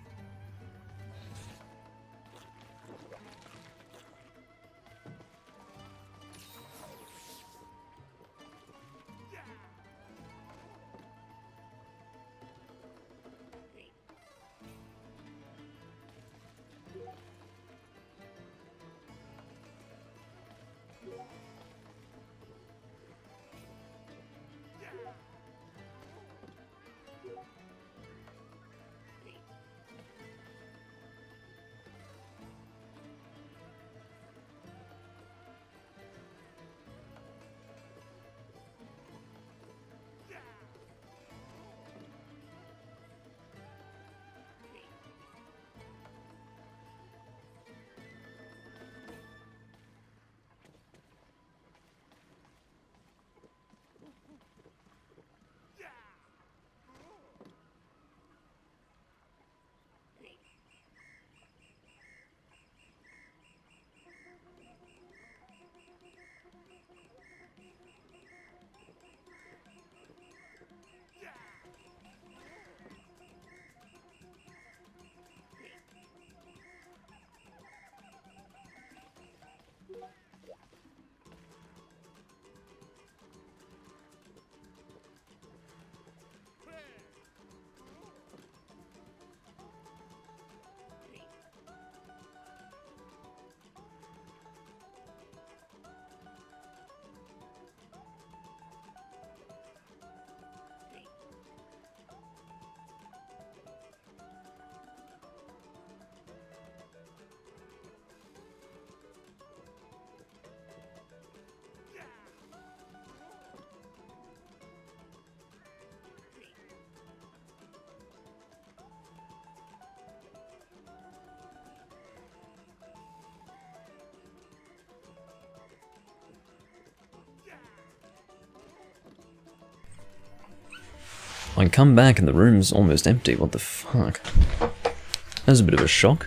I come back and the room's almost empty. What the fuck? That was a bit of a shock.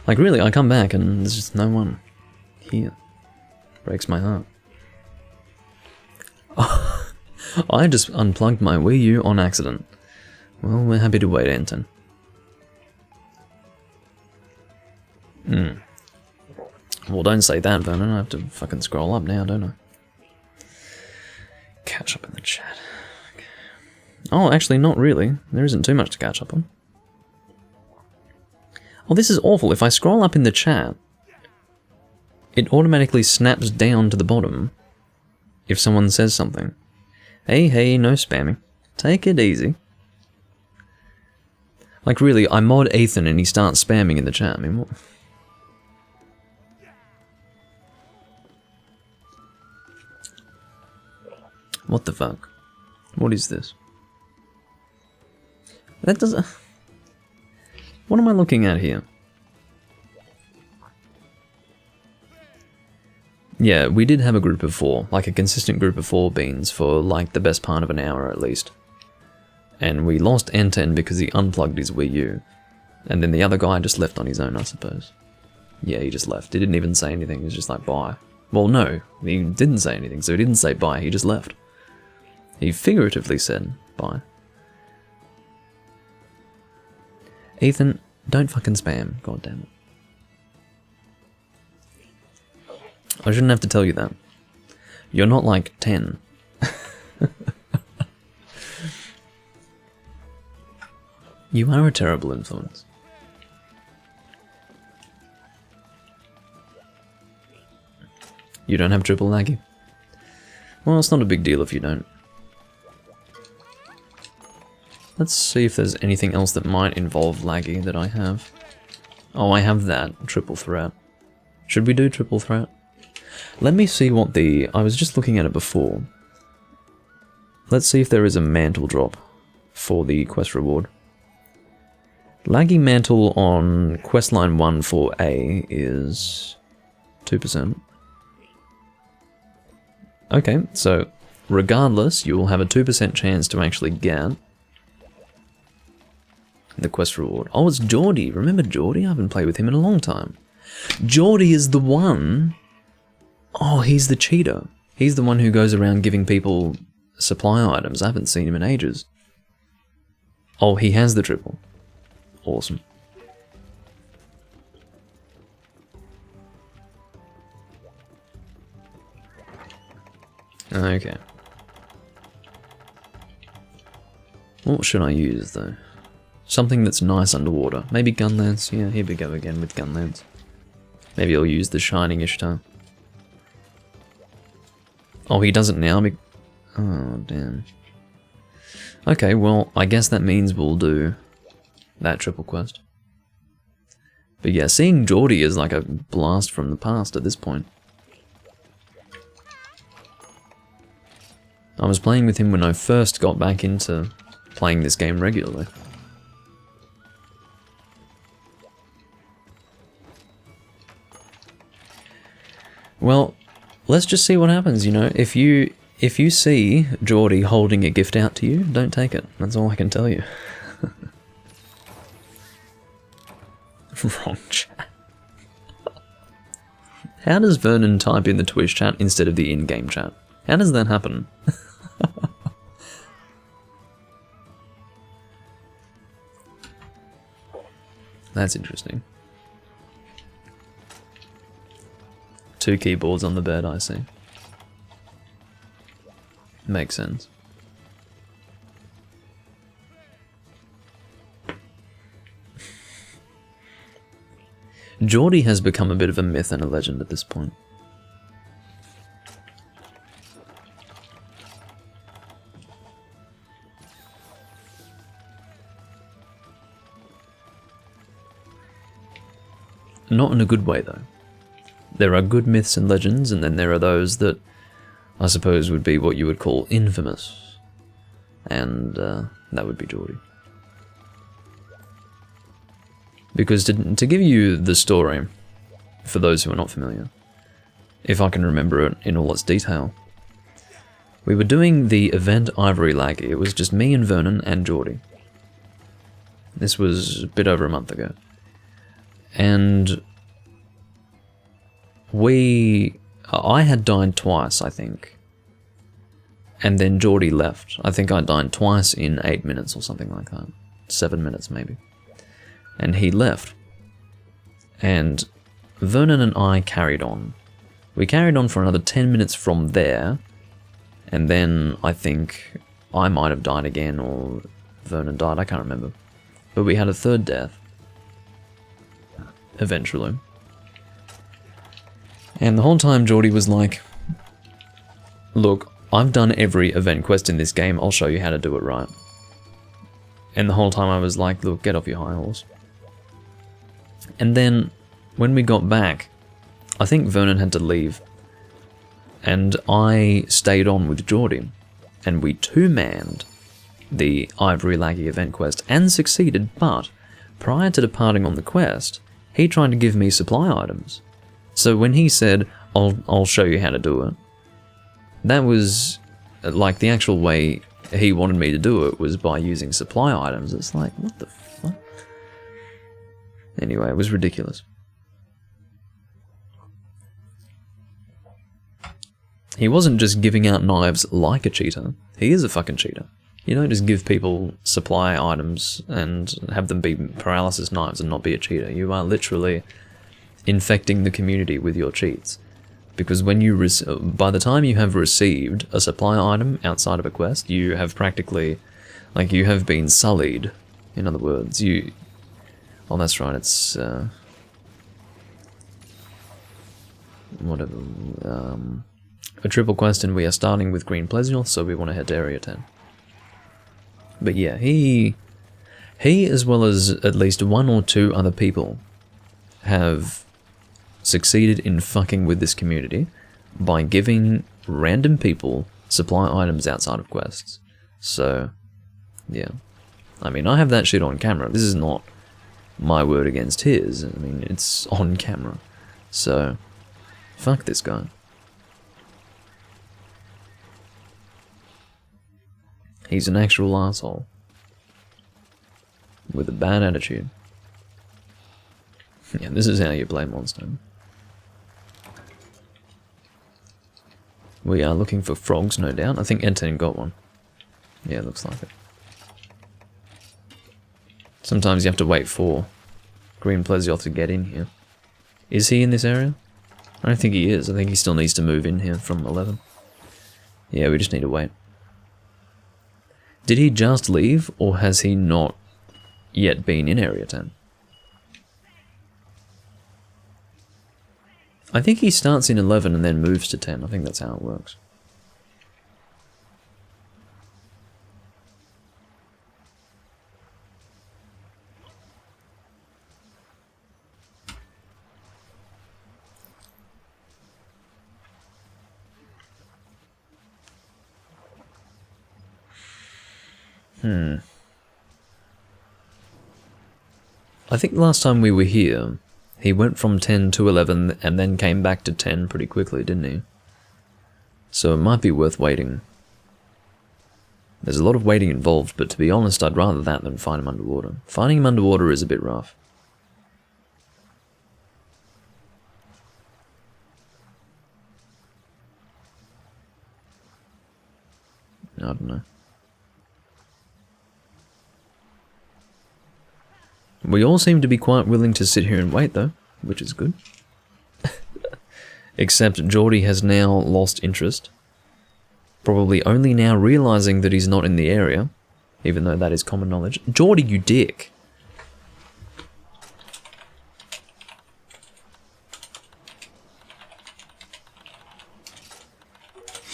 Like, really, I come back and there's just no one here. Breaks my heart. I just unplugged my Wii U on accident. Well, we're happy to wait, Anton. Well, don't say that, Vernon. I have to fucking scroll up now, don't I? Catch up in the chat. Okay. Oh, actually, not really. There isn't too much to catch up on. Oh, this is awful. If I scroll up in the chat, it automatically snaps down to the bottom if someone says something. Hey, no spamming. Take it easy. Like, really, I mod Ethan and he starts spamming in the chat. I mean, what? What the fuck? What is this? That doesn't... What am I looking at here? Yeah, we did have a group of 4, like a consistent group of 4 beans for like the best part of an hour at least. And we lost N10 because he unplugged his Wii U. And then the other guy just left on his own, I suppose. Yeah, he just left. He didn't even say anything, he was just like, bye. Well, no, he didn't say anything, so he didn't say bye, he just left. He figuratively said bye. Ethan, don't fucking spam, god damn it. I shouldn't have to tell you that. You're not like 10. You are a terrible influence. You don't have triple laggy? Well, it's not a big deal if you don't. Let's see if there's anything else that might involve laggy that I have. Oh, I have that. Triple threat. Should we do triple threat? Let me see what the... I was just looking at it before. Let's see if there is a mantle drop for the quest reward. Laggy mantle on questline 1 for A is 2%. Okay, so regardless, you will have a 2% chance to actually get the quest reward. Oh, it's Geordie. Remember Geordie? I haven't played with him in a long time. Geordie is the one... Oh, he's the cheater. He's the one who goes around giving people supply items. I haven't seen him in ages. Oh, he has the triple. Awesome. Okay. What should I use, though? Something that's nice underwater. Maybe Gunlance. Yeah, here we go again with Gunlance. Maybe I'll use the Shining Ishtar. Oh, he does it now? Oh, damn. Okay, well, I guess that means we'll do that triple quest. But yeah, seeing Geordie is like a blast from the past at this point. I was playing with him when I first got back into playing this game regularly. Well, let's just see what happens, you know. If you see Geordie holding a gift out to you, don't take it. That's all I can tell you. Wrong chat. How does Vernon type in the Twitch chat instead of the in-game chat? How does that happen? That's interesting. 2 keyboards on the bed, I see. Makes sense. Geordie has become a bit of a myth and a legend at this point. Not in a good way, though. There are good myths and legends, and then there are those that I suppose would be what you would call infamous. And that would be Geordie. Because to give you the story, for those who are not familiar, if I can remember it in all its detail, We were doing the event Ivory Laggy. It was just me and Vernon and Geordie. This was a bit over a month ago. And I had died twice, I think. And then Geordie left. I think I died twice in 8 minutes or something like that. 7 minutes maybe. And he left. And Vernon and I carried on. We carried on for another 10 minutes from there. And then I think I might have died again, or Vernon died, I can't remember. But we had a third death. Eventually. And the whole time Geordie was like, look, I've done every event quest in this game, I'll show you how to do it right. And the whole time I was like, look, get off your high horse. And then, when we got back, I think Vernon had to leave. And I stayed on with Geordie. And we two-manned the Ivory Laggy event quest and succeeded, but prior to departing on the quest, he tried to give me supply items. So when he said, I'll show you how to do it, that was like the actual way he wanted me to do it was by using supply items. It's like, what the fuck? Anyway, it was ridiculous. He wasn't just giving out knives like a cheater. He is a fucking cheater. You don't just give people supply items and have them be paralysis knives and not be a cheater. You are literally infecting the community with your cheats. Because when you by the time you have received a supply item outside of a quest, you have practically, like, you have been sullied. In other words, you... Oh, that's right, it's... whatever... a triple quest, and we are starting with Green Pleasure, so we want to head to Area 10. But yeah, he as well as at least one or two other people have succeeded in fucking with this community by giving random people supply items outside of quests. So, yeah. I mean, I have that shit on camera. This is not my word against his. I mean, it's on camera. So, fuck this guy. He's an actual asshole. With a bad attitude. Yeah, this is how you play Monster. We are looking for frogs, no doubt. I think N10 got one. Yeah, looks like it. Sometimes you have to wait for Green Plesioth to get in here. Is he in this area? I don't think he is. I think he still needs to move in here from 11. Yeah, we just need to wait. Did he just leave, or has he not yet been in Area 10? I think he starts in 11 and then moves to 10. I think that's how it works. I think last time we were here, he went from 10 to 11 and then came back to 10 pretty quickly, didn't he? So it might be worth waiting. There's a lot of waiting involved, but to be honest, I'd rather that than find him underwater. Finding him underwater is a bit rough. I don't know. We all seem to be quite willing to sit here and wait, though, which is good. Except Geordie has now lost interest. Probably only now realising that he's not in the area, even though that is common knowledge. Geordie, you dick!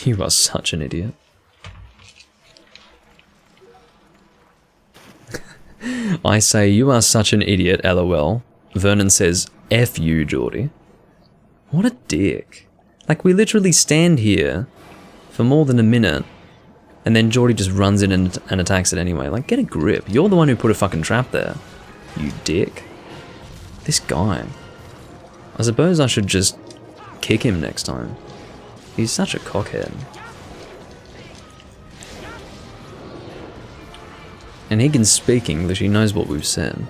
You are such an idiot. I say, you are such an idiot, lol. Vernon says, F you, Geordie. What a dick. Like, we literally stand here for more than a minute, and then Geordie just runs in and attacks it anyway. Like, get a grip. You're the one who put a fucking trap there. You dick. This guy. I suppose I should just kick him next time. He's such a cockhead. And he can speak English, he knows what we've said.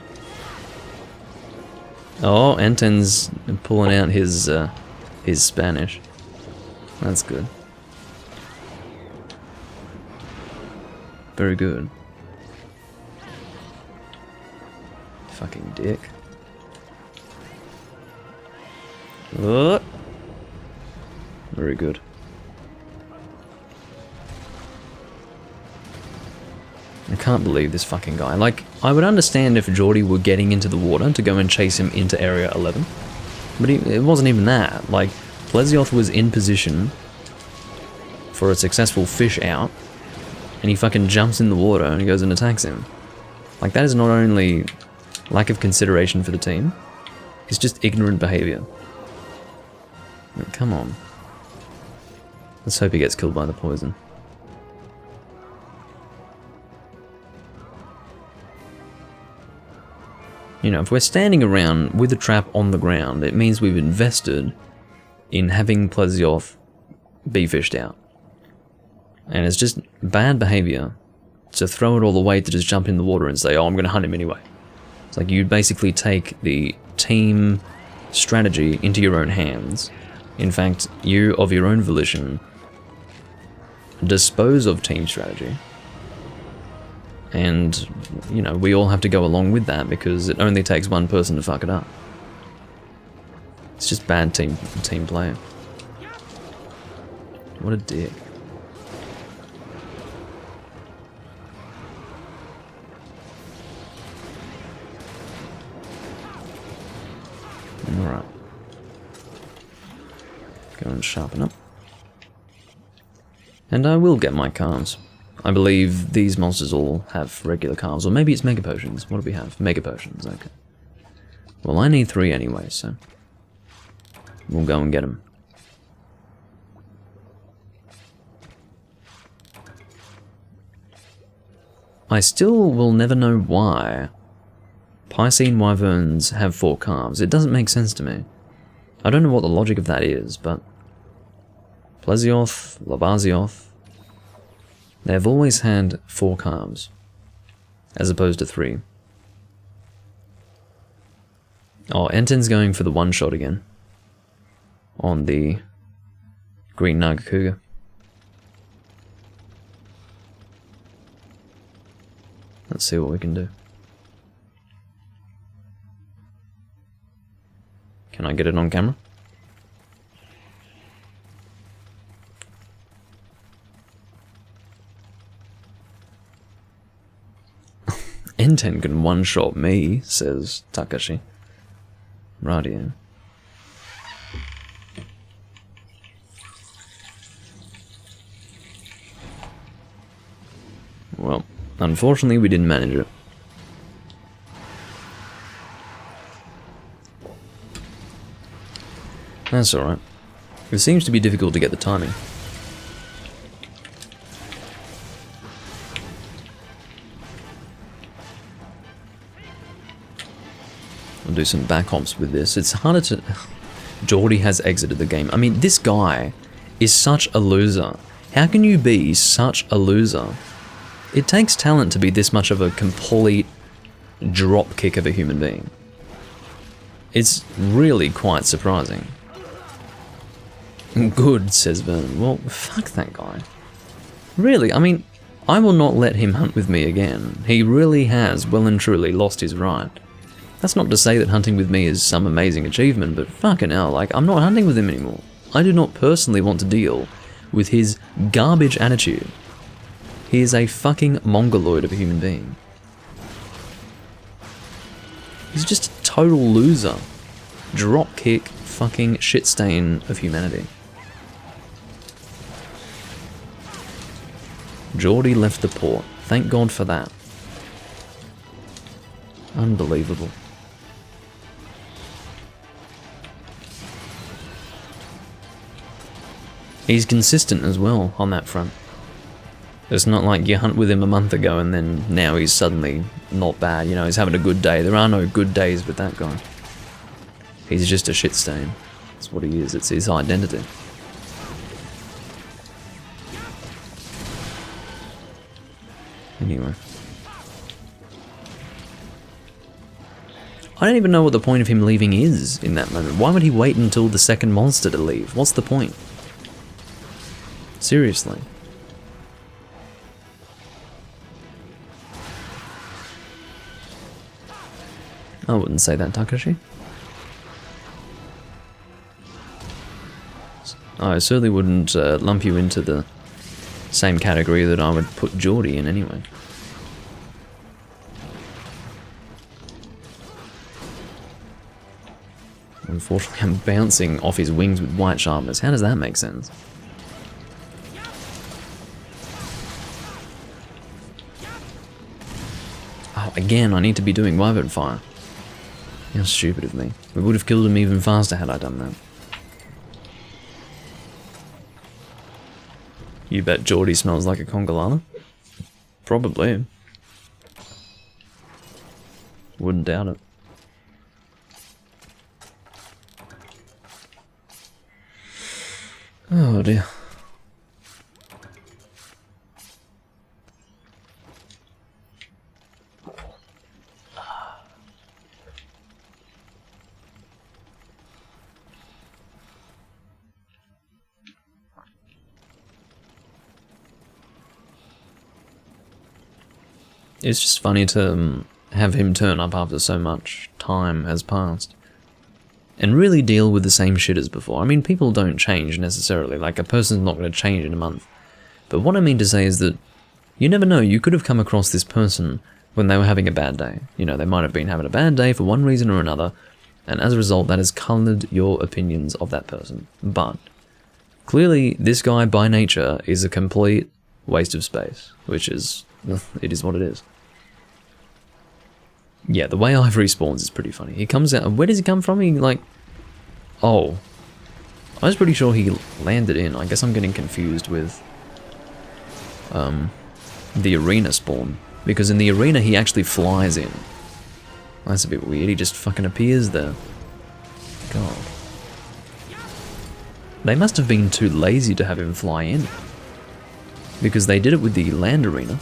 Oh, Anton's pulling out his Spanish. That's good. Very good. Fucking dick. Oh. Very good. I can't believe this fucking guy. Like, I would understand if Geordie were getting into the water to go and chase him into Area 11. But it wasn't even that. Like, Plesioth was in position for a successful fish out, and he fucking jumps in the water and he goes and attacks him. Like, that is not only lack of consideration for the team, it's just ignorant behavior. Like, come on. Let's hope he gets killed by the poison. You know, if we're standing around with a trap on the ground, it means we've invested in having Plesioth be fished out. And it's just bad behavior to throw it all away to just jump in the water and say, oh, I'm going to hunt him anyway. It's like you basically take the team strategy into your own hands. In fact, you, of your own volition, dispose of team strategy. And, you know, we all have to go along with that because it only takes one person to fuck it up. It's just bad team play. What a dick. Alright. Go and sharpen up. And I will get my calves. I believe these monsters all have regular calves, or maybe it's Mega Potions. What do we have? Mega Potions, okay. Well, I need 3 anyway, so we'll go and get them. I still will never know why Piscine Wyverns have 4 calves. It doesn't make sense to me. I don't know what the logic of that is, but Plesioth, Labazioth, they've always had 4 calves, as opposed to 3. Oh, Enton's going for the one-shot again on the Green Naga Cougar. Let's see what we can do. Can I get it on camera? Enten can one-shot me, says Takashi. Rightio. Well, unfortunately we didn't manage it. That's alright. It seems to be difficult to get the timing. I'll do some back hops with this. It's harder to... Geordie has exited the game. I mean, this guy is such a loser. How can you be such a loser? It takes talent to be this much of a complete drop kick of a human being. It's really quite surprising. Good, says Vernon. Well, fuck that guy. Really, I mean, I will not let him hunt with me again. He really has well and truly lost his right. That's not to say that hunting with me is some amazing achievement, but fucking hell, like, I'm not hunting with him anymore. I do not personally want to deal with his garbage attitude. He is a fucking mongoloid of a human being. He's just a total loser. Dropkick fucking shit stain of humanity. Geordie left the port. Thank God for that. Unbelievable. He's consistent as well on that front. It's not like you hunt with him a month ago and then now he's suddenly not bad, you know, he's having a good day. There are no good days with that guy. He's just a shit stain. That's what he is, it's his identity. Anyway. I don't even know what the point of him leaving is in that moment. Why would he wait until the second monster to leave? What's the point? Seriously. I wouldn't say that, Takashi. I certainly wouldn't lump you into the same category that I would put Geordie in anyway. Unfortunately, I'm bouncing off his wings with white sharpness. How does that make sense? Oh, again, I need to be doing Wyvern Fire. How stupid of me. We would have killed him even faster had I done that. You bet Geordie smells like a Congalala? Probably. Wouldn't doubt it. Oh dear. It's just funny to have him turn up after so much time has passed. And really deal with the same shit as before. I mean, people don't change necessarily, like a person's not going to change in a month. But what I mean to say is that you never know, you could have come across this person when they were having a bad day. You know, they might have been having a bad day for one reason or another, and as a result that has coloured your opinions of that person. But clearly this guy by nature is a complete waste of space, which is, it is what it is. Yeah, the way Ivory spawns is pretty funny. He comes out, where does he come from? He like, oh, I was pretty sure he landed in. I guess I'm getting confused with the arena spawn, because in the arena he actually flies in. That's a bit weird, he just fucking appears there. God. They must have been too lazy to have him fly in, because they did it with the land arena.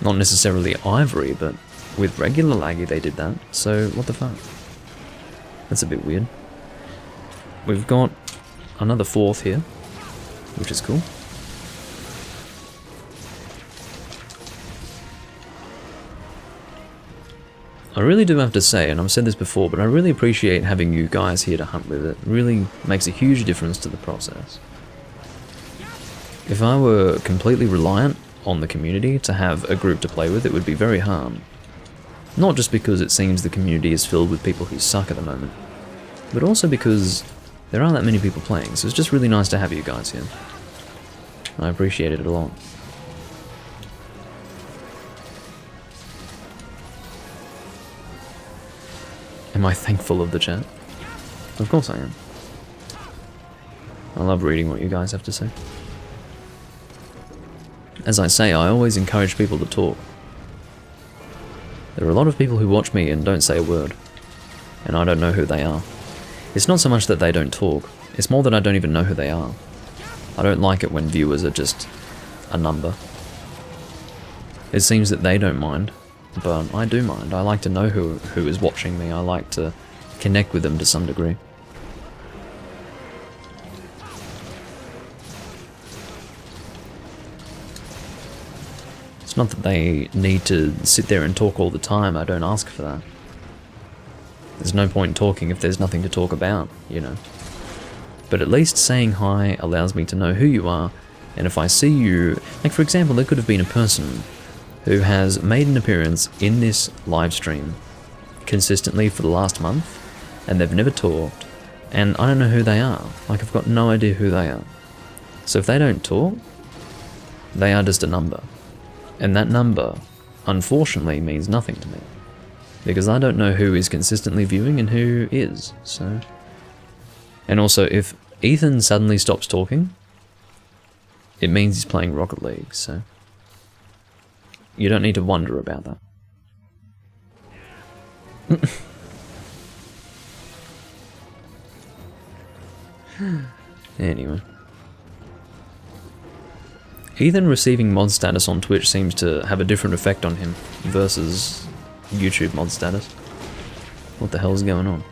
Not necessarily Ivory, but with regular laggy they did that, so what the fuck? That's a bit weird. We've got another fourth here, which is cool. I really do have to say, and I've said this before, but I really appreciate having you guys here to hunt with. It really makes a huge difference to the process. If I were completely reliant on the community to have a group to play with, it would be very hard. Not just because it seems the community is filled with people who suck at the moment, but also because there aren't that many people playing, so it's just really nice to have you guys here. I appreciate it a lot. Am I thankful of the chat? Of course I am. I love reading what you guys have to say. As I say, I always encourage people to talk. There are a lot of people who watch me and don't say a word, and I don't know who they are. It's not so much that they don't talk, it's more that I don't even know who they are. I don't like it when viewers are just a number. It seems that they don't mind, but I do mind. I like to know who is watching me. I like to connect with them to some degree. It's not that they need to sit there and talk all the time. I don't ask for that. There's no point in talking if there's nothing to talk about, you know. But at least saying hi allows me to know who you are, and if I see you, like for example, there could have been a person who has made an appearance in this live stream consistently for the last month, and they've never talked, and I don't know who they are. Like, I've got no idea who they are. So if they don't talk, they are just a number. And that number, unfortunately, means nothing to me. Because I don't know who is consistently viewing and who is, so... And also, if Ethan suddenly stops talking, it means he's playing Rocket League, so... You don't need to wonder about that. Anyway. Ethan receiving mod status on Twitch seems to have a different effect on him versus YouTube mod status. What the hell's going on?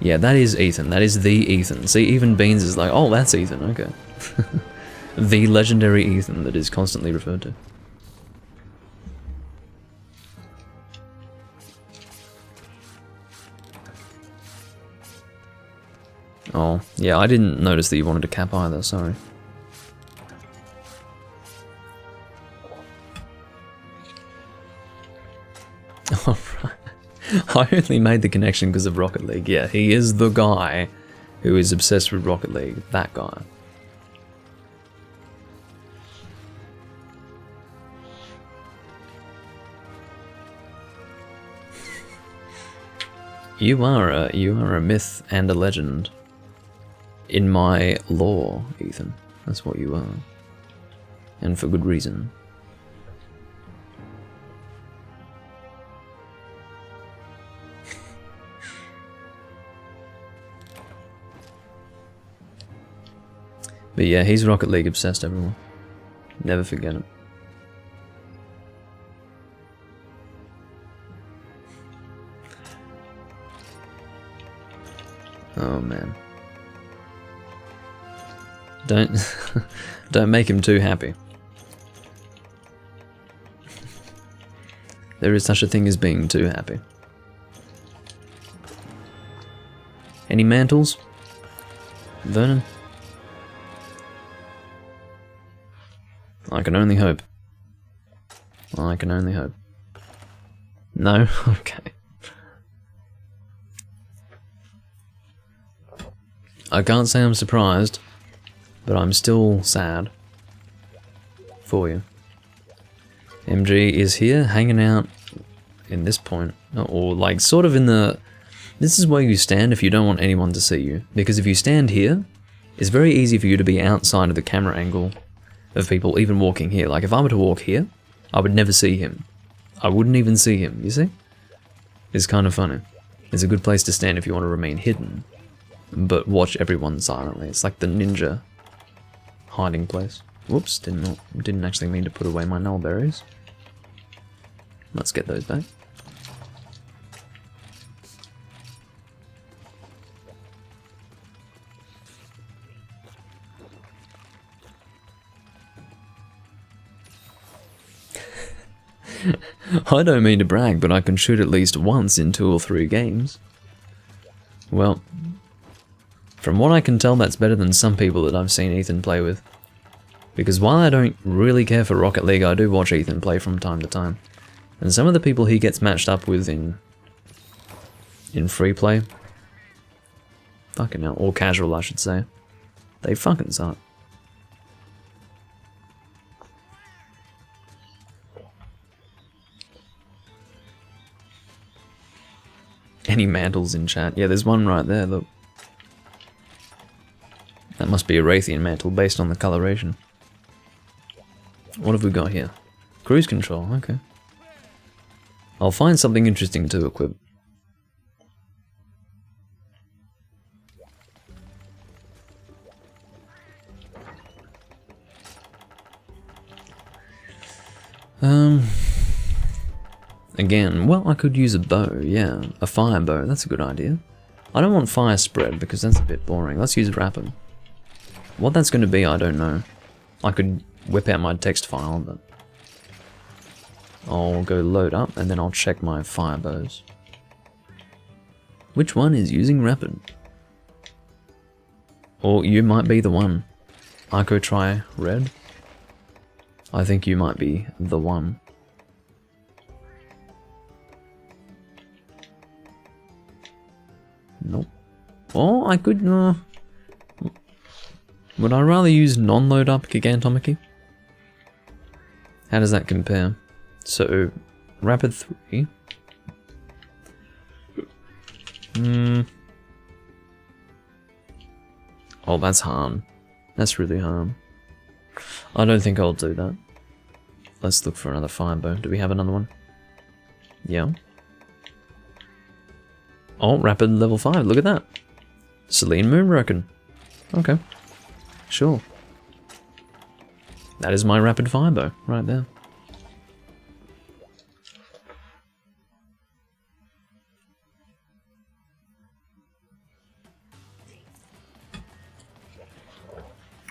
Yeah, that is Ethan. That is the Ethan. See, even Beans is like, oh, that's Ethan, okay. The legendary Ethan that is constantly referred to. Oh, yeah, I didn't notice that you wanted a cap either, sorry. Oh, right. I only made the connection because of Rocket League. Yeah, he is the guy who is obsessed with Rocket League. That guy. You are a myth and a legend. In my lore, Ethan. That's what you are. And for good reason. But yeah, he's Rocket League obsessed, everyone. Never forget it. Oh man. Don't make him too happy. There is such a thing as being too happy. Any mantles? Vernon? I can only hope. I can only hope. No? Okay. I can't say I'm surprised, but I'm still sad for you. MG is here, hanging out in this point, or like sort of in the... This is where you stand if you don't want anyone to see you, because if you stand here, it's very easy for you to be outside of the camera angle of people even walking here. Like if I were to walk here, I would never see him. I wouldn't even see him, you see? It's kind of funny. It's a good place to stand if you want to remain hidden, but watch everyone silently. It's like the ninja hiding place. Whoops, didn't actually mean to put away my nullberries. Let's get those back. I don't mean to brag, but I can shoot at least once in 2 or 3 games. Well, from what I can tell, that's better than some people that I've seen Ethan play with. Because while I don't really care for Rocket League, I do watch Ethan play from time to time. And some of the people he gets matched up with in free play, fucking hell, or casual I should say, they fucking suck. Any mantles in chat? Yeah, there's one right there, look. That must be a Raytheon mantle based on the coloration. What have we got here? Cruise control, okay. I'll find something interesting to equip. Again, well, I could use a bow, yeah. A fire bow, that's a good idea. I don't want fire spread because that's a bit boring. Let's use rapid. What that's going to be, I don't know. I could whip out my text file, but I'll go load up and then I'll check my fire bows. Which one is using rapid? Or you might be the one. Arco try red. I think you might be the one. Nope. Oh, I could... Would I rather use non-load up Gigantomachy? How does that compare? So, rapid 3. Oh, that's harm. That's really harm. I don't think I'll do that. Let's look for another fire bow. Do we have another one? Yeah. Oh, rapid level 5. Look at that. Selene Moonbroken. Okay. Sure. That is my rapid fire bow, right there.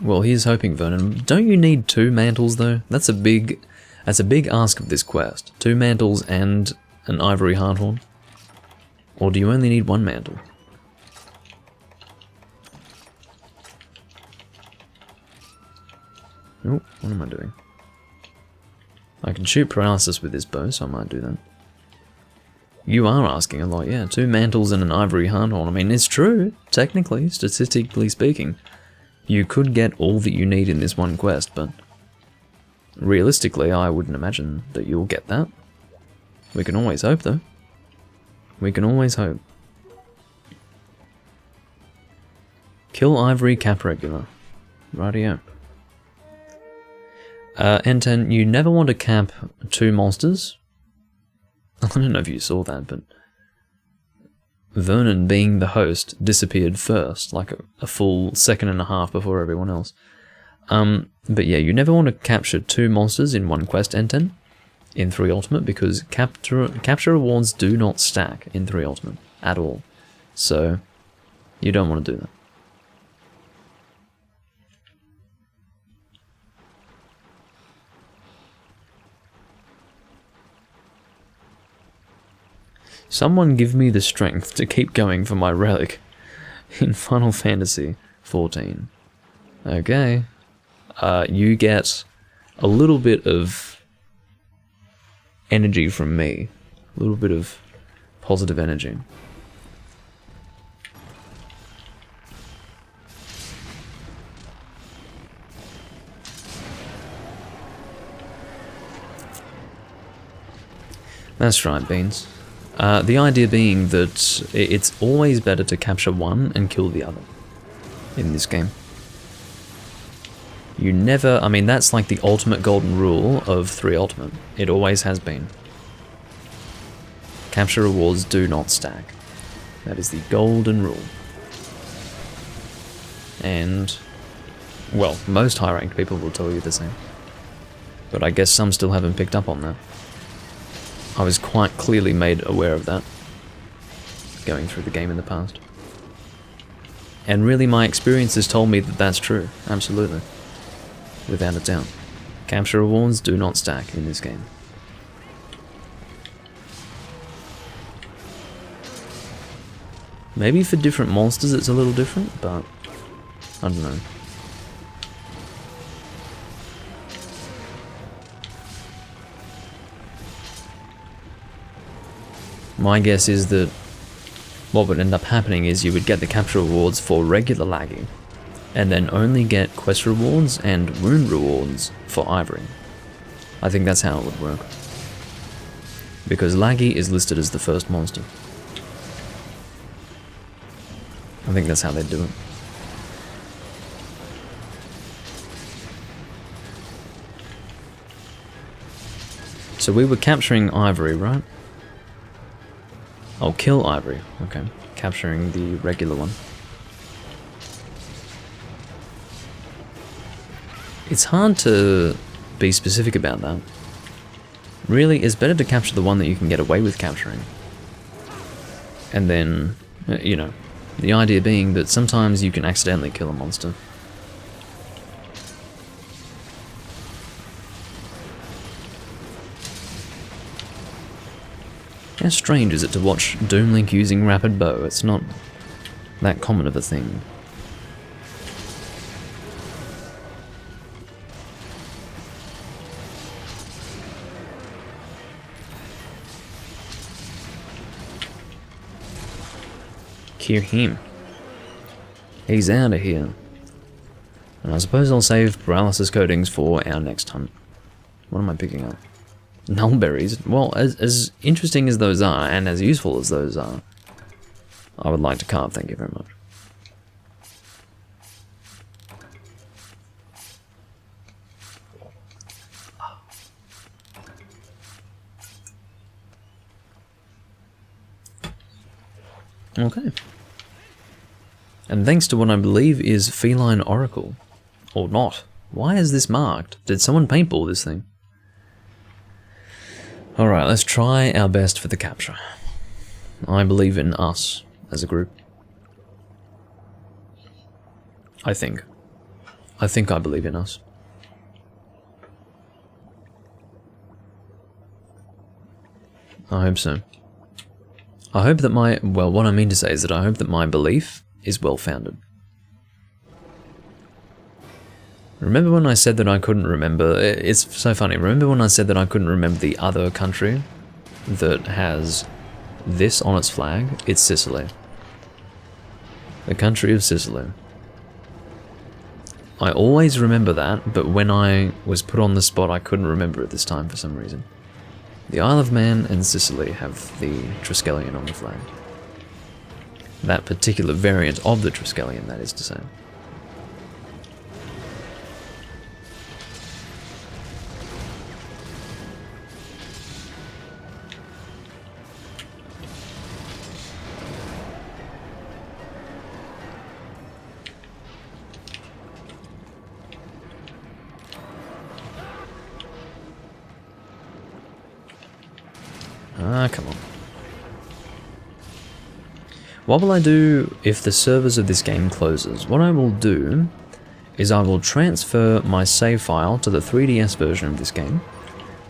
Well, here's hoping, Vernon. Don't you need 2 mantles, though? That's a big ask of this quest. 2 mantles and an ivory hearthorn? Or do you only need 1 mantle? Oh, what am I doing? I can shoot paralysis with this bow, so I might do that. You are asking a lot, yeah. 2 mantles and an ivory hearthorn. I mean, it's true, technically, statistically speaking. You could get all that you need in this one quest, but realistically, I wouldn't imagine that you'll get that. We can always hope, though. We can always hope. Kill ivory, cap regular. Rightio. N10, you never want to cap 2 monsters. I don't know if you saw that, but Vernon, being the host, disappeared first, like a full 1.5 seconds before everyone else. But yeah, you never want to capture 2 monsters in one quest, N10, in 3 Ultimate, because capture rewards do not stack in 3 Ultimate at all. So, you don't want to do that. Someone give me the strength to keep going for my relic in Final Fantasy XIV. Okay. You get a little bit of energy from me. A little bit of positive energy. That's right, Beans. The idea being that it's always better to capture one and kill the other in this game. You never, I mean, that's like the ultimate golden rule of 3 Ultimate. It always has been. Capture rewards do not stack. That is the golden rule. And, well, most high-ranked people will tell you the same. But I guess some still haven't picked up on that. I was quite clearly made aware of that, going through the game in the past. And really my experience has told me that that's true, absolutely. Without a doubt. Capture rewards do not stack in this game. Maybe for different monsters it's a little different, but I don't know. My guess is that what would end up happening is you would get the capture rewards for regular Laggy, and then only get quest rewards and wound rewards for Ivory. I think that's how it would work. Because Laggy is listed as the first monster. I think that's how they'd do it. So we were capturing Ivory, right? Oh, kill Ivory. Okay. Capturing the regular one. It's hard to be specific about that. Really, it's better to capture the one that you can get away with capturing. And then, you know, the idea being that sometimes you can accidentally kill a monster. How strange is it to watch Doomlink using rapid bow? It's not that common of a thing. Hear him. He's out of here. And I suppose I'll save paralysis coatings for our next hunt. What am I picking up? Nullberries. Well, as interesting as those are, and as useful as those are, I would like to carve, thank you very much. Okay. And thanks to what I believe is Feline Oracle. Or not. Why is this marked? Did someone paintball this thing? Alright, let's try our best for the capture. I believe in us as a group. I think. I think I believe in us. I hope so. I hope that well, what I mean to say is that I hope that my belief is well-founded. Remember when I said that I couldn't remember, it's so funny, remember when I said that I couldn't remember the other country that has this on its flag? It's Sicily. The country of Sicily. I always remember that, but when I was put on the spot I couldn't remember it this time for some reason. The Isle of Man and Sicily have the Triskelion on the flag. That particular variant of the Triskelion, that is to say. Ah, come on. What will I do if the servers of this game closes? What I will do is I will transfer my save file to the 3DS version of this game.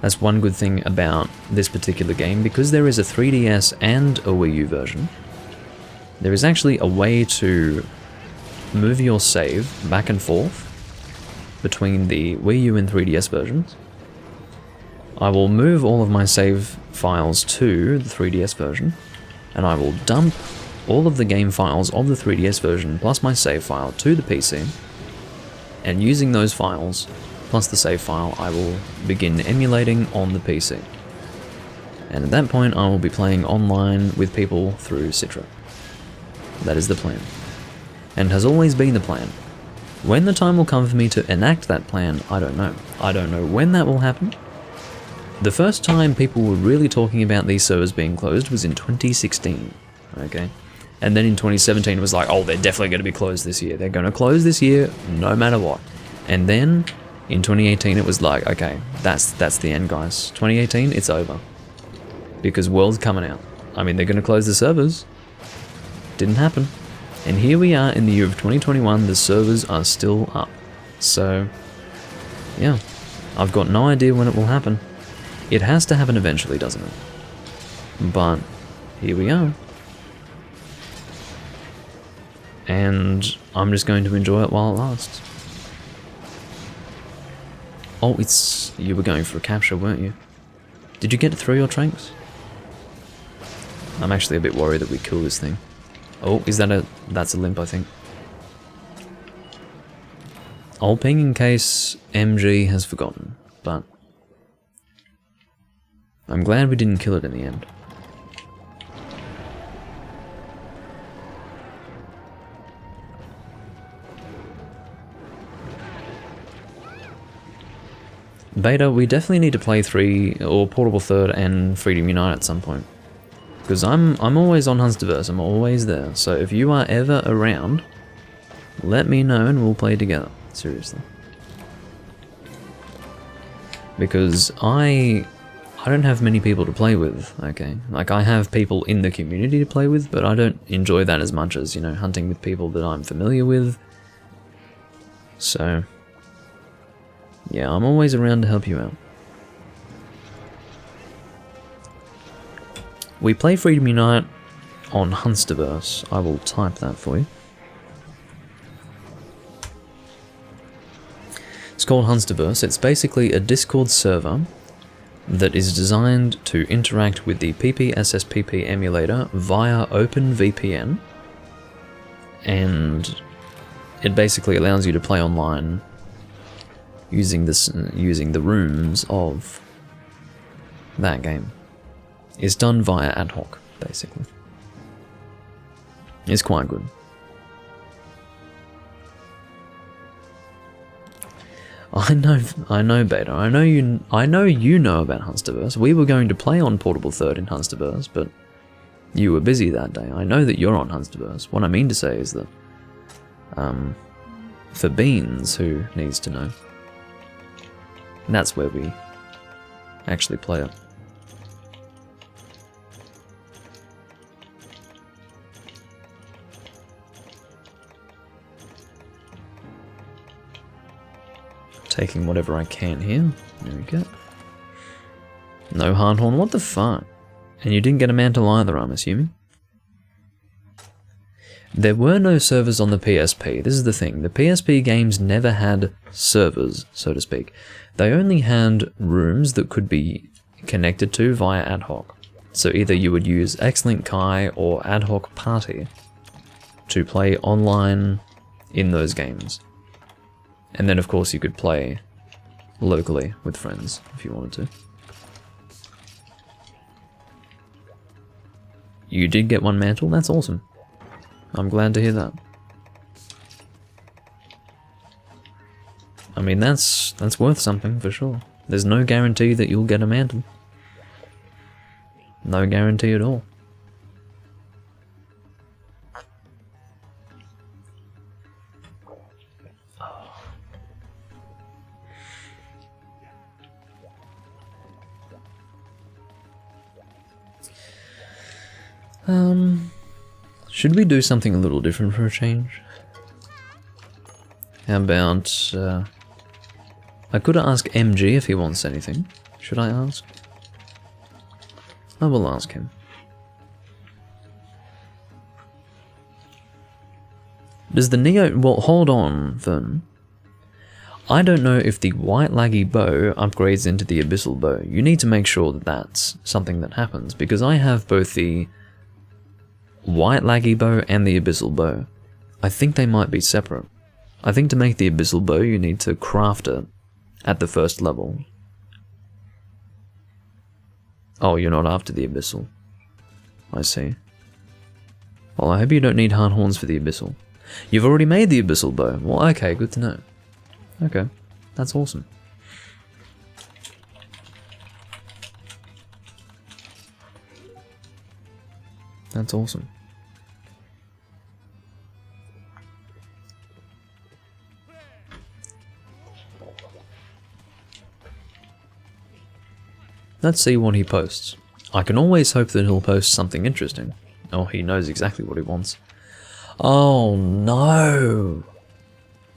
That's one good thing about this particular game, because there is a 3DS and a Wii U version. There is actually a way to move your save back and forth between the Wii U and 3DS versions. I will move all of my save files to the 3DS version, and I will dump all of the game files of the 3DS version plus my save file to the PC, and using those files plus the save file I will begin emulating on the PC. And at that point I will be playing online with people through Citra. That is the plan, and has always been the plan. When the time will come for me to enact that plan, I don't know. I don't know when that will happen. The first time people were really talking about these servers being closed was in 2016, okay? And then in 2017 it was like, oh, they're definitely going to be closed this year. They're going to close this year no matter what. And then in 2018 it was like, okay, that's the end, guys. 2018, it's over. Because World's coming out. I mean, they're going to close the servers. Didn't happen. And here we are in the year of 2021, the servers are still up. So, yeah, I've got no idea when it will happen. It has to happen eventually, doesn't it? But here we are. And I'm just going to enjoy it while it lasts. Oh, you were going for a capture, weren't you? Did you get to throw your tranks? I'm actually a bit worried that we kill this thing. Oh, that's a limp, I think. I'll ping in case MG has forgotten, but I'm glad we didn't kill it in the end. Beta, we definitely need to play 3 or Portable Third and Freedom Unite at some point. Because I'm always on Hunsterverse, I'm always there. So if you are ever around, let me know and we'll play together. Seriously. Because I don't have many people to play with, okay? Like, I have people in the community to play with, but I don't enjoy that as much as, you know, hunting with people that I'm familiar with. So, yeah, I'm always around to help you out. We play Freedom Unite on Hunsterverse. I will type that for you. It's called Hunsterverse. It's basically a Discord server that is designed to interact with the PPSSPP emulator via OpenVPN, and it basically allows you to play online using the rooms of that game. It's done via ad hoc, basically. It's quite good. I know, Beta. I know you know about Hunsterverse. We were going to play on Portable Third in Hunsterverse, but you were busy that day. I know that you're on Hunsterverse. What I mean to say is that, for Beans, who needs to know, that's where we actually play it. Taking whatever I can here. There we go. No Hardhorn, what the fuck? And you didn't get a mantle either, I'm assuming? There were no servers on the PSP. This is the thing. The PSP games never had servers, so to speak. They only had rooms that could be connected to via ad hoc. So either you would use Xlink Kai or ad hoc party to play online in those games. And then of course you could play locally with friends if you wanted to. You did get one mantle, that's awesome. I'm glad to hear that. I mean, that's worth something for sure. There's no guarantee that you'll get a mantle. No guarantee at all. Should we do something a little different for a change? How about, I could ask MG if he wants anything. Should I ask? I will ask him. Does the Neo... Well, hold on, then. I don't know if the white laggy bow upgrades into the abyssal bow. You need to make sure that that's something that happens, because I have both the white laggy bow and the abyssal bow. I think they might be separate. I think to make the abyssal bow you need to craft it at the first level. Oh, you're not after the abyssal. I see. Well, I hope you don't need hard horns for the abyssal. You've already made the abyssal bow. Well, okay, good to know. Okay, that's awesome. That's awesome. Let's see what he posts. I can always hope that he'll post something interesting. Oh, he knows exactly what he wants. Oh no!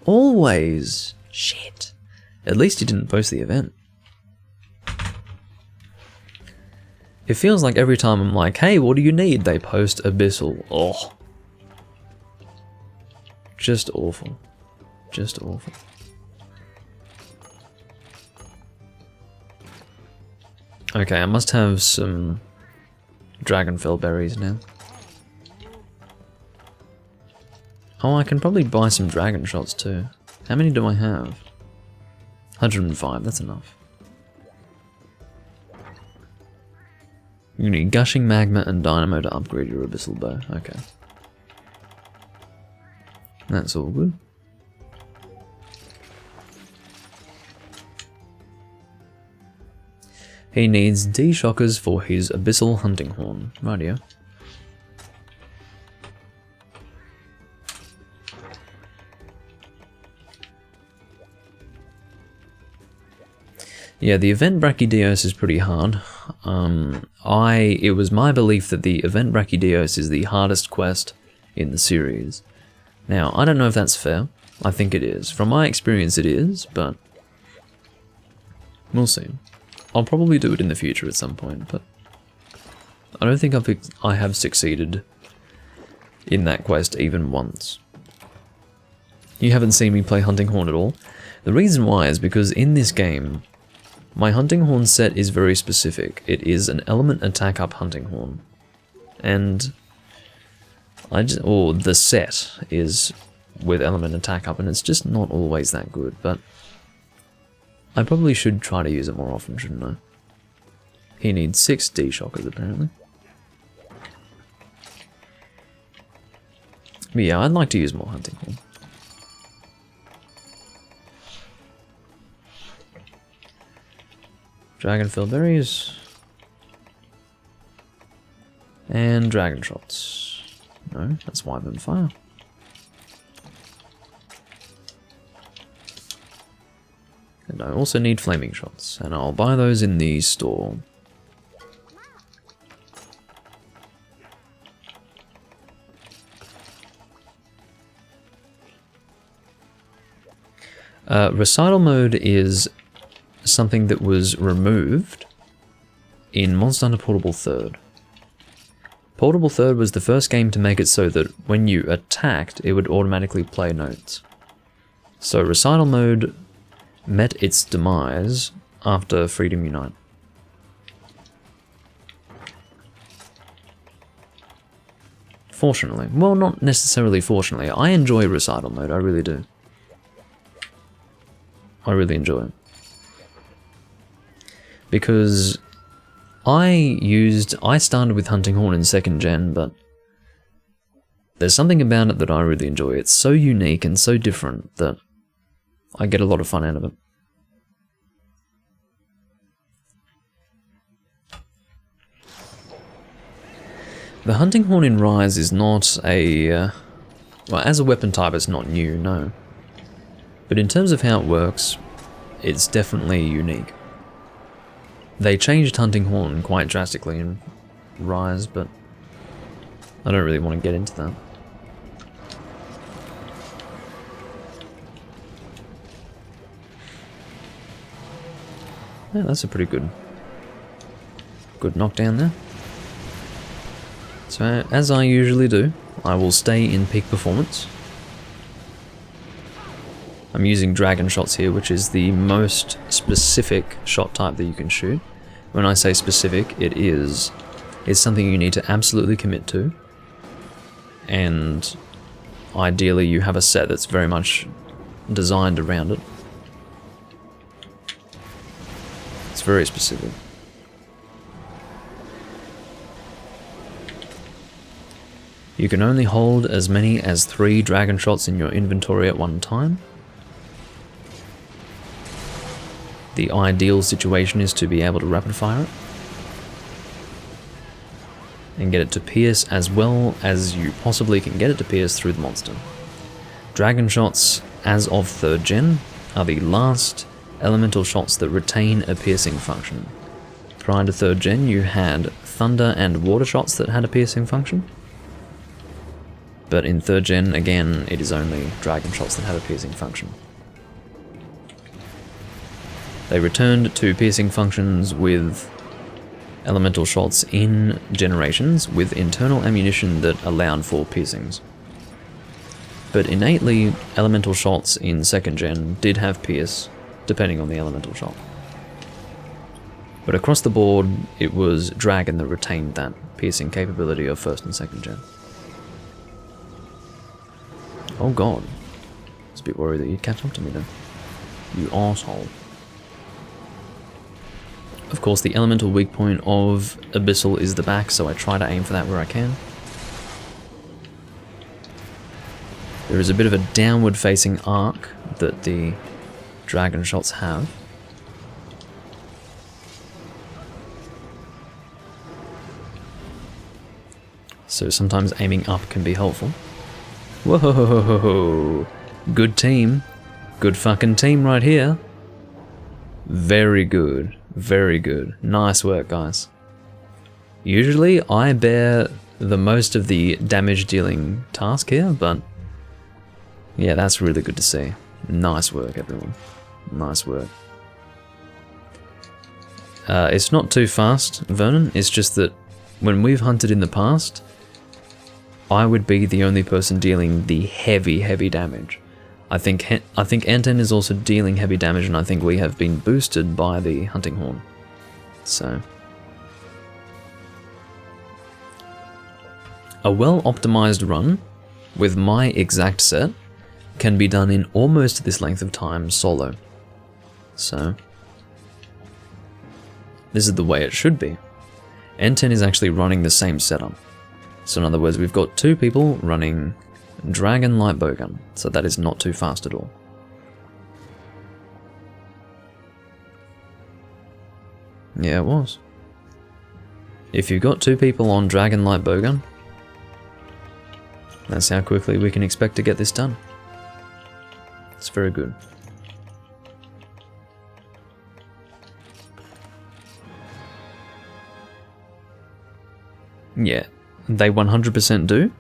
Always! Shit. At least he didn't post the event. It feels like every time I'm like, hey, what do you need? They post Abyssal. Oh. Just awful. Just awful. Okay, I must have some Dragonfell berries now. Oh, I can probably buy some dragon shots too. How many do I have? 105, that's enough. You need gushing magma and dynamo to upgrade your abyssal bow. Okay. That's all good. He needs D-shockers for his abyssal hunting horn. Rightio. Yeah, the event Brachydios is pretty hard. It was my belief that the event Brachydios is the hardest quest in the series. Now, I don't know if that's fair. I think it is. From my experience it is, but we'll see. I'll probably do it in the future at some point, but I don't think I have succeeded in that quest even once. You haven't seen me play Hunting Horn at all? The reason why is because in this game, my Hunting Horn set is very specific. It is an element attack up Hunting Horn. And the set is with element attack up, and it's just not always that good, but I probably should try to use it more often, shouldn't I? He needs 6 D-shockers apparently. But yeah, I'd like to use more Hunting Horn. Dragonfell berries. And dragon shots. No, that's Wyvern fire. And I also need flaming shots, and I'll buy those in the store. Recital mode is something that was removed in Monster Hunter Portable 3rd. Portable 3rd was the first game to make it so that when you attacked, it would automatically play notes. So Recital mode met its demise after Freedom Unite. Fortunately. Well, not necessarily fortunately. I enjoy Recital mode, I really do. I really enjoy it. Because I started with Hunting Horn in 2nd gen, but there's something about it that I really enjoy. It's so unique and so different that I get a lot of fun out of it. The Hunting Horn in Rise is not a... well, as a weapon type it's not new, no. But in terms of how it works, it's definitely unique. They changed Hunting Horn quite drastically in Rise, but I don't really want to get into that. Yeah, that's a pretty good knockdown there. So, as I usually do, I will stay in peak performance. I'm using dragon shots here, which is the most specific shot type that you can shoot. When I say specific, it's something you need to absolutely commit to. And ideally you have a set that's very much designed around it. It's very specific. You can only hold as many as 3 dragon shots in your inventory at one time. The ideal situation is to be able to rapid fire it and get it to pierce as well as you possibly can get it to pierce through the monster. Dragon shots, as of 3rd gen, are the last elemental shots that retain a piercing function. Prior to 3rd gen you had thunder and water shots that had a piercing function. But in 3rd gen, again, it is only dragon shots that have a piercing function. They returned to piercing functions with elemental shots in Generations with internal ammunition that allowed for piercings. But innately, elemental shots in 2nd gen did have pierce, depending on the elemental shot. But across the board, it was dragon that retained that piercing capability of 1st and 2nd gen. Oh god. I was a bit worried that you'd catch up to me then. You arsehole. Of course, the elemental weak point of Abyssal is the back, so I try to aim for that where I can. There is a bit of a downward facing arc that the dragon shots have. So sometimes aiming up can be helpful. Whoa! Good team. Good fucking team right here. Very good. Very good. Nice work, guys. Usually I bear the most of the damage dealing task here, but yeah, that's really good to see. Nice work, everyone. Nice work. It's not too fast, Vernon. It's just that when we've hunted in the past, I would be the only person dealing the heavy damage. I think Anten is also dealing heavy damage, and I think we have been boosted by the Hunting Horn. So, a well-optimized run with my exact set can be done in almost this length of time solo. So, this is the way it should be. N10 is actually running the same setup. So in other words, we've got 2 people running Dragon Light Bowgun, so that is not too fast at all. Yeah, it was. If you've got 2 people on Dragon Light Bowgun, that's how quickly we can expect to get this done. It's very good. Yeah, they 100% do.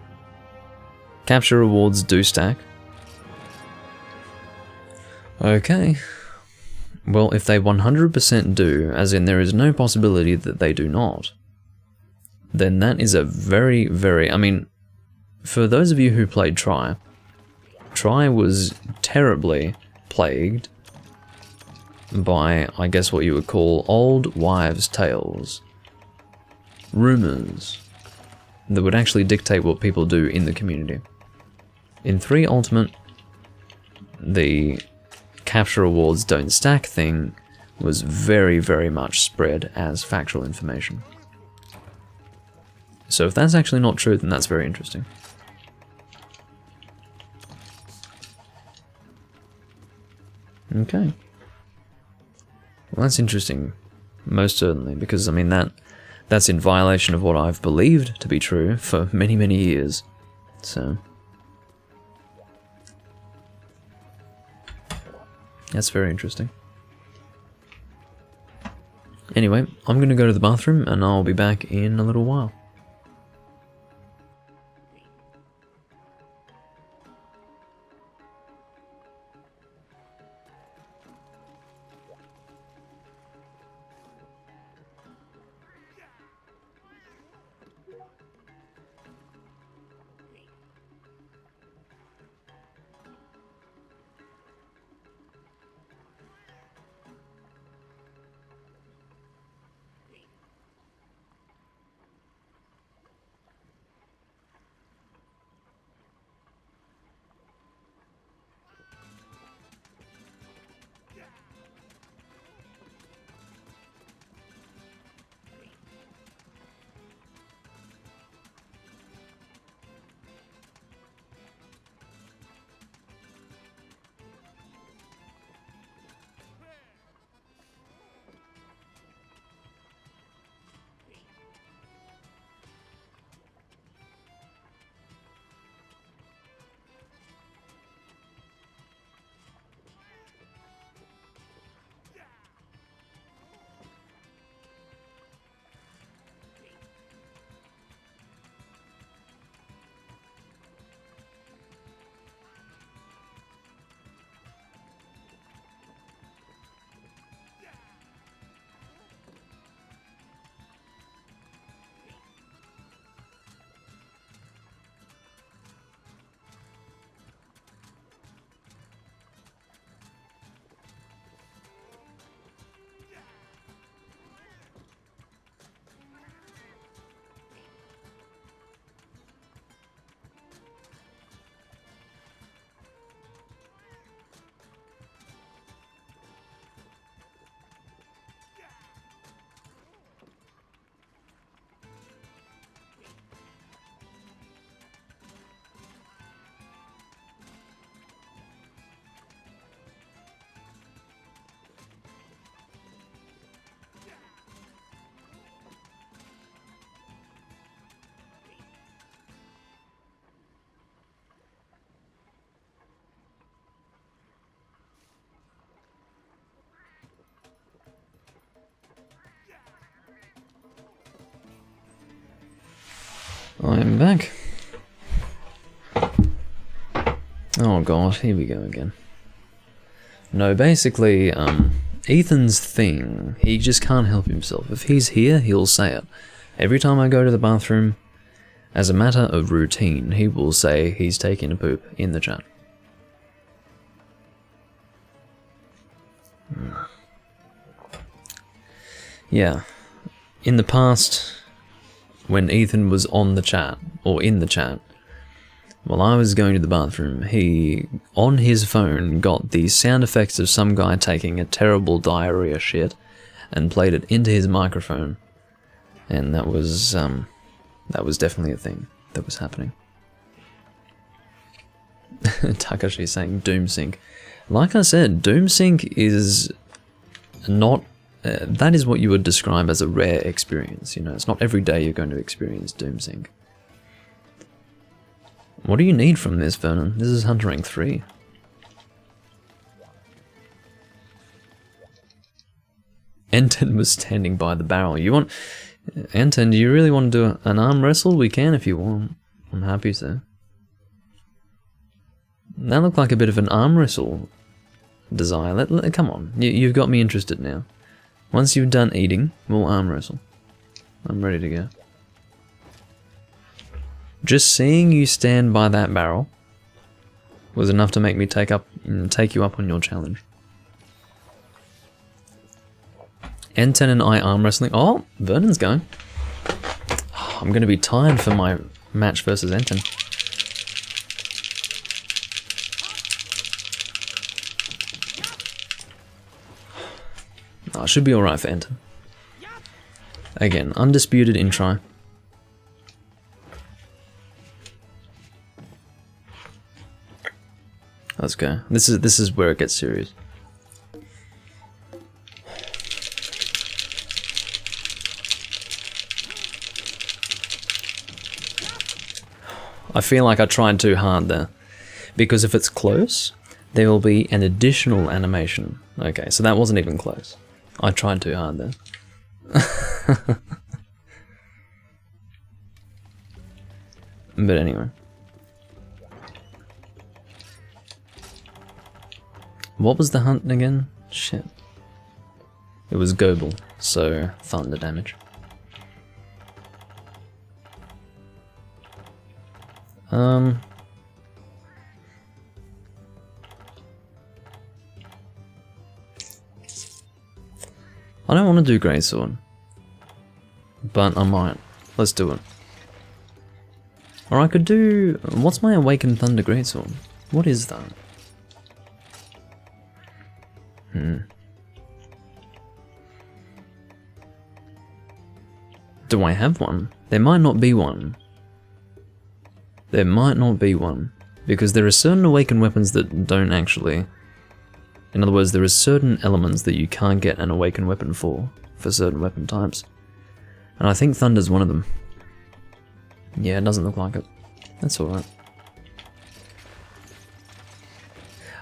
Capture rewards do stack. Okay. Well, if they 100% do, as in there is no possibility that they do not, then that is a very, very... I mean, for those of you who played Try was terribly plagued by, I guess what you would call, old wives' tales. Rumours that would actually dictate what people do in the community. In 3 Ultimate, the capture rewards don't stack thing was very, very much spread as factual information. So if that's actually not true, then that's very interesting. Okay. Well, that's interesting, most certainly, because, I mean, that's in violation of what I've believed to be true for many, many years. So that's very interesting. Anyway, I'm going to go to the bathroom and I'll be back in a little while. I'm back. Oh god, here we go again. No, basically, Ethan's thing, he just can't help himself. If he's here, he'll say it. Every time I go to the bathroom, as a matter of routine, he will say he's taking a poop in the chat. Yeah. In the past, when Ethan was on the chat, or in the chat, while I was going to the bathroom, he, on his phone, got the sound effects of some guy taking a terrible diarrhea shit and played it into his microphone. And that was definitely a thing that was happening. Takashi's saying Doomsync. Like I said, Doomsync is not... that is what you would describe as a rare experience, you know. It's not every day you're going to experience Doomsync. What do you need from this, Vernon? This is Hunter Rank 3. Enten was standing by the barrel. You want... Enten, do you really want to do an arm wrestle? We can if you want. I'm happy to. That looked like a bit of an arm wrestle. desire. Come on, you've got me interested now. Once you've done eating, we'll arm wrestle. I'm ready to go. Just seeing you stand by that barrel was enough to make me take you up on your challenge. N10 and I arm wrestling. Oh, Vernon's going. Oh, I'm going to be tired for my match versus N10. Oh, it should be alright for N10. Again, undisputed in try. Let's go. This is where it gets serious. I feel like I tried too hard there, because if it's close, there will be an additional animation. Okay, so that wasn't even close. I tried too hard there. But anyway. What was the hunt again? Shit. It was Goebel, so thunder damage. I don't want to do Greatsword, but I might. Let's do it. Or I could do... What's my Awakened Thunder Greatsword? What is that? Do I have one? There might not be one. There might not be one. Because there are certain awakened weapons that don't actually... In other words, there are certain elements that you can't get an awakened weapon for certain weapon types. And I think Thunder's one of them. Yeah, it doesn't look like it. That's alright.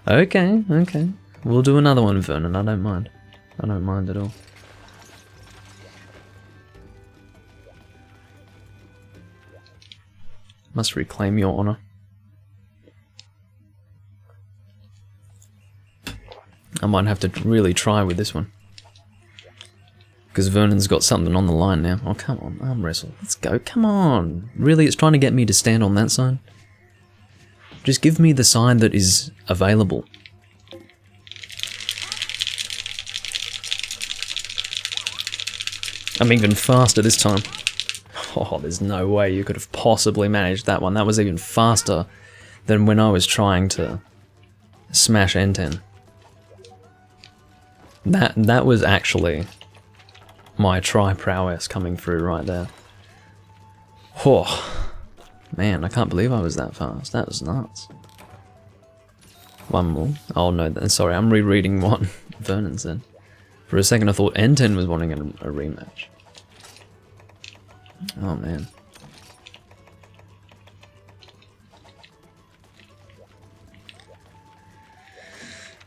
Okay, okay. We'll do another one, Vernon, I don't mind. I don't mind at all. Must reclaim your honor. I might have to really try with this one. Because Vernon's got something on the line now. Oh, come on, arm wrestle. Let's go, come on. Really, it's trying to get me to stand on that side? Just give me the side that is available. I'm even faster this time. Oh, there's no way you could have possibly managed that one. That was even faster than when I was trying to smash N10. That was actually my try prowess coming through right there. Oh, man, I can't believe I was that fast. That was nuts. One more. Oh no, sorry, I'm rereading what Vernon said. For a second I thought N10 was wanting a rematch. Oh man.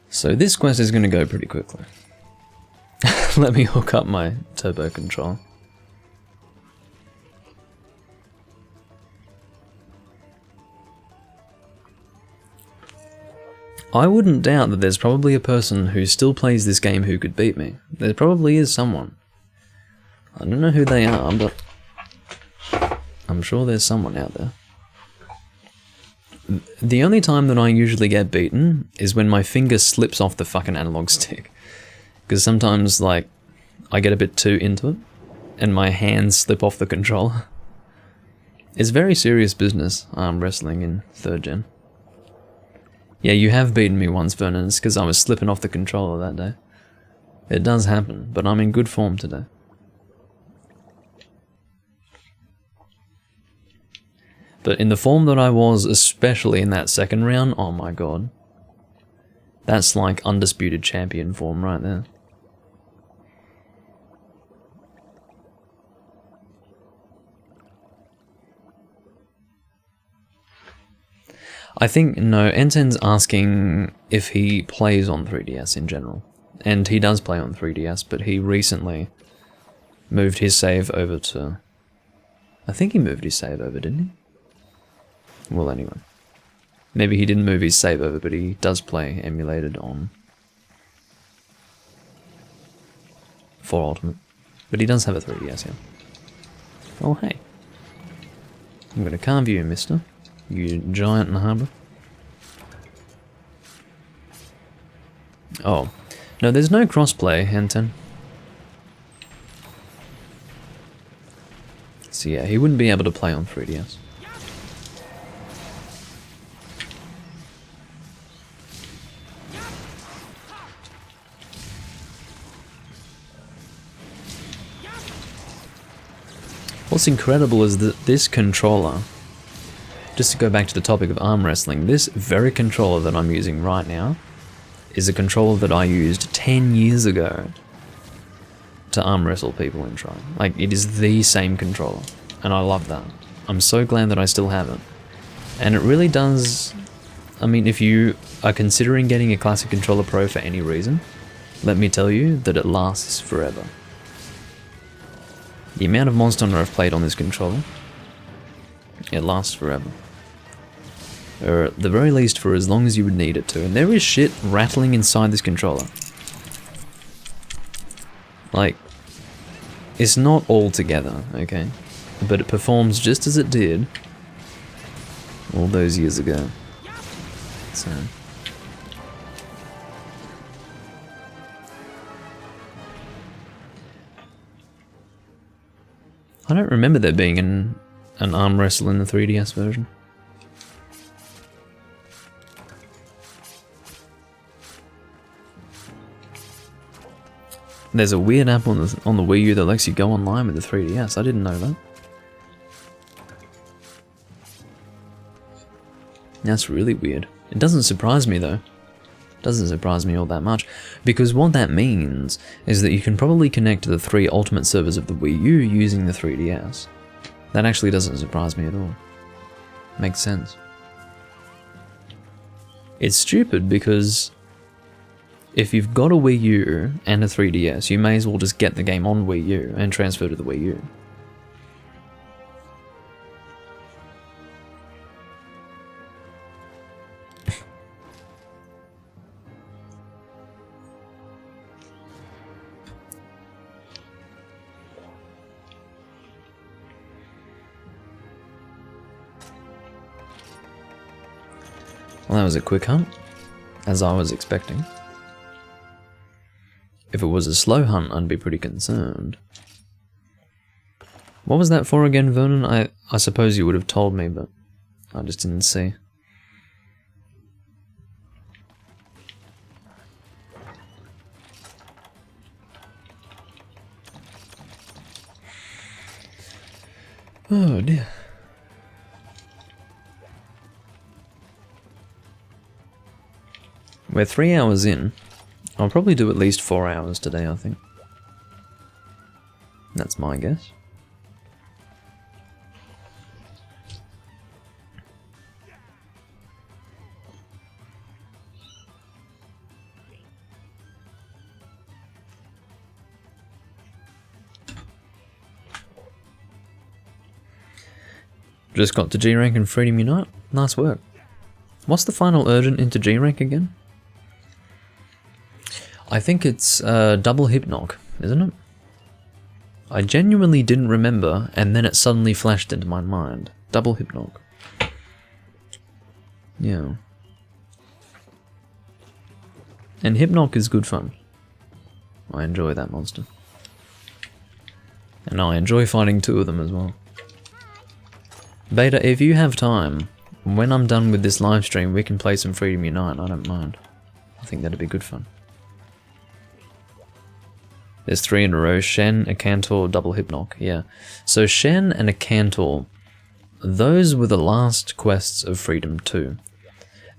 So this quest is going to go pretty quickly. Let me hook up my turbo control. I wouldn't doubt that there's probably a person who still plays this game who could beat me. There probably is someone. I don't know who they are, but I'm sure there's someone out there. The only time that I usually get beaten is when my finger slips off the fucking analog stick. Because sometimes, like, I get a bit too into it, and my hands slip off the controller. It's very serious business, arm wrestling in 3rd gen. Yeah, you have beaten me once, Vernon, it's because I was slipping off the controller that day. It does happen, but I'm in good form today. But in the form that I was, especially in that 2nd round, oh my god. That's like undisputed champion form right there. I think, no, N10's asking if he plays on 3DS in general. And he does play on 3DS, but he recently moved his save over to... I think he moved his save over, didn't he? Well, anyway. Maybe he didn't move his save over, but he does play emulated on for Ultimate. But he does have a 3DS, yeah. Oh, hey. I'm gonna carve you, mister. You giant in the harbour. Oh. No, there's no crossplay, Henten. So yeah, he wouldn't be able to play on 3DS. What's incredible is that this controller, just to go back to the topic of arm wrestling, this very controller that I'm using right now is a controller that I used 10 years ago to arm wrestle people in Try. Like, it is the same controller, and I love that. I'm so glad that I still have it. And it really does, I mean, if you are considering getting a Classic Controller Pro for any reason, let me tell you that it lasts forever. The amount of Monster Hunter I've played on this controller, it lasts forever. Or at the very least for as long as you would need it to. And there is shit rattling inside this controller. Like, it's not all together, okay? But it performs just as it did all those years ago. So... I don't remember there being an arm wrestle in the 3DS version. There's a weird app on the Wii U that lets you go online with the 3DS. I didn't know that. That's really weird. It doesn't surprise me though. It doesn't surprise me all that much, because what that means is that you can probably connect to the 3 Ultimate servers of the Wii U using the 3DS. That actually doesn't surprise me at all. Makes sense. It's stupid because if you've got a Wii U and a 3DS, you may as well just get the game on Wii U and transfer to the Wii U. Well, that was a quick hunt, as I was expecting. If it was a slow hunt, I'd be pretty concerned. What was that for again, Vernon? I suppose you would have told me, but I just didn't see. Oh dear. We're 3 hours in. I'll probably do at least 4 hours today, I think. That's my guess. Just got to G rank and Freedom Unite. Nice work. What's the final urgent into G rank again? I think it's double Hypnog, isn't it? I genuinely didn't remember, and then it suddenly flashed into my mind. Double Hypnog. Yeah. And Hypnog is good fun. I enjoy that monster. And I enjoy fighting 2 of them as well. Beta, if you have time, when I'm done with this live stream, we can play some Freedom Unite, I don't mind. I think that'd be good fun. There's 3 in a row, Shen, a Cantor, double Hypnog, yeah. So Shen and a Cantor, those were the last quests of Freedom 2.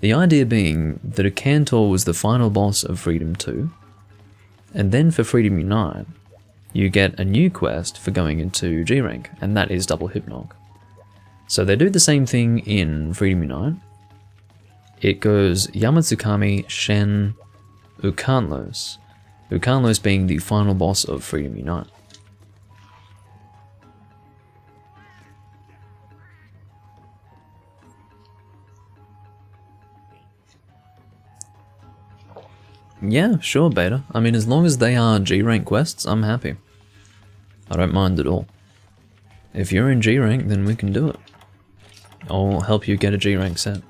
The idea being that a Cantor was the final boss of Freedom 2, and then for Freedom Unite, you get a new quest for going into G rank, and that is double Hypnog. So they do the same thing in Freedom Unite. It goes Yamatsukami, Shen, Ukanlos. Ukanlos being the final boss of Freedom Unite. Yeah, sure, Beta. I mean, as long as they are G-rank quests, I'm happy. I don't mind at all. If you're in G-rank, then we can do it. I'll help you get a G-rank set.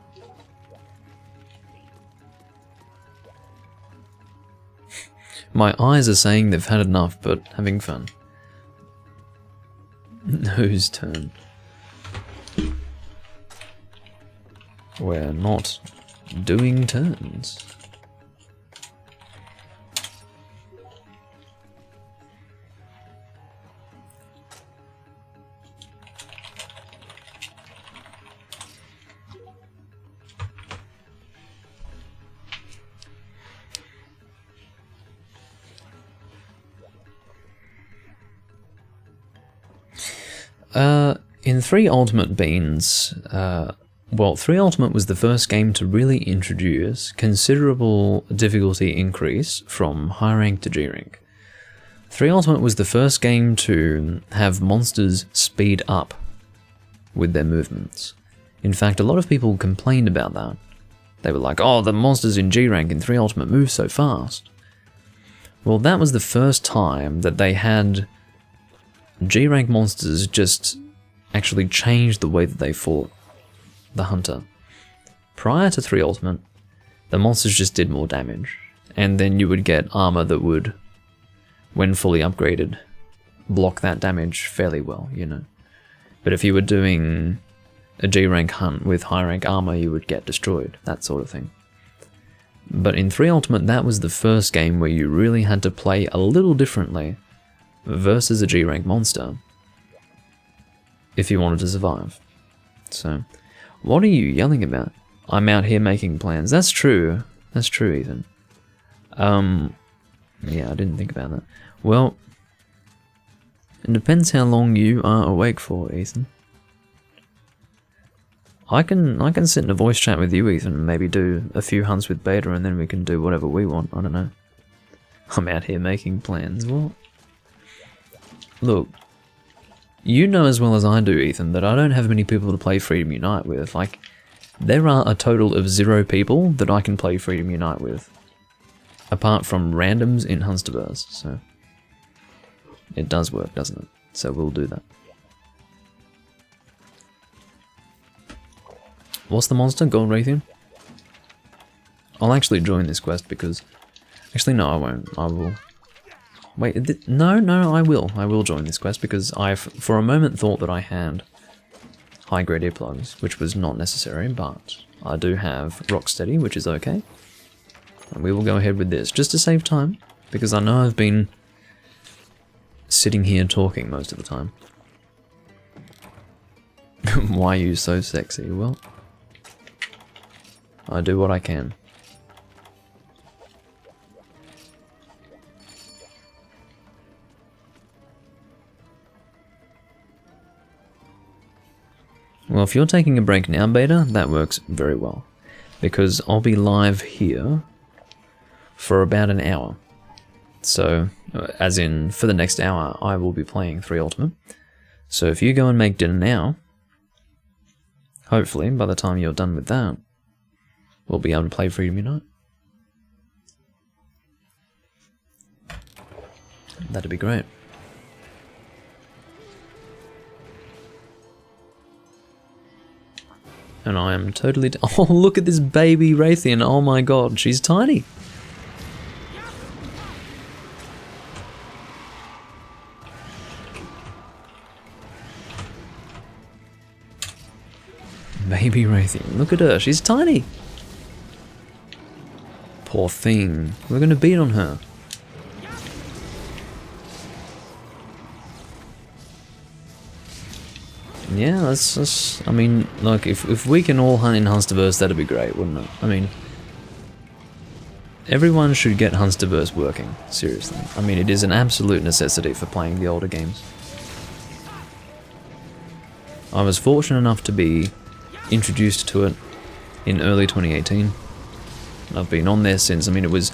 My eyes are saying they've had enough, but having fun. Whose turn? We're not doing turns. In 3 Ultimate Beans, well, 3 Ultimate was the first game to really introduce considerable difficulty increase from high rank to G rank. 3 Ultimate was the first game to have monsters speed up with their movements. In fact, a lot of people complained about that. They were like, oh, the monsters in G rank in 3 Ultimate move so fast. Well, that was the first time that they had G rank monsters just actually change the way that they fought the hunter. Prior to 3 Ultimate, the monsters just did more damage, and then you would get armor that would, when fully upgraded, block that damage fairly well, you know. But if you were doing a G rank hunt with high rank armor, you would get destroyed, that sort of thing. But in 3 Ultimate, that was the first game where you really had to play a little differently versus a G rank monster if you wanted to survive. So, what are you yelling about? I'm out here making plans. That's true. That's true, Ethan. Yeah, I didn't think about that. Well, it depends how long you are awake for, Ethan. I can sit in a voice chat with you, Ethan, and maybe do a few hunts with Beta, and then we can do whatever we want. I don't know. I'm out here making plans. Well, look, you know as well as I do, Ethan, that I don't have many people to play Freedom Unite with. Like, there are a total of 0 people that I can play Freedom Unite with, apart from randoms in Hunsterverse, so it does work, doesn't it? So we'll do that. What's the monster? Gold Raytheon? I'll actually join this quest because... Actually, no, I won't. I will... Wait, no, I will. I will join this quest because I, for a moment, thought that I had high-grade earplugs, which was not necessary, but I do have Rocksteady, which is okay. And we will go ahead with this, just to save time, because I know I've been sitting here talking most of the time. Why are you so sexy? Well, I do what I can. Well, if you're taking a break now, Beta, that works very well. Because I'll be live here for about an hour. So, as in, for the next hour, I will be playing 3 Ultimate. So if you go and make dinner now, hopefully, by the time you're done with that, we'll be able to play Freedom Unite. That'd be great. And I am totally... Oh, look at this baby Raytheon. Oh my god, she's tiny. Baby Raytheon. Look at her. She's tiny. Poor thing. We're going to beat on her. Yeah, that's just... I mean, look, if we can all hunt in Hunsterverse, that'd be great, wouldn't it? I mean... Everyone should get Hunsterverse working, seriously. I mean, it is an absolute necessity for playing the older games. I was fortunate enough to be introduced to it in early 2018. I've been on there since. I mean, it was...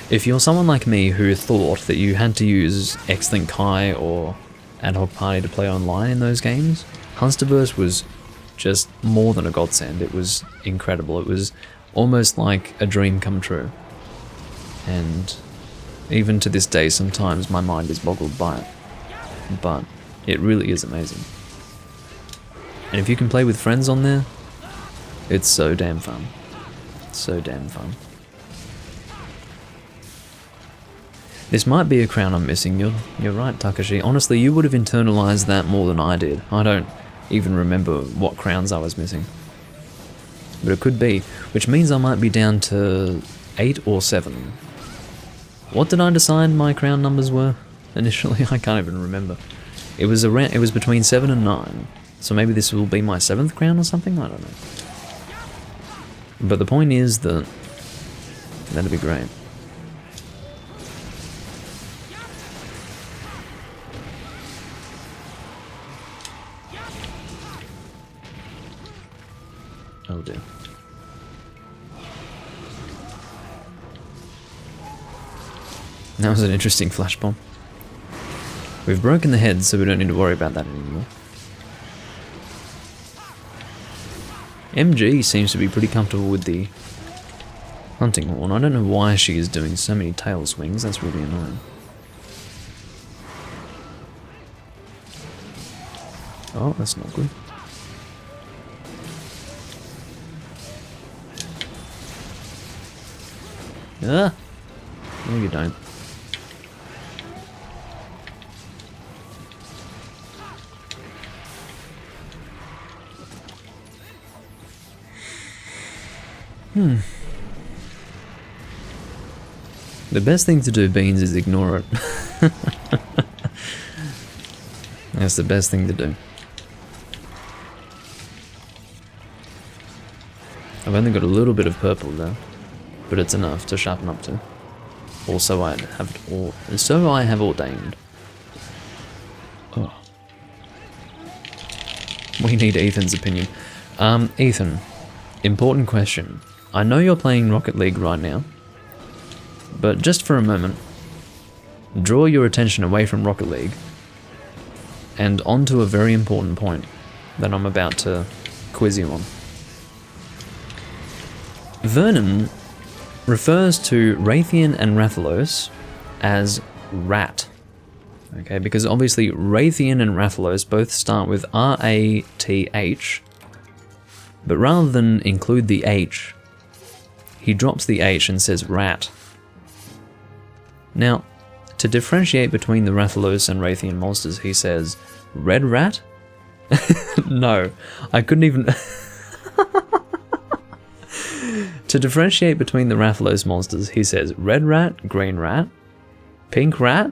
If you're someone like me who thought that you had to use X-Link Kai or Ad Hoc Party to play online in those games, Hunsterverse was just more than a godsend. It was incredible. It was almost like a dream come true. And even to this day, sometimes my mind is boggled by it. But it really is amazing. And if you can play with friends on there, it's so damn fun. So damn fun. This might be a crown I'm missing. You're right, Takashi. Honestly, you would have internalized that more than I did. I don't even remember what crowns I was missing. But it could be, which means I might be down to 8 or 7. What did I decide my crown numbers were initially? I can't even remember. It was between 7 and 9. So maybe this will be my 7th crown or something? I don't know. But the point is that that'd be great. Oh dear. That was an interesting flash bomb. We've broken the head, so we don't need to worry about that anymore. MG seems to be pretty comfortable with the hunting horn. I don't know why she is doing so many tail swings, that's really annoying. Oh, that's not good. Ah! No, you don't. The best thing to do, Beans, is ignore it. That's the best thing to do. I've only got a little bit of purple though, but it's enough to sharpen up to. Also, I have ordained. Oh. We need Ethan's opinion. Ethan, important question. I know you're playing Rocket League right now, but just for a moment, draw your attention away from Rocket League and onto a very important point that I'm about to quiz you on. Vernon refers to Raytheon and Rathalos as rat. Okay, because obviously Raytheon and Rathalos both start with R-A-T-H, but rather than include the H, he drops the H and says rat. Now, to differentiate between the Rathalos and Raytheon monsters, he says, red rat? No, I couldn't even... To differentiate between the Rathalos monsters, he says red rat, green rat, pink rat,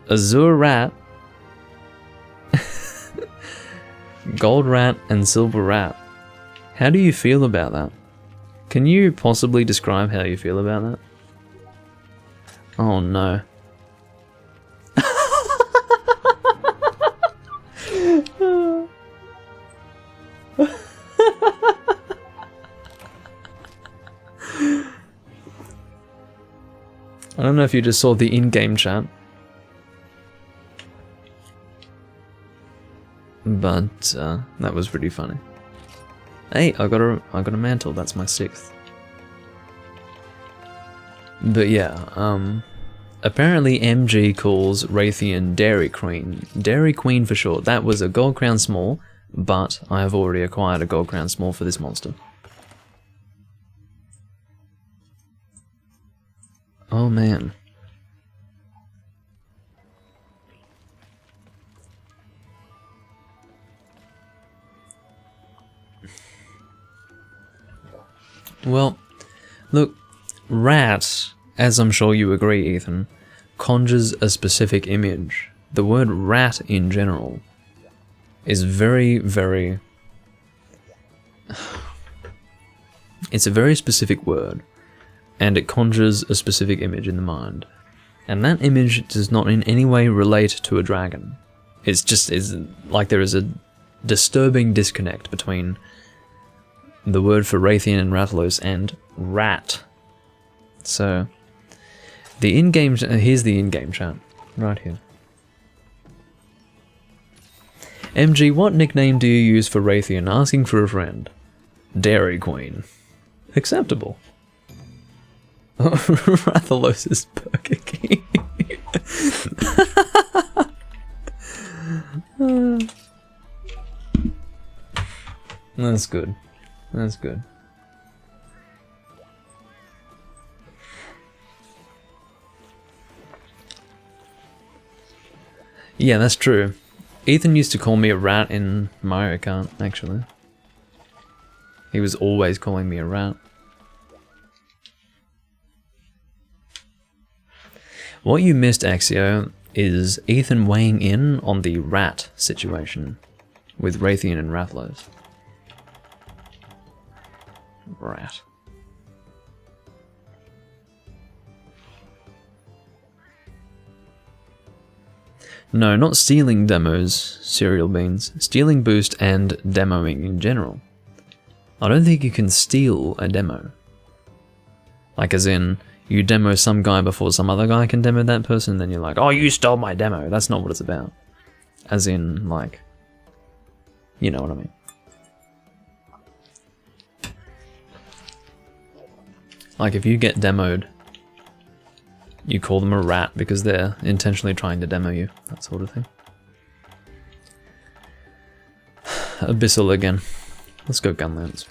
azure rat, gold rat, and silver rat. How do you feel about that? Can you possibly describe how you feel about that? Oh no. I don't know if you just saw the in-game chat, but that was pretty funny. Hey, I got a mantle. That's my 6th. But yeah, apparently MG calls Raytheon Dairy Queen. Dairy Queen for short. That was a Gold Crown Small, but I have already acquired a Gold Crown Small for this monster. Oh man. Well, look, rat, as I'm sure you agree, Ethan, conjures a specific image. The word rat in general is very, very... It's a very specific word, and it conjures a specific image in the mind. And that image does not in any way relate to a dragon. It's just like there is a disturbing disconnect between the word for Raytheon and Rathalos and rat. So, the in-game... here's the in-game chat, right here. MG, what nickname do you use for Raytheon? Asking for a friend. Dairy Queen. Acceptable. Rathalos is Burger King. That's good. That's good. Yeah, that's true. Ethan used to call me a rat in Mario Kart, actually. He was always calling me a rat. What you missed, Axio, is Ethan weighing in on the rat situation with Raytheon and Rathalos. Rat. No, not stealing demos, cereal beans. Stealing boost and demoing in general. I don't think you can steal a demo. Like as in, you demo some guy before some other guy can demo that person, then you're like, oh, you stole my demo. That's not what it's about. As in, like, you know what I mean. Like if you get demoed, you call them a rat because they're intentionally trying to demo you, that sort of thing. Abyssal again. Let's go Gunlands.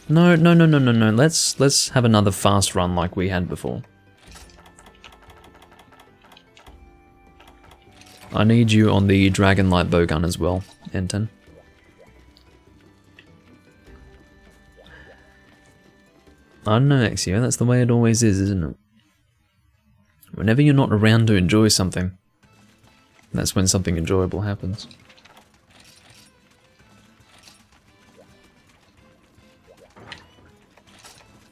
No. Let's have another fast run like we had before. I need you on the Dragonlight Bowgun as well, Enten. I don't know, Axio, that's the way it always is, isn't it? Whenever you're not around to enjoy something, that's when something enjoyable happens.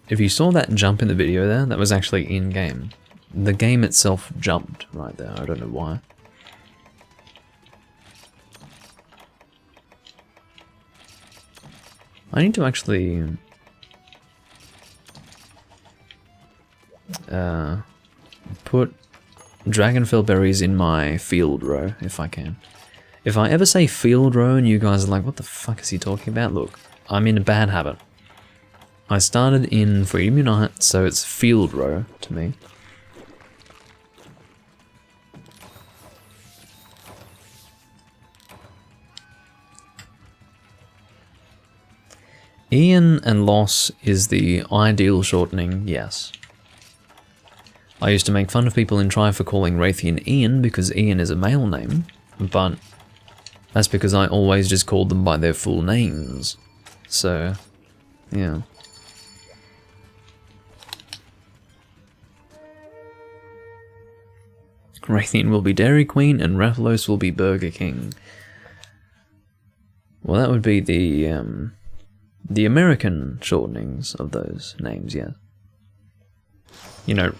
If you saw that jump in the video there, that was actually in-game. The game itself jumped right there, I don't know why. I need to actually... put Dragonfell berries in my field row, if I can. If I ever say field row and you guys are like, what the fuck is he talking about? Look, I'm in a bad habit. I started in Freedom Unite, so it's field row to me. Ian and Loss is the ideal shortening, yes. I used to make fun of people in Try for calling Raytheon Ian because Ian is a male name, but that's because I always just called them by their full names. So, yeah. Raytheon will be Dairy Queen and Rathalos will be Burger King. Well, that would be the American shortenings of those names, yeah. You know,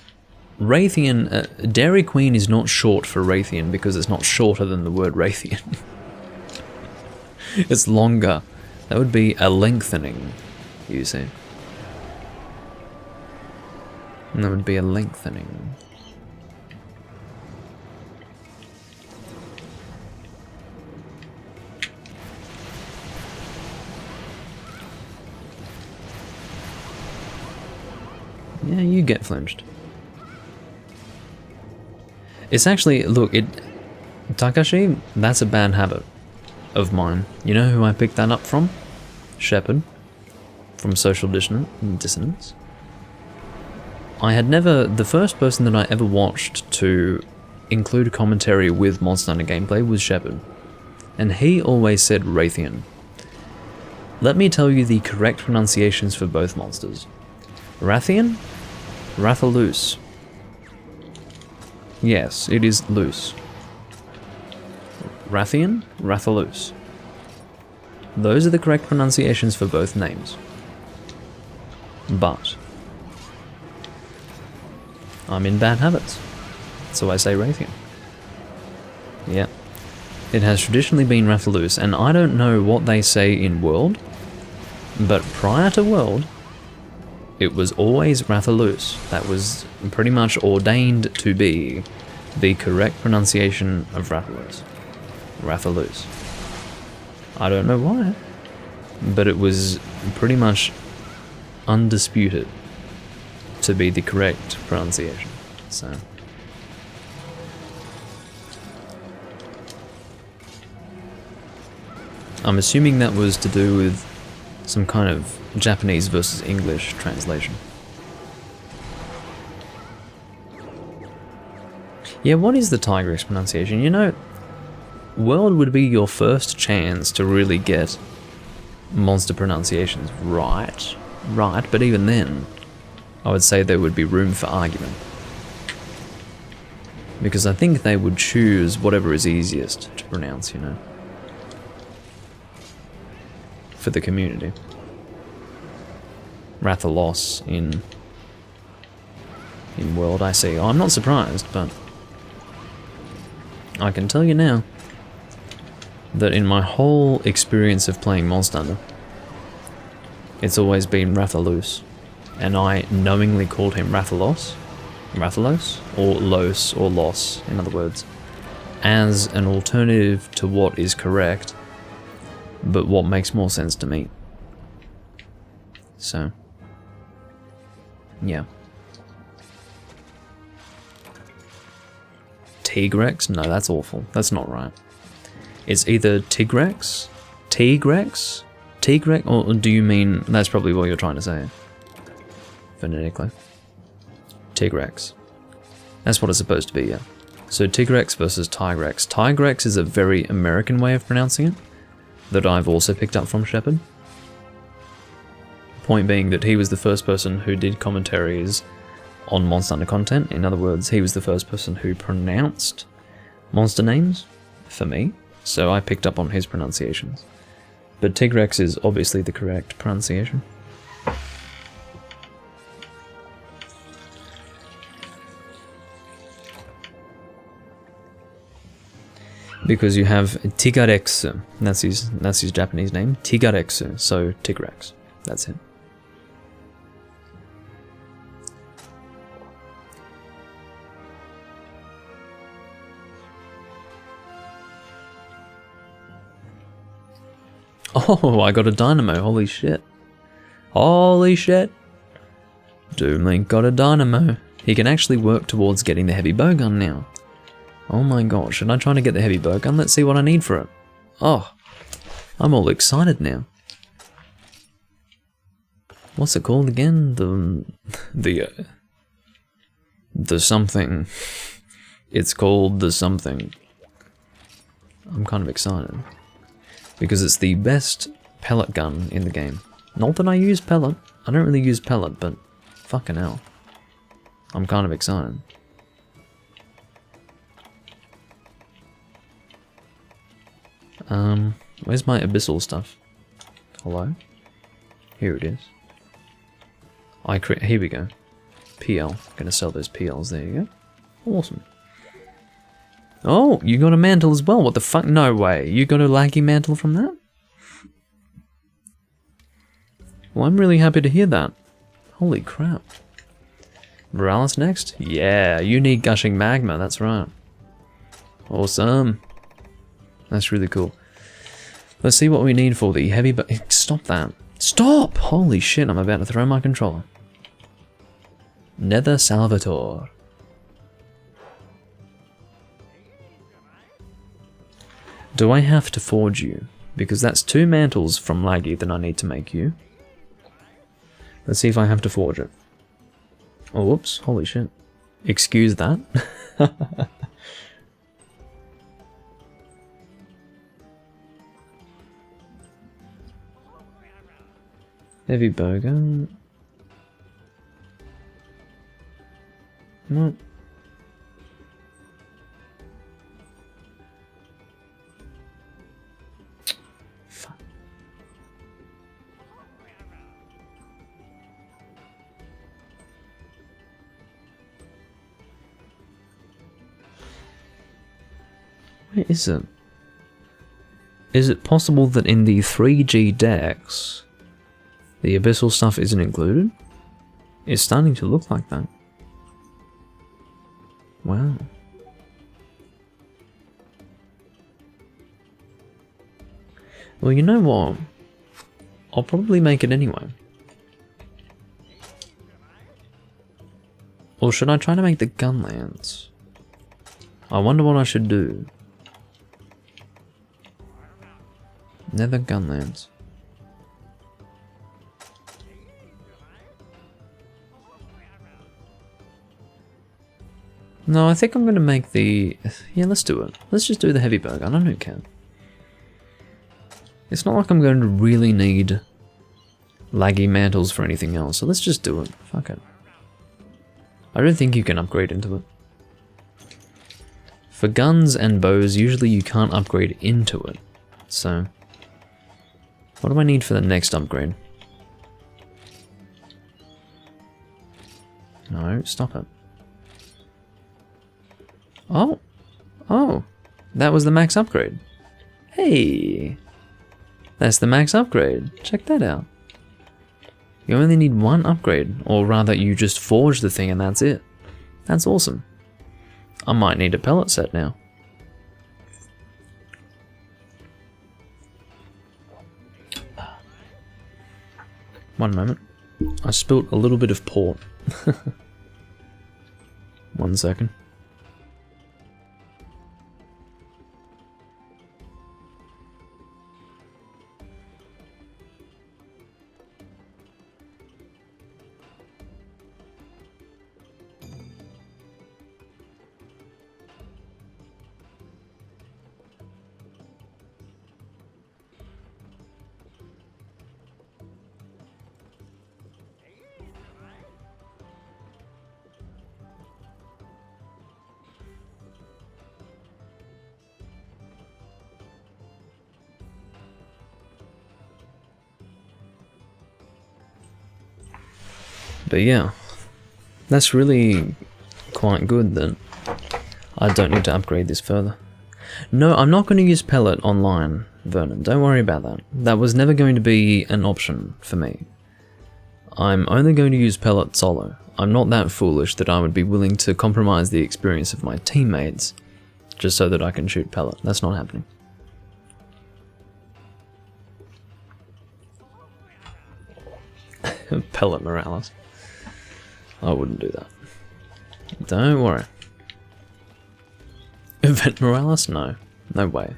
Raytheon, Dairy Queen is not short for Raytheon because it's not shorter than the word Raytheon. It's longer. That would be a lengthening, you see. And that would be a lengthening. Yeah, you get flinched. It's actually, look, Takashi, that's a bad habit of mine. You know who I picked that up from? Shepard, from Social Dissonance. I had never, the first person that I ever watched to include commentary with Monster Hunter gameplay was Shepard, and he always said Raytheon. Let me tell you the correct pronunciations for both monsters. Rathian? Rathalos. Yes, it is loose. Rathian, Rathalos. Those are the correct pronunciations for both names. But I'm in bad habits, so I say Raytheon. Yeah. It has traditionally been Rathalos, and I don't know what they say in World, but prior to World, it was always Rathalos. That was pretty much ordained to be the correct pronunciation of Rathalos. Rathalos. I don't know why, but it was pretty much undisputed to be the correct pronunciation. So I'm assuming that was to do with some kind of Japanese versus English translation. Yeah, what is the Tigrex pronunciation? You know, World would be your first chance to really get monster pronunciations right, but even then, I would say there would be room for argument. Because I think they would choose whatever is easiest to pronounce, you know, for the community. Rathalos in World, I see. Oh, I'm not surprised, but I can tell you now that in my whole experience of playing Monster Hunter, it's always been Rathalos, and I knowingly called him Rathalos, or Los, or Los, in other words, as an alternative to what is correct, but what makes more sense to me. So, yeah. Tigrex? No, that's awful. That's not right. It's either Tigrex, or do you mean, that's probably what you're trying to say, phonetically. Tigrex. That's what it's supposed to be, yeah. So Tigrex versus Tigrex. Tigrex is a very American way of pronouncing it, that I've also picked up from Shepard. Point being that he was the first person who did commentaries on Monster Hunter content. In other words, he was the first person who pronounced monster names for me. So I picked up on his pronunciations. But Tigrex is obviously the correct pronunciation. Because you have Tigarex, that's his Japanese name, Tigarex, so Tigrex, that's it. Oh, I got a dynamo, holy shit. Holy shit. Doomlink got a dynamo. He can actually work towards getting the heavy bowgun now. Oh my god, should I try to get the heavy bowgun? Let's see what I need for it. Oh, I'm all excited now. What's it called again? The something. It's called the something. I'm kind of excited. Because it's the best pellet gun in the game. Not that I use pellet. I don't really use pellet, but fucking hell. I'm kind of excited. Where's my abyssal stuff? Hello? Here it is. Here we go. PL. Gonna sell those PLs, there you go. Awesome. Oh, you got a mantle as well. What the fuck? No way. You got a laggy mantle from that? Well, I'm really happy to hear that. Holy crap. Viralis next? Yeah, you need gushing magma, that's right. Awesome. That's really cool. Let's see what we need for the heavy stop that. Stop! Holy shit, I'm about to throw my controller. Nether Salvatore. Do I have to forge you? Because that's 2 mantles from Laggy that I need to make you. Let's see if I have to forge it. Oh, whoops. Holy shit. Excuse that. Heavy bowgun. No. Fuck. Where is it? Is it possible that in the 3G decks the abyssal stuff isn't included? It's starting to look like that. Wow. Well, you know what? I'll probably make it anyway. Or should I try to make the gun lance? I wonder what I should do. Nether gun lance. No, I think I'm going to make the... Yeah, let's do it. Let's just do the heavy bow gun. I don't care. It's not like I'm going to really need laggy mantles for anything else, so let's just do it. Fuck it. I don't think you can upgrade into it. For guns and bows, usually you can't upgrade into it. So, what do I need for the next upgrade? No, stop it. Oh, that was the max upgrade. Hey, that's the max upgrade. Check that out. You only need one upgrade, or rather you just forge the thing and that's it. That's awesome. I might need a pellet set now. One moment. I spilt a little bit of port. 1 second. But yeah, that's really quite good that I don't need to upgrade this further. No, I'm not going to use pellet online, Vernon. Don't worry about that. That was never going to be an option for me. I'm only going to use pellet solo. I'm not that foolish that I would be willing to compromise the experience of my teammates just so that I can shoot pellet. That's not happening. Pellet Morales. I wouldn't do that. Don't worry. Event Morales? No. No way.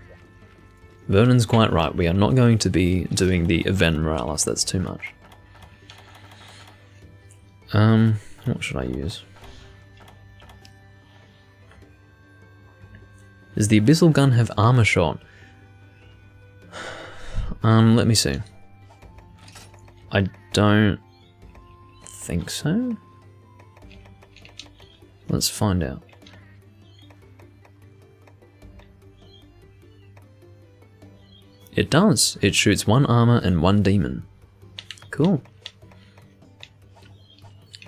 Vernon's quite right. We are not going to be doing the Event Morales. That's too much. What should I use? Does the Abyssal Gun have armor shot? Let me see. I don't think so. Let's find out. It does. It shoots 1 armor and 1 demon. Cool.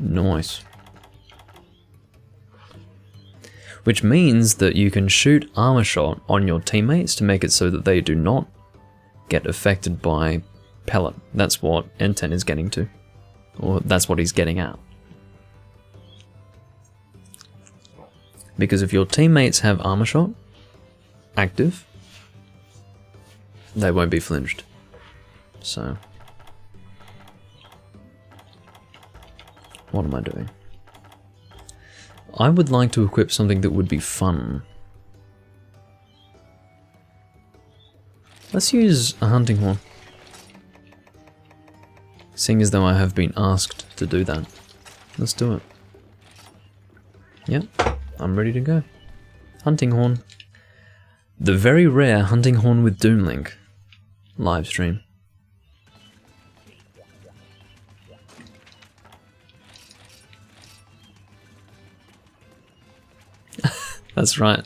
Nice. Which means that you can shoot armor shot on your teammates to make it so that they do not get affected by pellet. That's what N10 is getting to. Or that's what he's getting at. Because if your teammates have armor shot active, they won't be flinged. So, what am I doing? I would like to equip something that would be fun. Let's use a hunting horn. Seeing as though I have been asked to do that. Let's do it. Yep, I'm ready to go. Hunting horn. The very rare hunting horn with Doomlink live stream. That's right.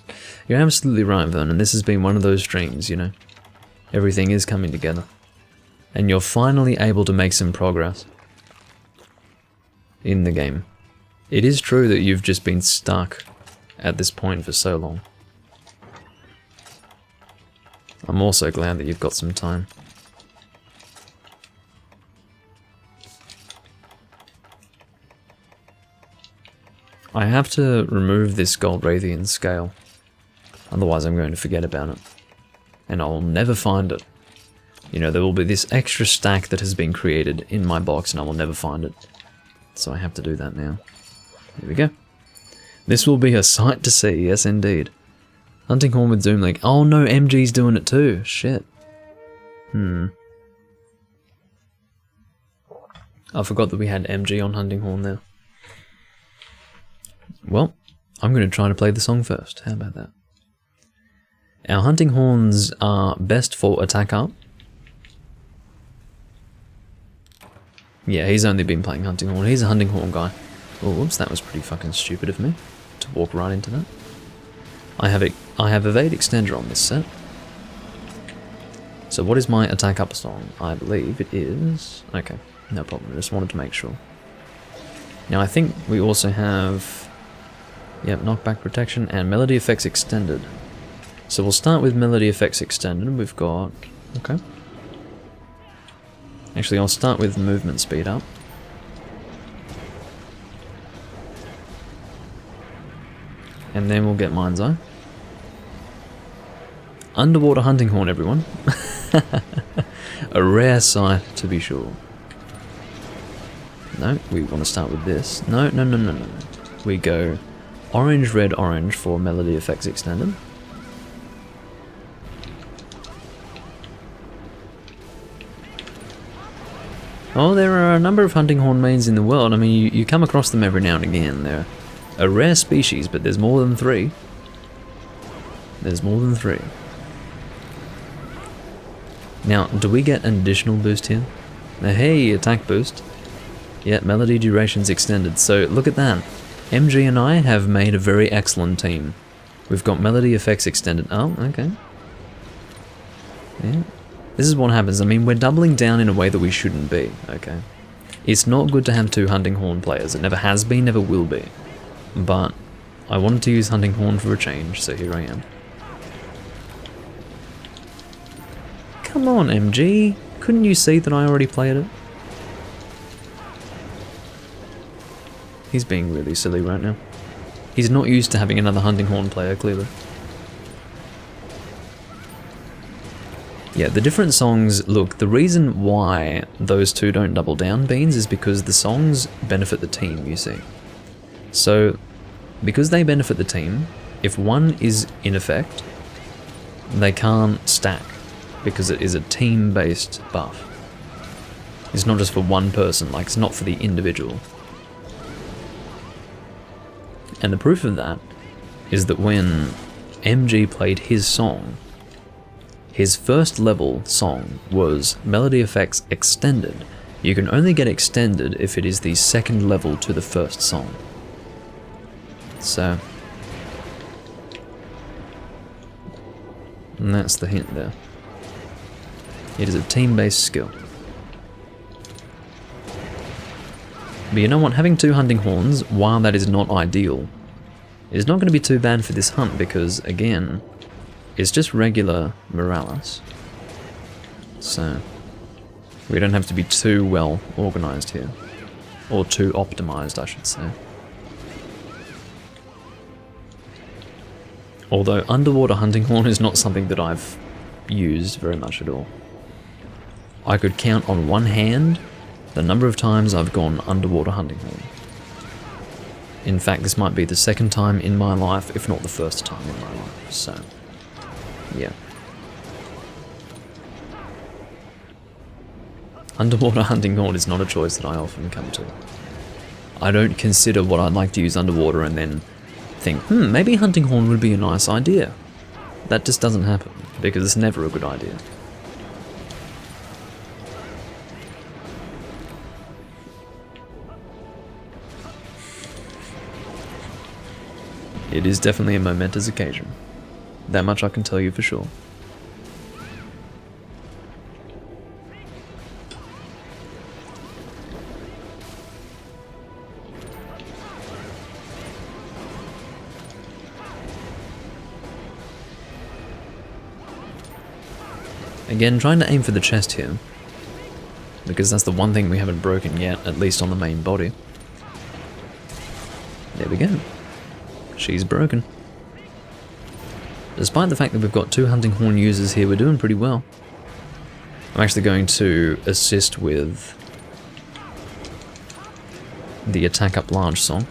You're absolutely right, Vernon. This has been one of those streams, you know. Everything is coming together. And you're finally able to make some progress in the game. It is true that you've just been stuck at this point for so long. I'm also glad that you've got some time. I have to remove this Gold Rathian scale, otherwise I'm going to forget about it. And I'll never find it. You know, there will be this extra stack that has been created in my box and I will never find it. So I have to do that now. Here we go. This will be a sight to see, yes indeed. Hunting Horn with Doomlink. Oh no, MG's doing it too. Shit. I forgot that we had MG on Hunting Horn there. Well, I'm going to try to play the song first. How about that? Our Hunting Horns are best for attack up. Yeah, he's only been playing Hunting Horn. He's a Hunting Horn guy. Oh, whoops, that was pretty fucking stupid of me to walk right into that. I have Evade Extender on this set. So what is my attack up song? I believe it is... Okay, no problem. I just wanted to make sure. Now I think we also have... Yep, Knockback Protection and Melody Effects Extended. So we'll start with Melody Effects Extended. We've got... Okay. Actually, I'll start with Movement Speed Up. And then we'll get Mind's Eye. Underwater Hunting Horn, everyone. A rare sight, to be sure. No, we want to start with this. No. We go orange, red, orange for Melody Effects Extended. Oh, there are a number of Hunting Horn mains in the world. I mean, you come across them every now and again. They're a rare species, but there's more than 3. There's more than 3. Now, do we get an additional boost here? Hey, attack boost. Yeah, melody duration's extended. So look at that. MG and I have made a very excellent team. We've got melody effects extended. Oh, okay. Yeah. This is what happens. I mean, we're doubling down in a way that we shouldn't be, okay? It's not good to have 2 Hunting Horn players. It never has been, never will be. But I wanted to use Hunting Horn for a change, so here I am. Come on, MG. Couldn't you see that I already played it? He's being really silly right now. He's not used to having another Hunting Horn player, clearly. Yeah, the different songs, look, the reason why those 2 don't double down, Beans, is because the songs benefit the team, you see. So, because they benefit the team, if one is in effect, they can't stack, because it is a team-based buff. It's not just for one person, like it's not for the individual. And the proof of that is that when MG played his song, his first level song was Melody Effects Extended. You can only get Extended if it is the second level to the first song. So, and that's the hint there. It is a team-based skill. But you know what, having 2 Hunting Horns, while that is not ideal, is not going to be too bad for this hunt because, again, it's just regular Morales. So, we don't have to be too well organised here. Or too optimised, I should say. Although Underwater Hunting Horn is not something that I've used very much at all. I could count on one hand the number of times I've gone Underwater Hunting Horn. In fact, this might be the second time in my life, if not the first time in my life, so... yeah. Underwater Hunting Horn is not a choice that I often come to. I don't consider what I'd like to use underwater and then think, maybe Hunting Horn would be a nice idea. That just doesn't happen, because it's never a good idea. It is definitely a momentous occasion. That much I can tell you for sure. Again, trying to aim for the chest here, because that's the one thing we haven't broken yet, at least on the main body. There we go. She's broken. Despite the fact that we've got 2 Hunting Horn users here, we're doing pretty well. I'm actually going to assist with the Attack Up Large song.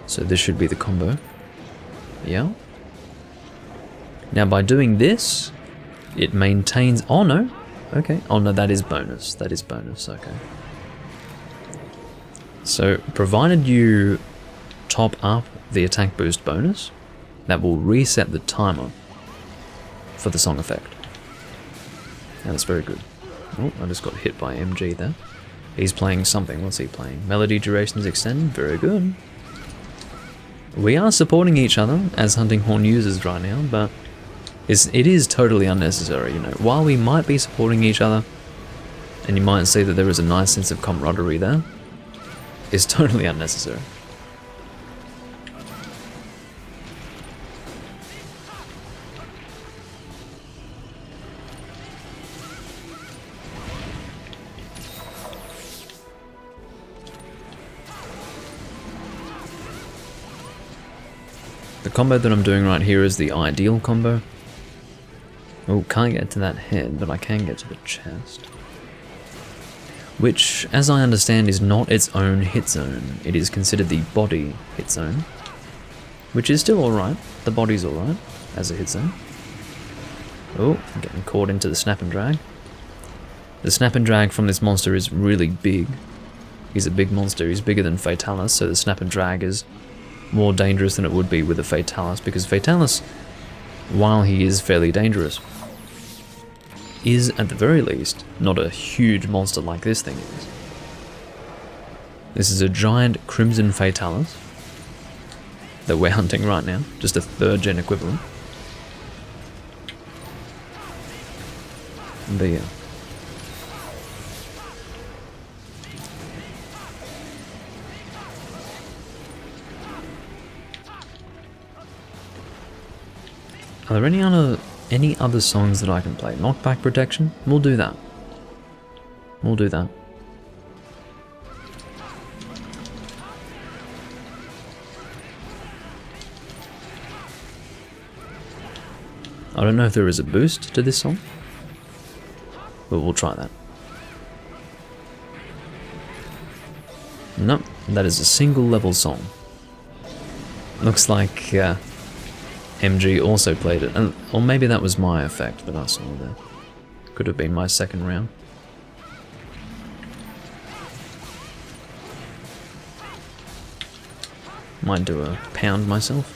So this should be the combo. Yeah. Now by doing this, it maintains... Oh no! Okay. Oh no, that is bonus. That is bonus, okay. So, provided you top up the attack boost bonus, that will reset the timer for the song effect. And that's very good. Oh, I just got hit by MG there. He's playing something. What's he playing? Melody duration is extended. Very good. We are supporting each other as Hunting Horn users right now, but it is totally unnecessary, you know. While we might be supporting each other, and you might see that there is a nice sense of camaraderie there, it's totally unnecessary. The combo that I'm doing right here is the ideal combo. Oh, can't get to that head, but I can get to the chest. Which, as I understand, is not its own hit zone. It is considered the body hit zone. Which is still alright. The body's alright as a hit zone. Oh, I'm getting caught into the snap and drag. The snap and drag from this monster is really big. He's a big monster. He's bigger than Fatalis, so the snap and drag is more dangerous than it would be with a Fatalis, because Fatalis, while he is fairly dangerous, is at the very least not a huge monster like this thing is. This is a giant Crimson Fatalis that we're hunting right now, just a 3rd gen equivalent. But yeah. Are there any other songs that I can play? Knockback Protection? We'll do that. We'll do that. I don't know if there is a boost to this song, but we'll try that. Nope, that is a single level song. Looks like MG also played it, or maybe that was my effect that I saw there. Could have been my second round. Might do a pound myself.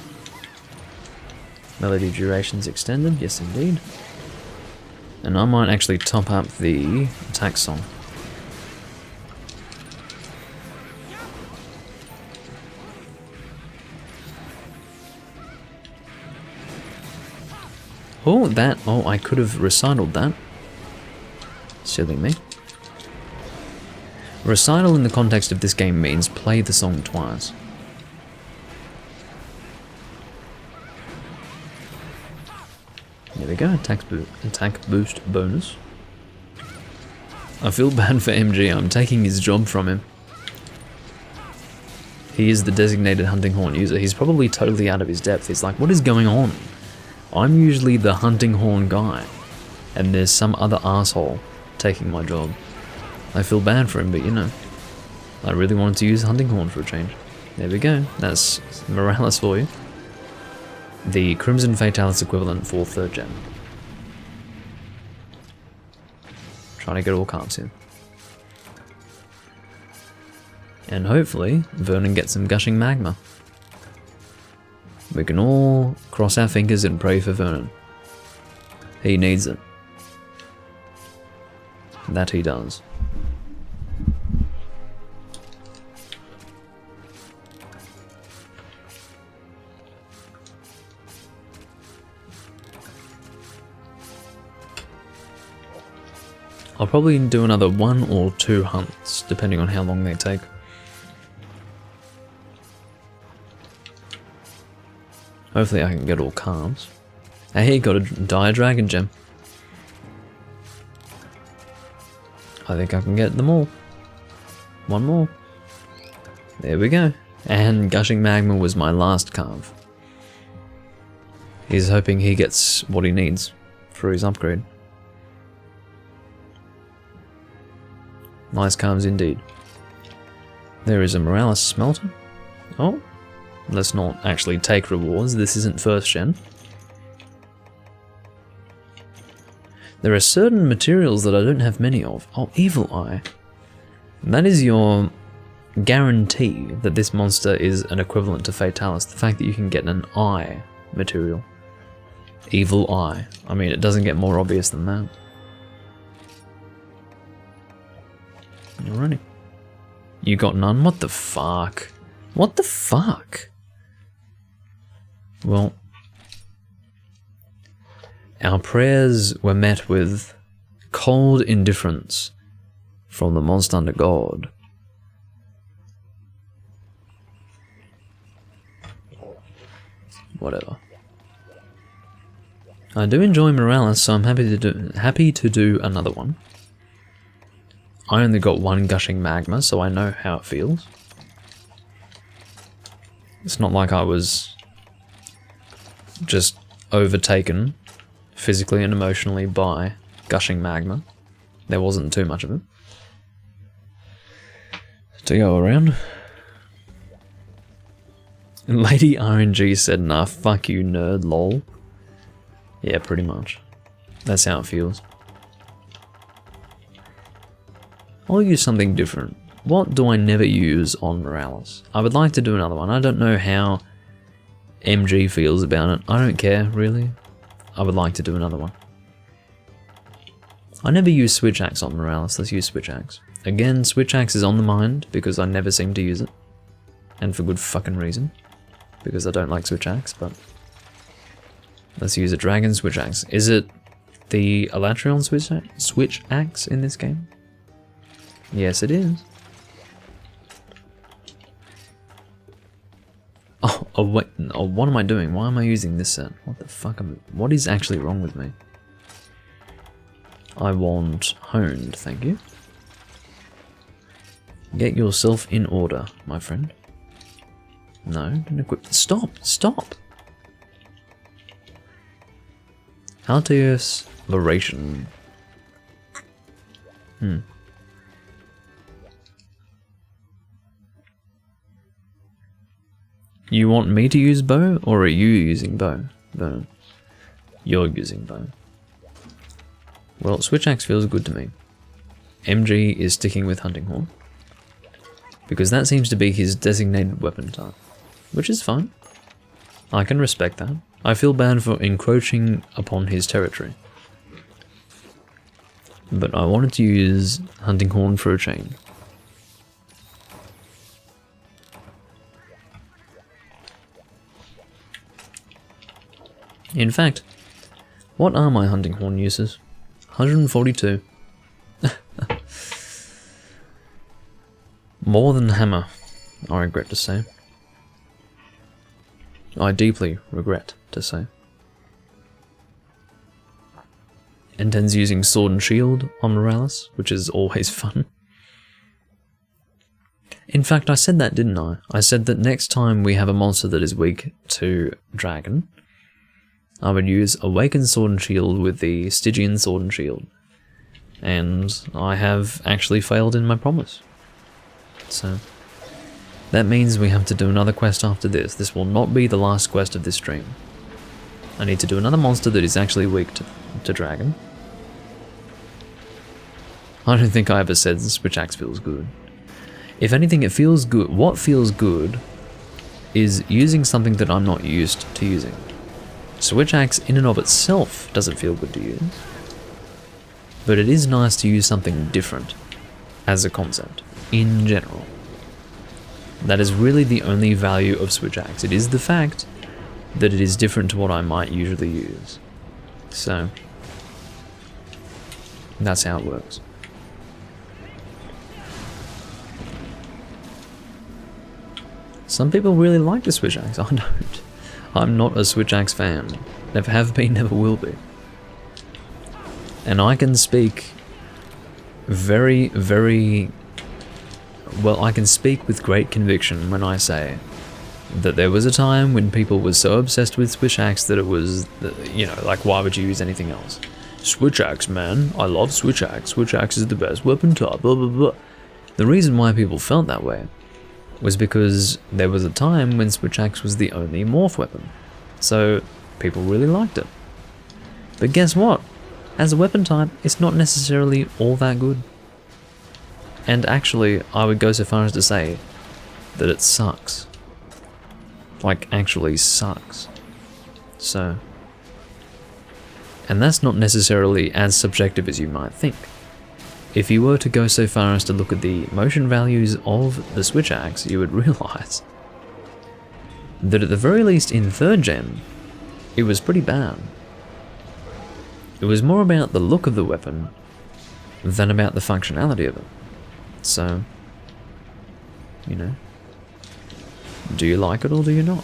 Melody duration's extended, yes indeed. And I might actually top up the attack song. Oh, I could have recitaled that. Silly me. Recital in the context of this game means play the song twice. There we go, attack boost bonus. I feel bad for MG, I'm taking his job from him. He is the designated Hunting Horn user. He's probably totally out of his depth. He's like, what is going on? I'm usually the Hunting Horn guy, and there's some other asshole taking my job. I feel bad for him, but you know, I really wanted to use Hunting Horn for a change. There we go, that's Morales for you. The Crimson Fatalis equivalent for 3rd gen. Trying to get all cards here. And hopefully, Vernon gets some gushing magma. We can all cross our fingers and pray for Vernon. He needs it. That he does. I'll probably do another 1 or 2 hunts, depending on how long they take. Hopefully I can get all calms. Hey, got a dire dragon gem. I think I can get them all. 1 more. There we go. And gushing magma was my last carve. He's hoping he gets what he needs for his upgrade. Nice carves indeed. There is a Morales smelter. Oh, Let's not actually take rewards. This isn't first gen. There are certain materials that I don't have many of. Oh, Evil Eye. That is your guarantee that this monster is an equivalent to Fatalis. The fact that you can get an eye material. Evil Eye. I mean, it doesn't get more obvious than that. Alrighty. You got none? What the fuck? What the fuck? Well, our prayers were met with cold indifference from the monster under God. Whatever. I do enjoy Morales, so I'm happy to do another one. I only got one gushing magma, so I know how it feels. It's not like I was just overtaken physically and emotionally by gushing magma. There wasn't too much of it to go around. Lady RNG said, nah, fuck you, nerd, lol. Yeah, pretty much. That's how it feels. I'll use something different. What do I never use on Morales? I would like to do another one. I don't know how MG feels about it. I don't care, really. I would like to do another one. I never use Switch Axe on Morales. Let's use Switch Axe. Again, Switch Axe is on the mind because I never seem to use it. And for good fucking reason. Because I don't like Switch Axe, but... let's use a Dragon Switch Axe. Is it the Elatrion Switch Axe in this game? Yes, it is. Oh wait, oh, what am I doing? Why am I using this set? What the fuck what is actually wrong with me? I want honed, thank you. Get yourself in order, my friend. No, don't equip. Stop! Stop! Altius Loration. You want me to use bow, or are you using bow? Bow. You're using bow. Well, Switch Axe feels good to me. MG is sticking with Hunting Horn, because that seems to be his designated weapon type, which is fine. I can respect that. I feel bad for encroaching upon his territory. But I wanted to use Hunting Horn for a chain. In fact, what are my Hunting Horn uses? 142. More than hammer, I regret to say. I deeply regret to say. Enten's using Sword and Shield on Morales, which is always fun. In fact, I said that, didn't I? I said that next time we have a monster that is weak to Dragon, I would use Awakened Sword and Shield with the Stygian Sword and Shield. And I have actually failed in my promise. So, that means we have to do another quest after this. This will not be the last quest of this stream. I need to do another monster that is actually weak to Dragon. I don't think I ever said Switch Axe feels good. If anything, it feels good. What feels good is using something that I'm not used to using. Switch Axe in and of itself doesn't feel good to use. But it is nice to use something different as a concept, in general. That is really the only value of Switch Axe. It is the fact that it is different to what I might usually use. So, that's how it works. Some people really like the Switch Axe, I don't. I'm not a Switch Axe fan. Never have been, never will be. And I can speak very, very... well, I can speak with great conviction when I say that there was a time when people were so obsessed with Switch Axe that it was, you know, like, why would you use anything else? Switch Axe, man. I love Switch Axe. Switch Axe is the best weapon type, blah, blah, blah. The reason why people felt that way was because there was a time when Switch Axe was the only morph weapon, so people really liked it. But guess what? As a weapon type, it's not necessarily all that good. And actually, I would go so far as to say that it sucks. Like, actually sucks. So... And that's not necessarily as subjective as you might think. If you were to go so far as to look at the motion values of the Switch Axe, you would realise that at the very least in 3rd gen, it was pretty bad. It was more about the look of the weapon than about the functionality of it. So, you know, do you like it or do you not?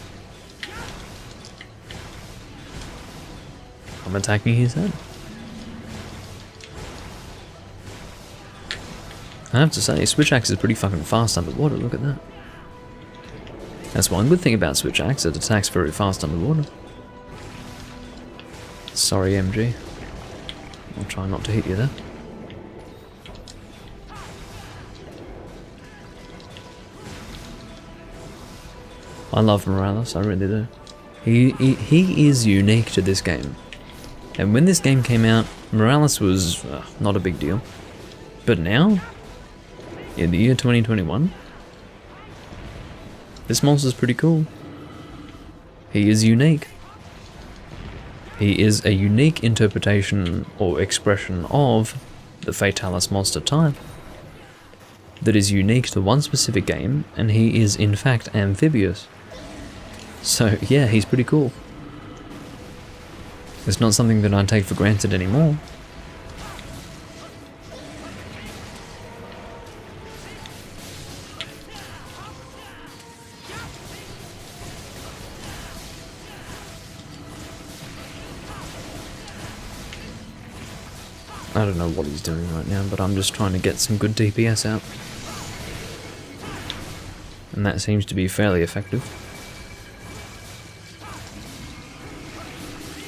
I'm attacking his head. I have to say, Switch Axe is pretty fucking fast underwater, look at that. That's one good thing about Switch Axe, it attacks very fast underwater. Sorry MG. I'll try not to hit you there. I love Morales, I really do. He is unique to this game. And when this game came out, Morales was not a big deal. But now, in the year 2021, this monster's pretty cool. He is unique. He is a unique interpretation or expression of the Fatalis monster type that is unique to one specific game, and he is in fact amphibious. So yeah, he's pretty cool. It's not something that I take for granted anymore. I don't know what he's doing right now, but I'm just trying to get some good DPS out. And that seems to be fairly effective.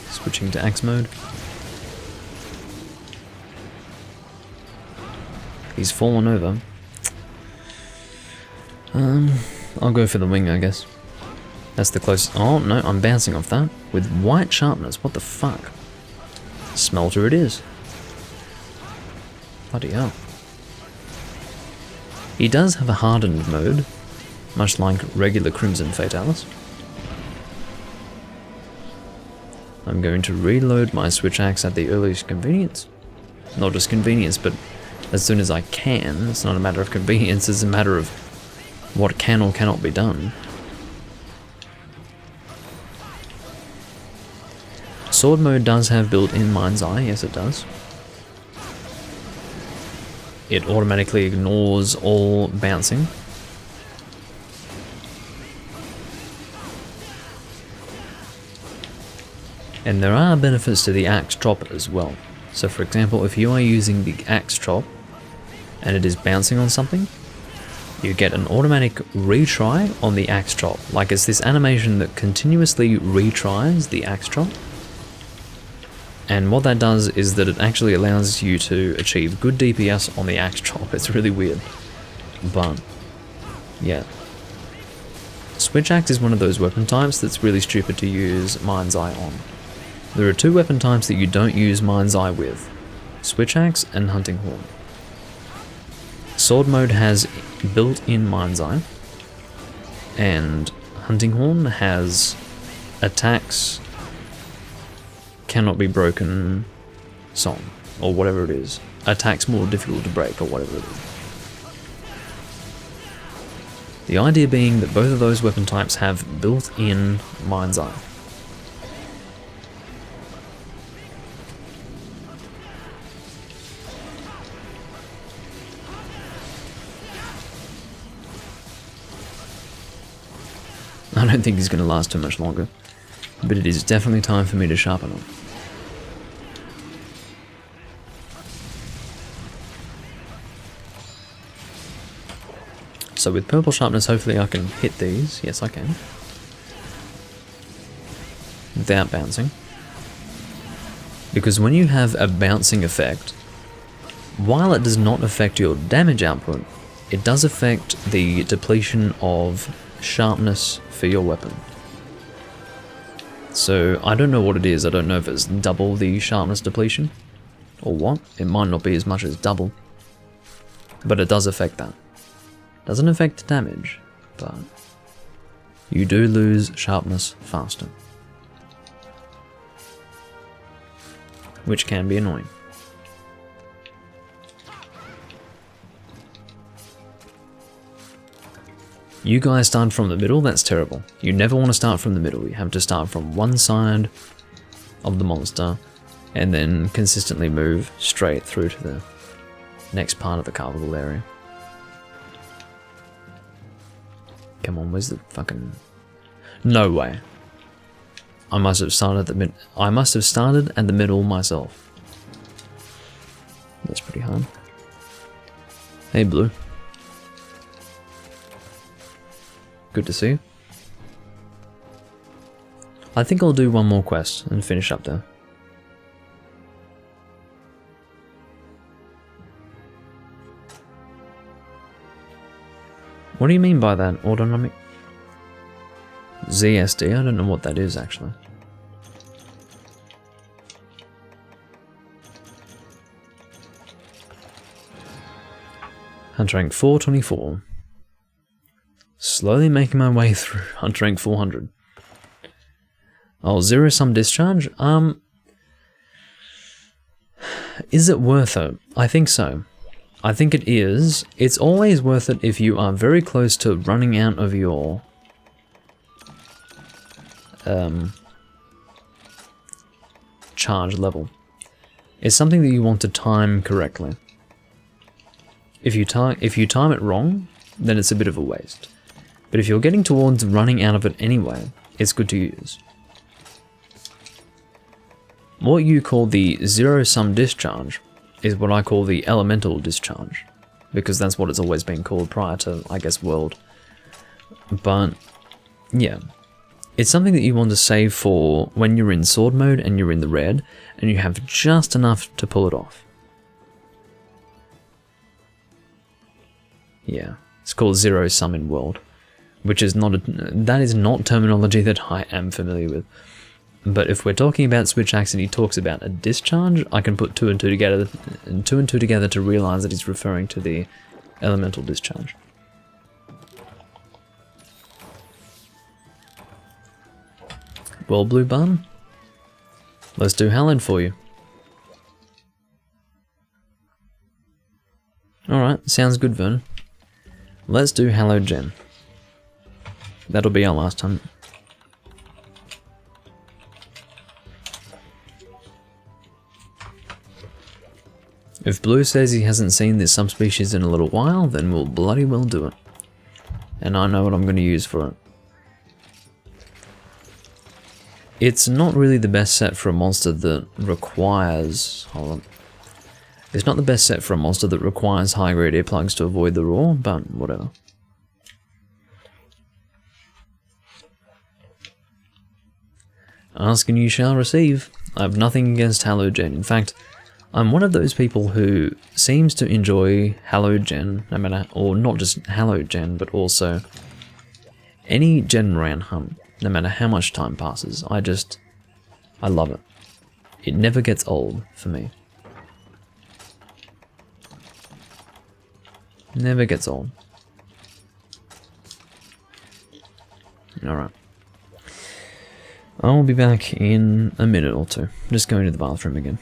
Switching to axe mode. He's fallen over. I'll go for the wing, I guess. That's the closest. Oh no, I'm bouncing off that. With white sharpness, what the fuck? Smelter it is. Bloody hell. He does have a hardened mode, much like regular Crimson Fatalis. I'm going to reload my Switch Axe at the earliest convenience. Not just convenience, but as soon as I can. It's not a matter of convenience, it's a matter of what can or cannot be done. Sword mode does have built-in Mind's Eye, yes it does. It automatically ignores all bouncing. And there are benefits to the axe chop as well. So for example, if you are using the axe chop and it is bouncing on something, you get an automatic retry on the axe chop. Like it's this animation that continuously retries the axe chop. And what that does is that it actually allows you to achieve good DPS on the axe chop. It's really weird. But, yeah. Switch Axe is one of those weapon types that's really stupid to use Mind's Eye on. There are two weapon types that you don't use Mind's Eye with. Switch Axe and Hunting Horn. Sword mode has built-in Mind's Eye. And Hunting Horn has attacks cannot be broken song, or whatever it is. Attacks more difficult to break, or whatever it is. The idea being that both of those weapon types have built-in Mind's Eye. I don't think he's going to last too much longer, but it is definitely time for me to sharpen him. So with purple sharpness, hopefully I can hit these. Yes, I can. Without bouncing. Because when you have a bouncing effect, while it does not affect your damage output, it does affect the depletion of sharpness for your weapon. So I don't know what it is. I don't know if it's double the sharpness depletion or what. It might not be as much as double, but it does affect that. Doesn't affect damage, but you do lose sharpness faster, which can be annoying. You guys start from the middle, that's terrible. You never want to start from the middle. You have to start from one side of the monster and then consistently move straight through to the next part of the carvable area. Come on, where's the fucking... No way. I must have started at the middle myself. That's pretty hard. Hey, Blue. Good to see you. I think I'll do one more quest and finish up there. What do you mean by that? Autonomic? ZSD? I don't know what that is actually. Hunter rank 424. Slowly making my way through Hunter rank 400. Oh, zero sum discharge? Is it worth it? I think so. I think it is. It's always worth it if you are very close to running out of your charge level. It's something that you want to time correctly. If you time it wrong, then it's a bit of a waste. But if you're getting towards running out of it anyway, it's good to use. What you call the zero-sum discharge is what I call the elemental discharge, because that's what it's always been called prior to, I guess, World. But, yeah. It's something that you want to save for when you're in sword mode and you're in the red, and you have just enough to pull it off. Yeah, it's called zero-sum in World. Which is that is not terminology that I am familiar with. But if we're talking about Switch Axe and he talks about a discharge, I can put two and two together to realize that he's referring to the elemental discharge. Well, Blue Bun, let's do Hallowed for you. Alright, sounds good, Vernon. Let's do Hallowed Gen. That'll be our last hunt. If Blue says he hasn't seen this subspecies in a little while, then we'll bloody well do it. And I know what I'm going to use for it. It's not really the best set for a monster that requires... Hold on. It's not the best set for a monster that requires high-grade earplugs to avoid the roar, but whatever. Ask and you shall receive. I have nothing against Hallowed Gen. In fact, I'm one of those people who seems to enjoy Hallowed Gen, no matter, or not just Hallowed Gen, but also any Gen round hunt, no matter how much time passes. I love it. It never gets old for me. Never gets old. Alright. I'll be back in a minute or two. Just going to the bathroom again.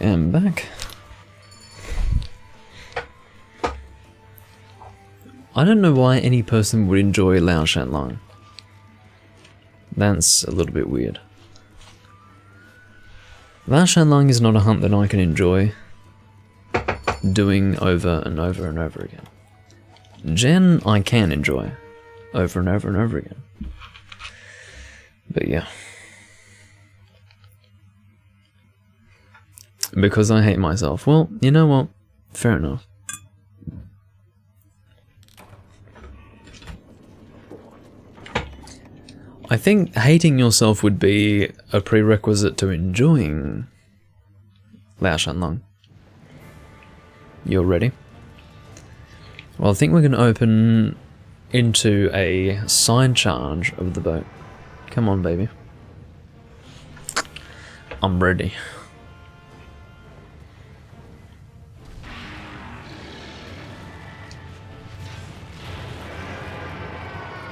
am back. I don't know why any person would enjoy Lao Shanlang. That's a little bit weird. Lao Shanlang is not a hunt that I can enjoy doing over and over and over again. Gen I can enjoy over and over and over again. But yeah. Because I hate myself. Well, you know what? Fair enough. I think hating yourself would be a prerequisite to enjoying Lao Shanlang. You're ready? Well, I think we're going to open into a side charge of the boat. Come on, baby. I'm ready.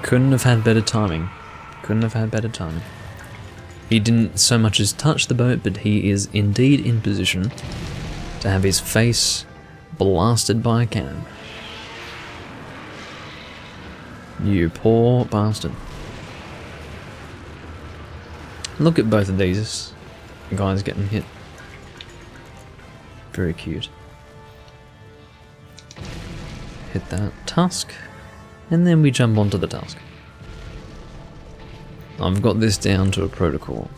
Couldn't have had better timing. Couldn't have had better timing. He didn't so much as touch the boat, but he is indeed in position to have his face blasted by a cannon. You poor bastard. Look at both of these guys getting hit. Very cute. Hit that tusk, and then we jump onto the tusk. I've got this down to a protocol.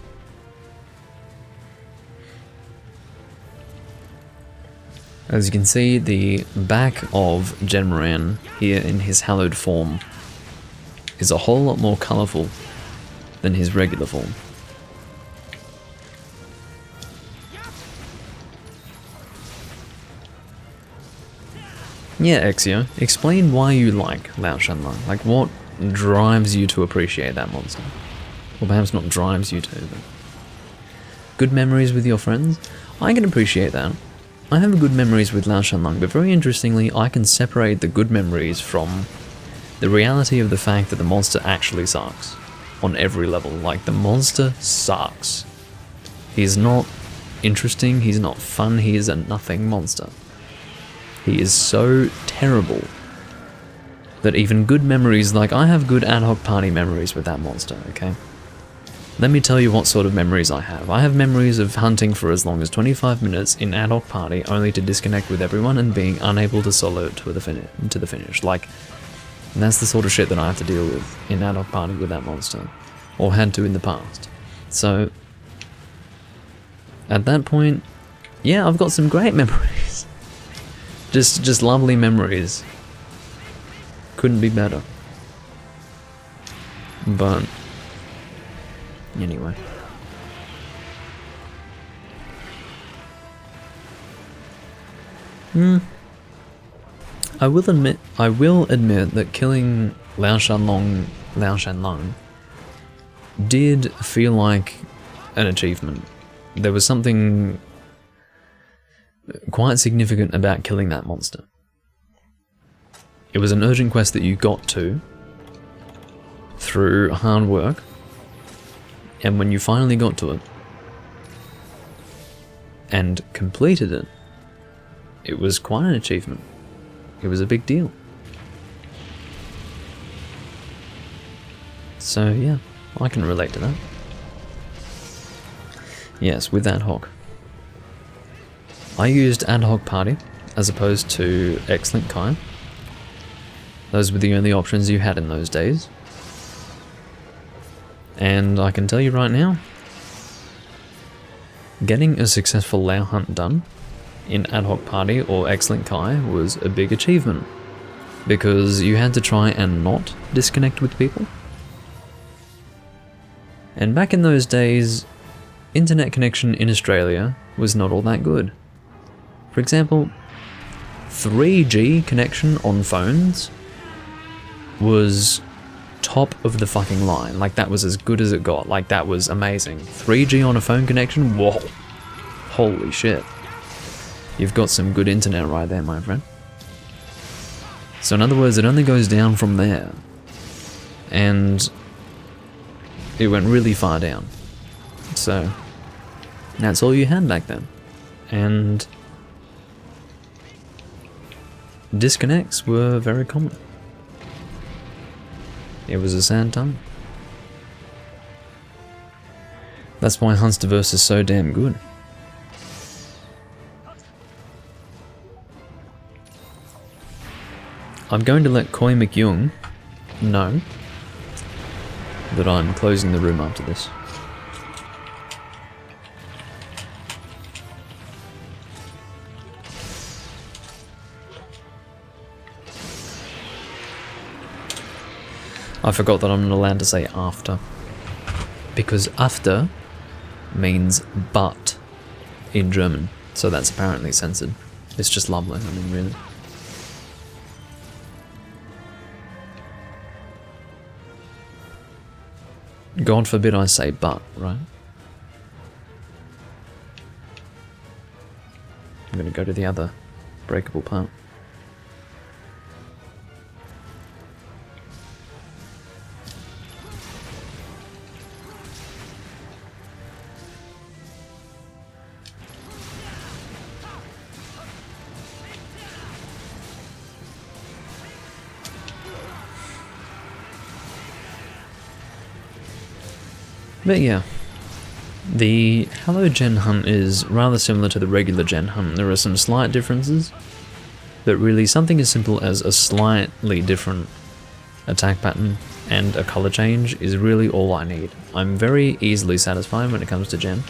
As you can see, the back of Genmoran here in his hallowed form is a whole lot more colourful than his regular form. Yeah, Exio, explain why you like Lao Shanlang. Like, what drives you to appreciate that monster? Or perhaps not drives you to, but... Good memories with your friends? I can appreciate that. I have good memories with Lao Shanlang, but very interestingly, I can separate the good memories from the reality of the fact that the monster actually sucks. On every level. Like, the monster sucks. He's not interesting, he's not fun, he is a nothing monster. He is so terrible that even good memories, like I have good ad hoc party memories with that monster, okay? Let me tell you what sort of memories I have. I have memories of hunting for as long as 25 minutes in ad hoc party only to disconnect with everyone and being unable to solo to the finish. Like, that's the sort of shit that I have to deal with in ad hoc party with that monster. Or had to in the past. So, at that point, yeah, I've got some great memories. Just lovely memories. Couldn't be better. But anyway. I will admit that killing Lao Shanlang did feel like an achievement. There was something quite significant about killing that monster. It was an urgent quest that you got to through hard work, and when you finally got to it and completed it, it was quite an achievement. It was a big deal. So yeah, I can relate to that. Yes, with ad hoc. I used ad hoc party as opposed to X-Link Kai. Those were the only options you had in those days. And I can tell you right now, getting a successful Lao hunt done in ad hoc party or X-Link Kai was a big achievement, because you had to try and not disconnect with people. And back in those days, internet connection in Australia was not all that good. For example, 3G connection on phones was top of the fucking line. Like, that was as good as it got. Like, that was amazing. 3G on a phone connection? Whoa. Holy shit. You've got some good internet right there, my friend. So in other words, it only goes down from there. And it went really far down. So that's all you had back then. and disconnects were very common. It was a sad time. That's why Hunsterverse is so damn good. I'm going to let Koi McYoung know that I'm closing the room after this. I forgot that I'm not allowed to say after, because after means but in German, so that's apparently censored. It's just lovely, I mean, really. God forbid I say but, right? I'm gonna go to the other breakable part. But yeah, the Halo Gen hunt is rather similar to the regular Gen hunt. There are some slight differences, but really something as simple as a slightly different attack pattern and a color change is really all I need. I'm very easily satisfied when it comes to Gen.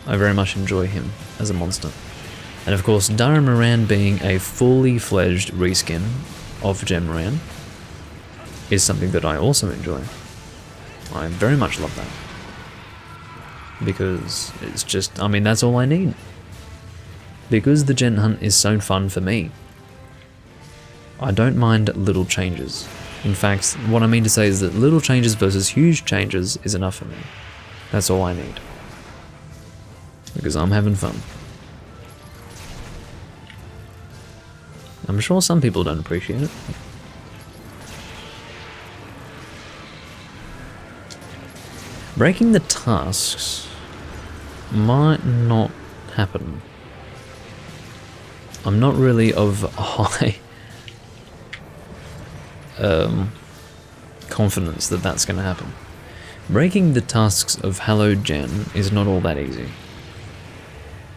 I very much enjoy him as a monster. And of course, Dara Moran being a fully fledged reskin of Gen Moran is something that I also enjoy. I very much love that. Because it's just, I mean, that's all I need. Because the Gen hunt is so fun for me, I don't mind little changes. In fact, what I mean to say is that little changes versus huge changes is enough for me. That's all I need. Because I'm having fun. I'm sure some people don't appreciate it. Breaking the tasks might not happen. I'm not really of high confidence that that's going to happen. Breaking the tasks of Halo Gen is not all that easy.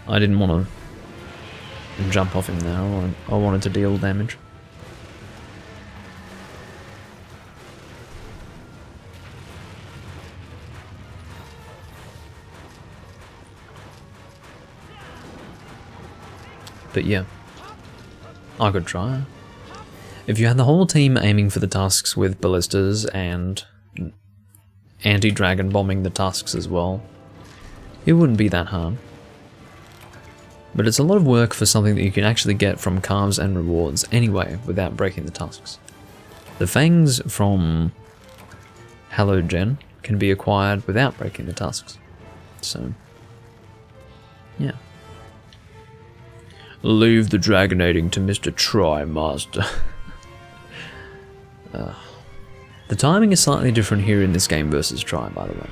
I didn't want to jump off him there, I wanted to deal damage. But yeah, I could try. If you had the whole team aiming for the tasks with ballistas and anti-dragon bombing the tasks as well, it wouldn't be that hard. But it's a lot of work for something that you can actually get from carves and rewards anyway without breaking the tasks. The fangs from Halo Gen can be acquired without breaking the tasks. So, yeah. Leave the dragonating to Mr. Trimaster. The timing is slightly different here in this game versus Tri, by the way.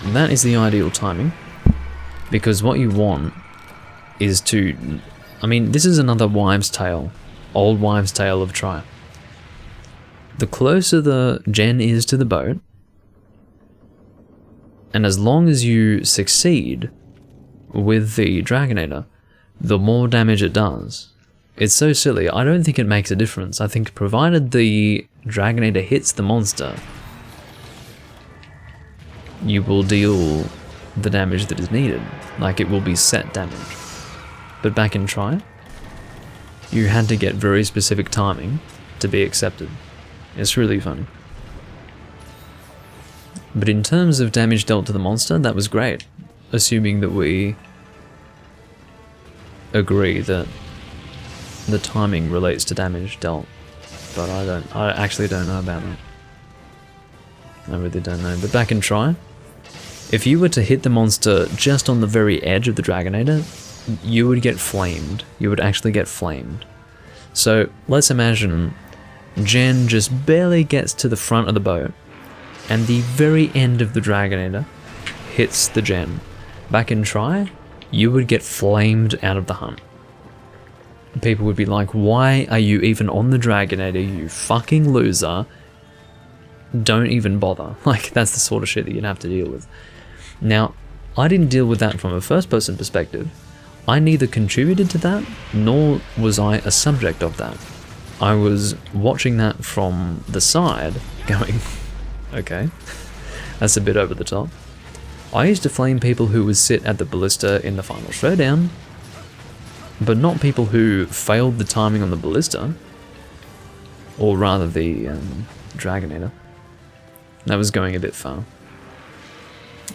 And that is the ideal timing, because what you want is to... I mean, this is another wives' tale, old wives' tale of Tri. The closer the Gen is to the boat, and as long as you succeed with the Dragonator, the more damage it does. It's so silly, I don't think it makes a difference. I think provided the Dragonator hits the monster, you will deal the damage that is needed. Like, it will be set damage. But back in Tri, you had to get very specific timing to be accepted. It's really funny. But in terms of damage dealt to the monster, that was great. Assuming that we agree that the timing relates to damage dealt. But I actually don't know about that. I really don't know. But back in Tri, if you were to hit the monster just on the very edge of the Dragonator, you would get flamed. You would actually get flamed. So let's imagine Gen just barely gets to the front of the boat, and the very end of the Dragonator hits the gen. Back in Try, you would get flamed out of the hunt. People would be like, why are you even on the Dragonator, you fucking loser? Don't even bother. Like, that's the sort of shit that you'd have to deal with. Now, I didn't deal with that from a first-person perspective. I neither contributed to that, nor was I a subject of that. I was watching that from the side, going, okay, that's a bit over the top. I used to flame people who would sit at the ballista in the final showdown, but not people who failed the timing on the ballista, or rather the Dragonator. That was going a bit far.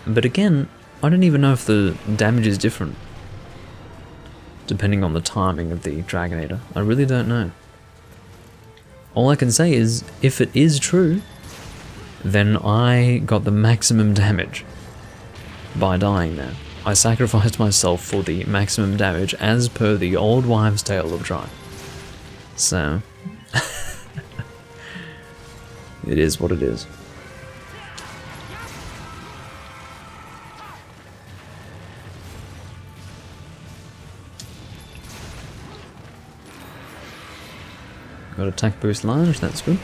But again, I don't even know if the damage is different, depending on the timing of the Dragonator. I really don't know. All I can say is, if it is true, then I got the maximum damage by dying there. I sacrificed myself for the maximum damage as per the old wives' tale of Try. So, it is what it is. Got attack boost large, that's good.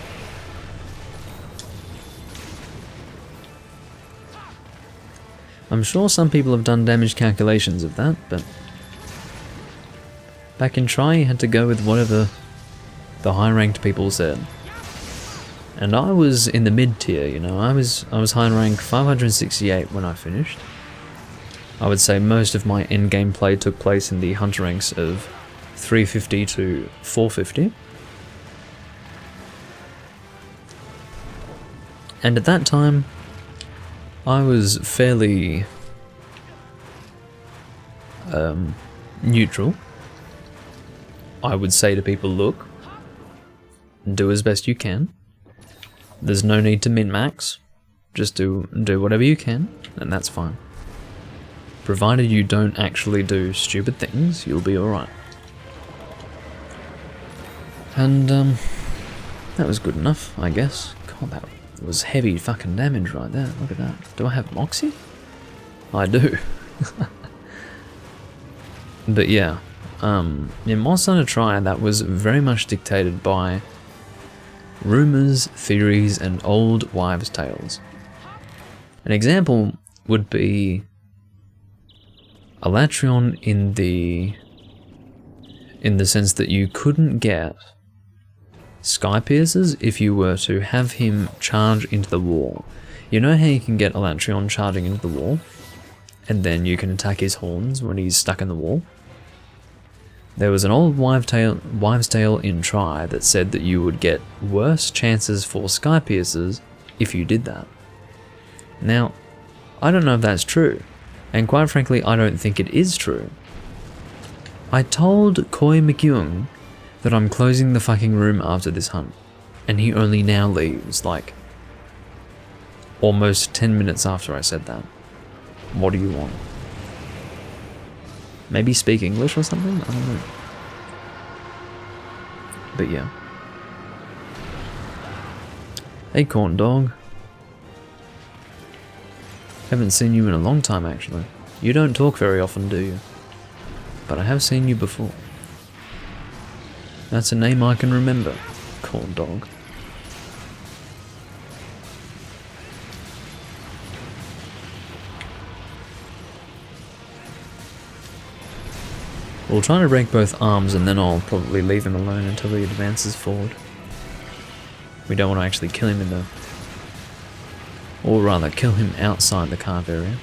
I'm sure some people have done damage calculations of that, but back in Try you had to go with whatever the high ranked people said. And I was in the mid tier, you know, I was high rank 568 when I finished. I would say most of my end game play took place in the hunter ranks of 350 to 450. And at that time, I was fairly neutral. I would say to people, look, do as best you can. There's no need to min-max. Just do whatever you can, and that's fine. Provided you don't actually do stupid things, you'll be alright. And that was good enough, I guess. God, that was heavy fucking damage right there. Look at that. Do I have Moxie? I do. But yeah, in Monster Hunter Try, that was very much dictated by rumours, theories, and old wives' tales. An example would be Alatreon in the sense that you couldn't get Sky Piercers if you were to have him charge into the wall. You know how you can get Alatreon charging into the wall, and then you can attack his horns when he's stuck in the wall? There was an old wives' tale in Try that said that you would get worse chances for Sky Piercers if you did that. Now, I don't know if that's true, and quite frankly I don't think it is true. I told Koi McEwen that I'm closing the fucking room after this hunt, and he only now leaves, like, almost 10 minutes after I said that. What do you want? Maybe speak English or something? I don't know. But yeah. Hey, corn dog. Haven't seen you in a long time, actually. You don't talk very often, do you? But I have seen you before. That's a name I can remember. Corn dog. We'll try to break both arms and then I'll probably leave him alone until he advances forward. We don't want to actually kill him in the... or rather, kill him outside the carve area.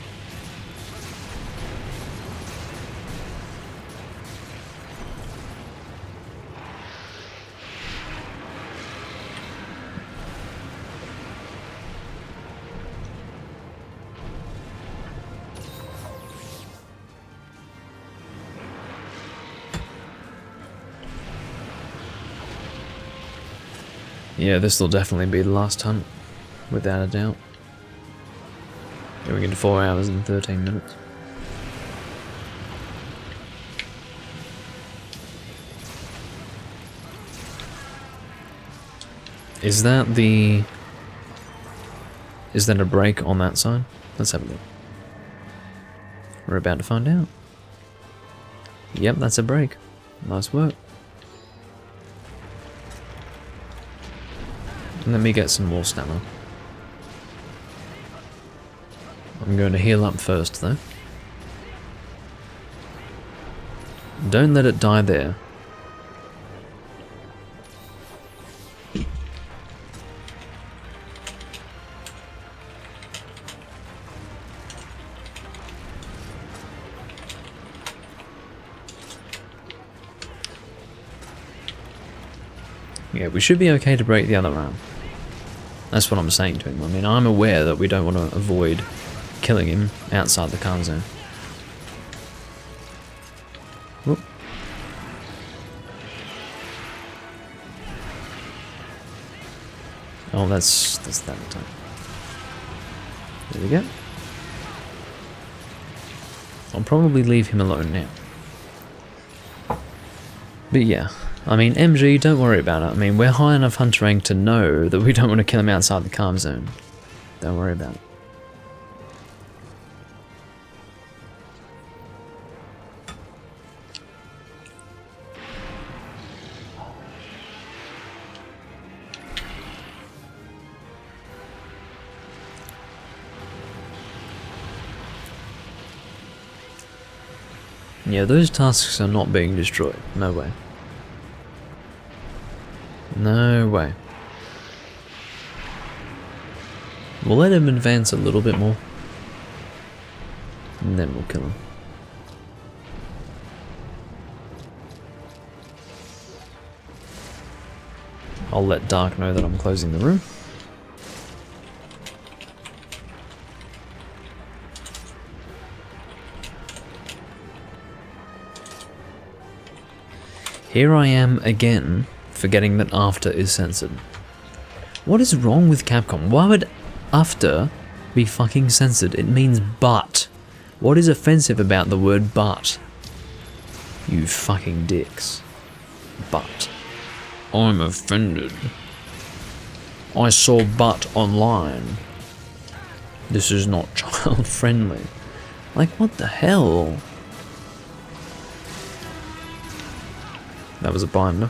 Yeah, this will definitely be the last hunt, without a doubt. Going into 4 hours and 13 minutes. Is that the Is there a break on that side? Let's have a look. We're about to find out. Yep, that's a break. Nice work. Let me get some more stamina. I'm going to heal up first though. Don't let it die there. Yeah, we should be okay to break the other arm. That's what I'm saying to him. I mean, I'm aware that we don't want to avoid killing him outside the calm zone. Whoop. Oh, that's that time. There we go. I'll probably leave him alone now. But yeah, I mean, MG, don't worry about it. I mean, we're high enough hunter rank to know that we don't want to kill him outside the calm zone. Don't worry about it. Yeah, those tasks are not being destroyed. No way. No way. We'll let him advance a little bit more. And then we'll kill him. I'll let Dark know that I'm closing the room. Here I am again, forgetting that after is censored. What is wrong with Capcom? Why would after be fucking censored? It means but. What is offensive about the word but? You fucking dicks. But. I'm offended. I saw but online. This is not child friendly. Like, what the hell? That was a binder.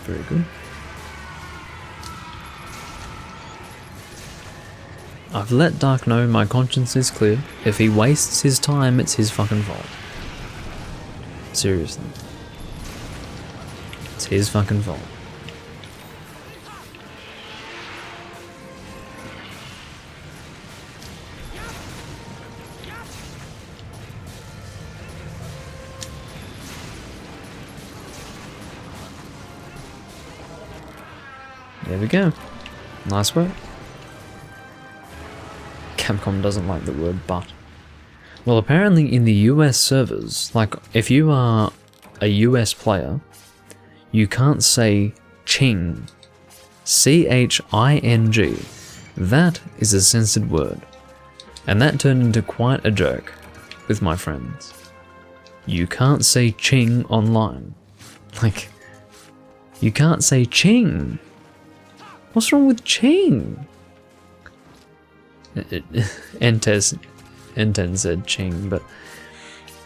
Very good. I've let Dark know my conscience is clear. If he wastes his time, it's his fucking fault. Seriously. It's his fucking fault. There we go. Nice work. Capcom doesn't like the word but. Well, apparently in the US servers, like if you are a US player, you can't say ching. C-H-I-N-G. That is a censored word. And that turned into quite a joke with my friends. You can't say ching online. Like, you can't say ching. What's wrong with ching? Enten said ching, but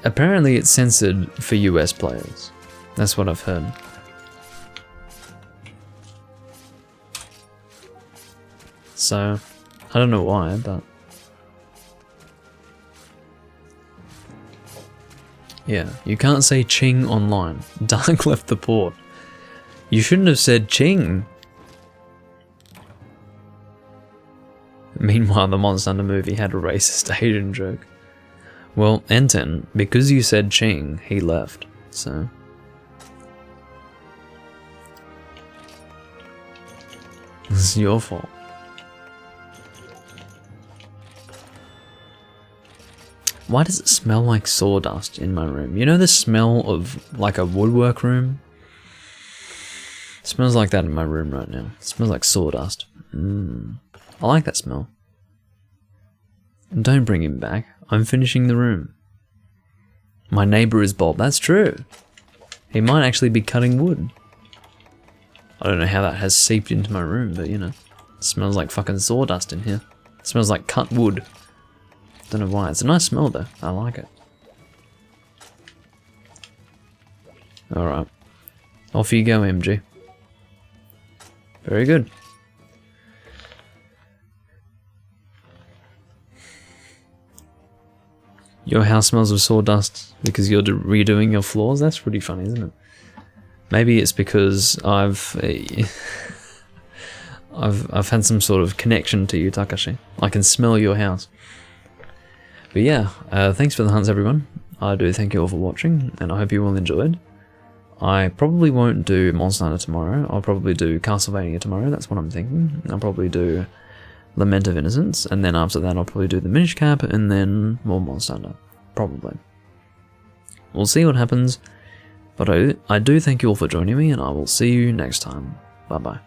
apparently it's censored for US players. That's what I've heard. So, I don't know why, but yeah, you can't say ching online. Dark left the port. You shouldn't have said ching. Meanwhile, the Monster Hunter movie had a racist Asian joke. Well, Enten, because you said ching, he left, so. This is your fault. Why does it smell like sawdust in my room? You know the smell of like a woodwork room? It smells like that in my room right now. It smells like sawdust. I like that smell. And don't bring him back. I'm finishing the room. My neighbour is Bob. That's true. He might actually be cutting wood. I don't know how that has seeped into my room, but you know. It smells like fucking sawdust in here. smells like cut wood. Don't know why. It's a nice smell though. I like it. Alright. Off you go, MG. Very good. Your house smells of sawdust because you're redoing your floors? That's pretty funny, isn't it? Maybe it's because I've had some sort of connection to you, Takashi. I can smell your house. But yeah, thanks for the hunts, everyone. I do thank you all for watching, and I hope you all enjoyed. I probably won't do Monster Hunter tomorrow. I'll probably do Castlevania tomorrow. That's what I'm thinking. I'll probably do Lament of Innocence, and then after that I'll probably do the Minish Cap, and then more Monster Hunter. Probably. We'll see what happens. But I do thank you all for joining me, and I will see you next time. Bye bye.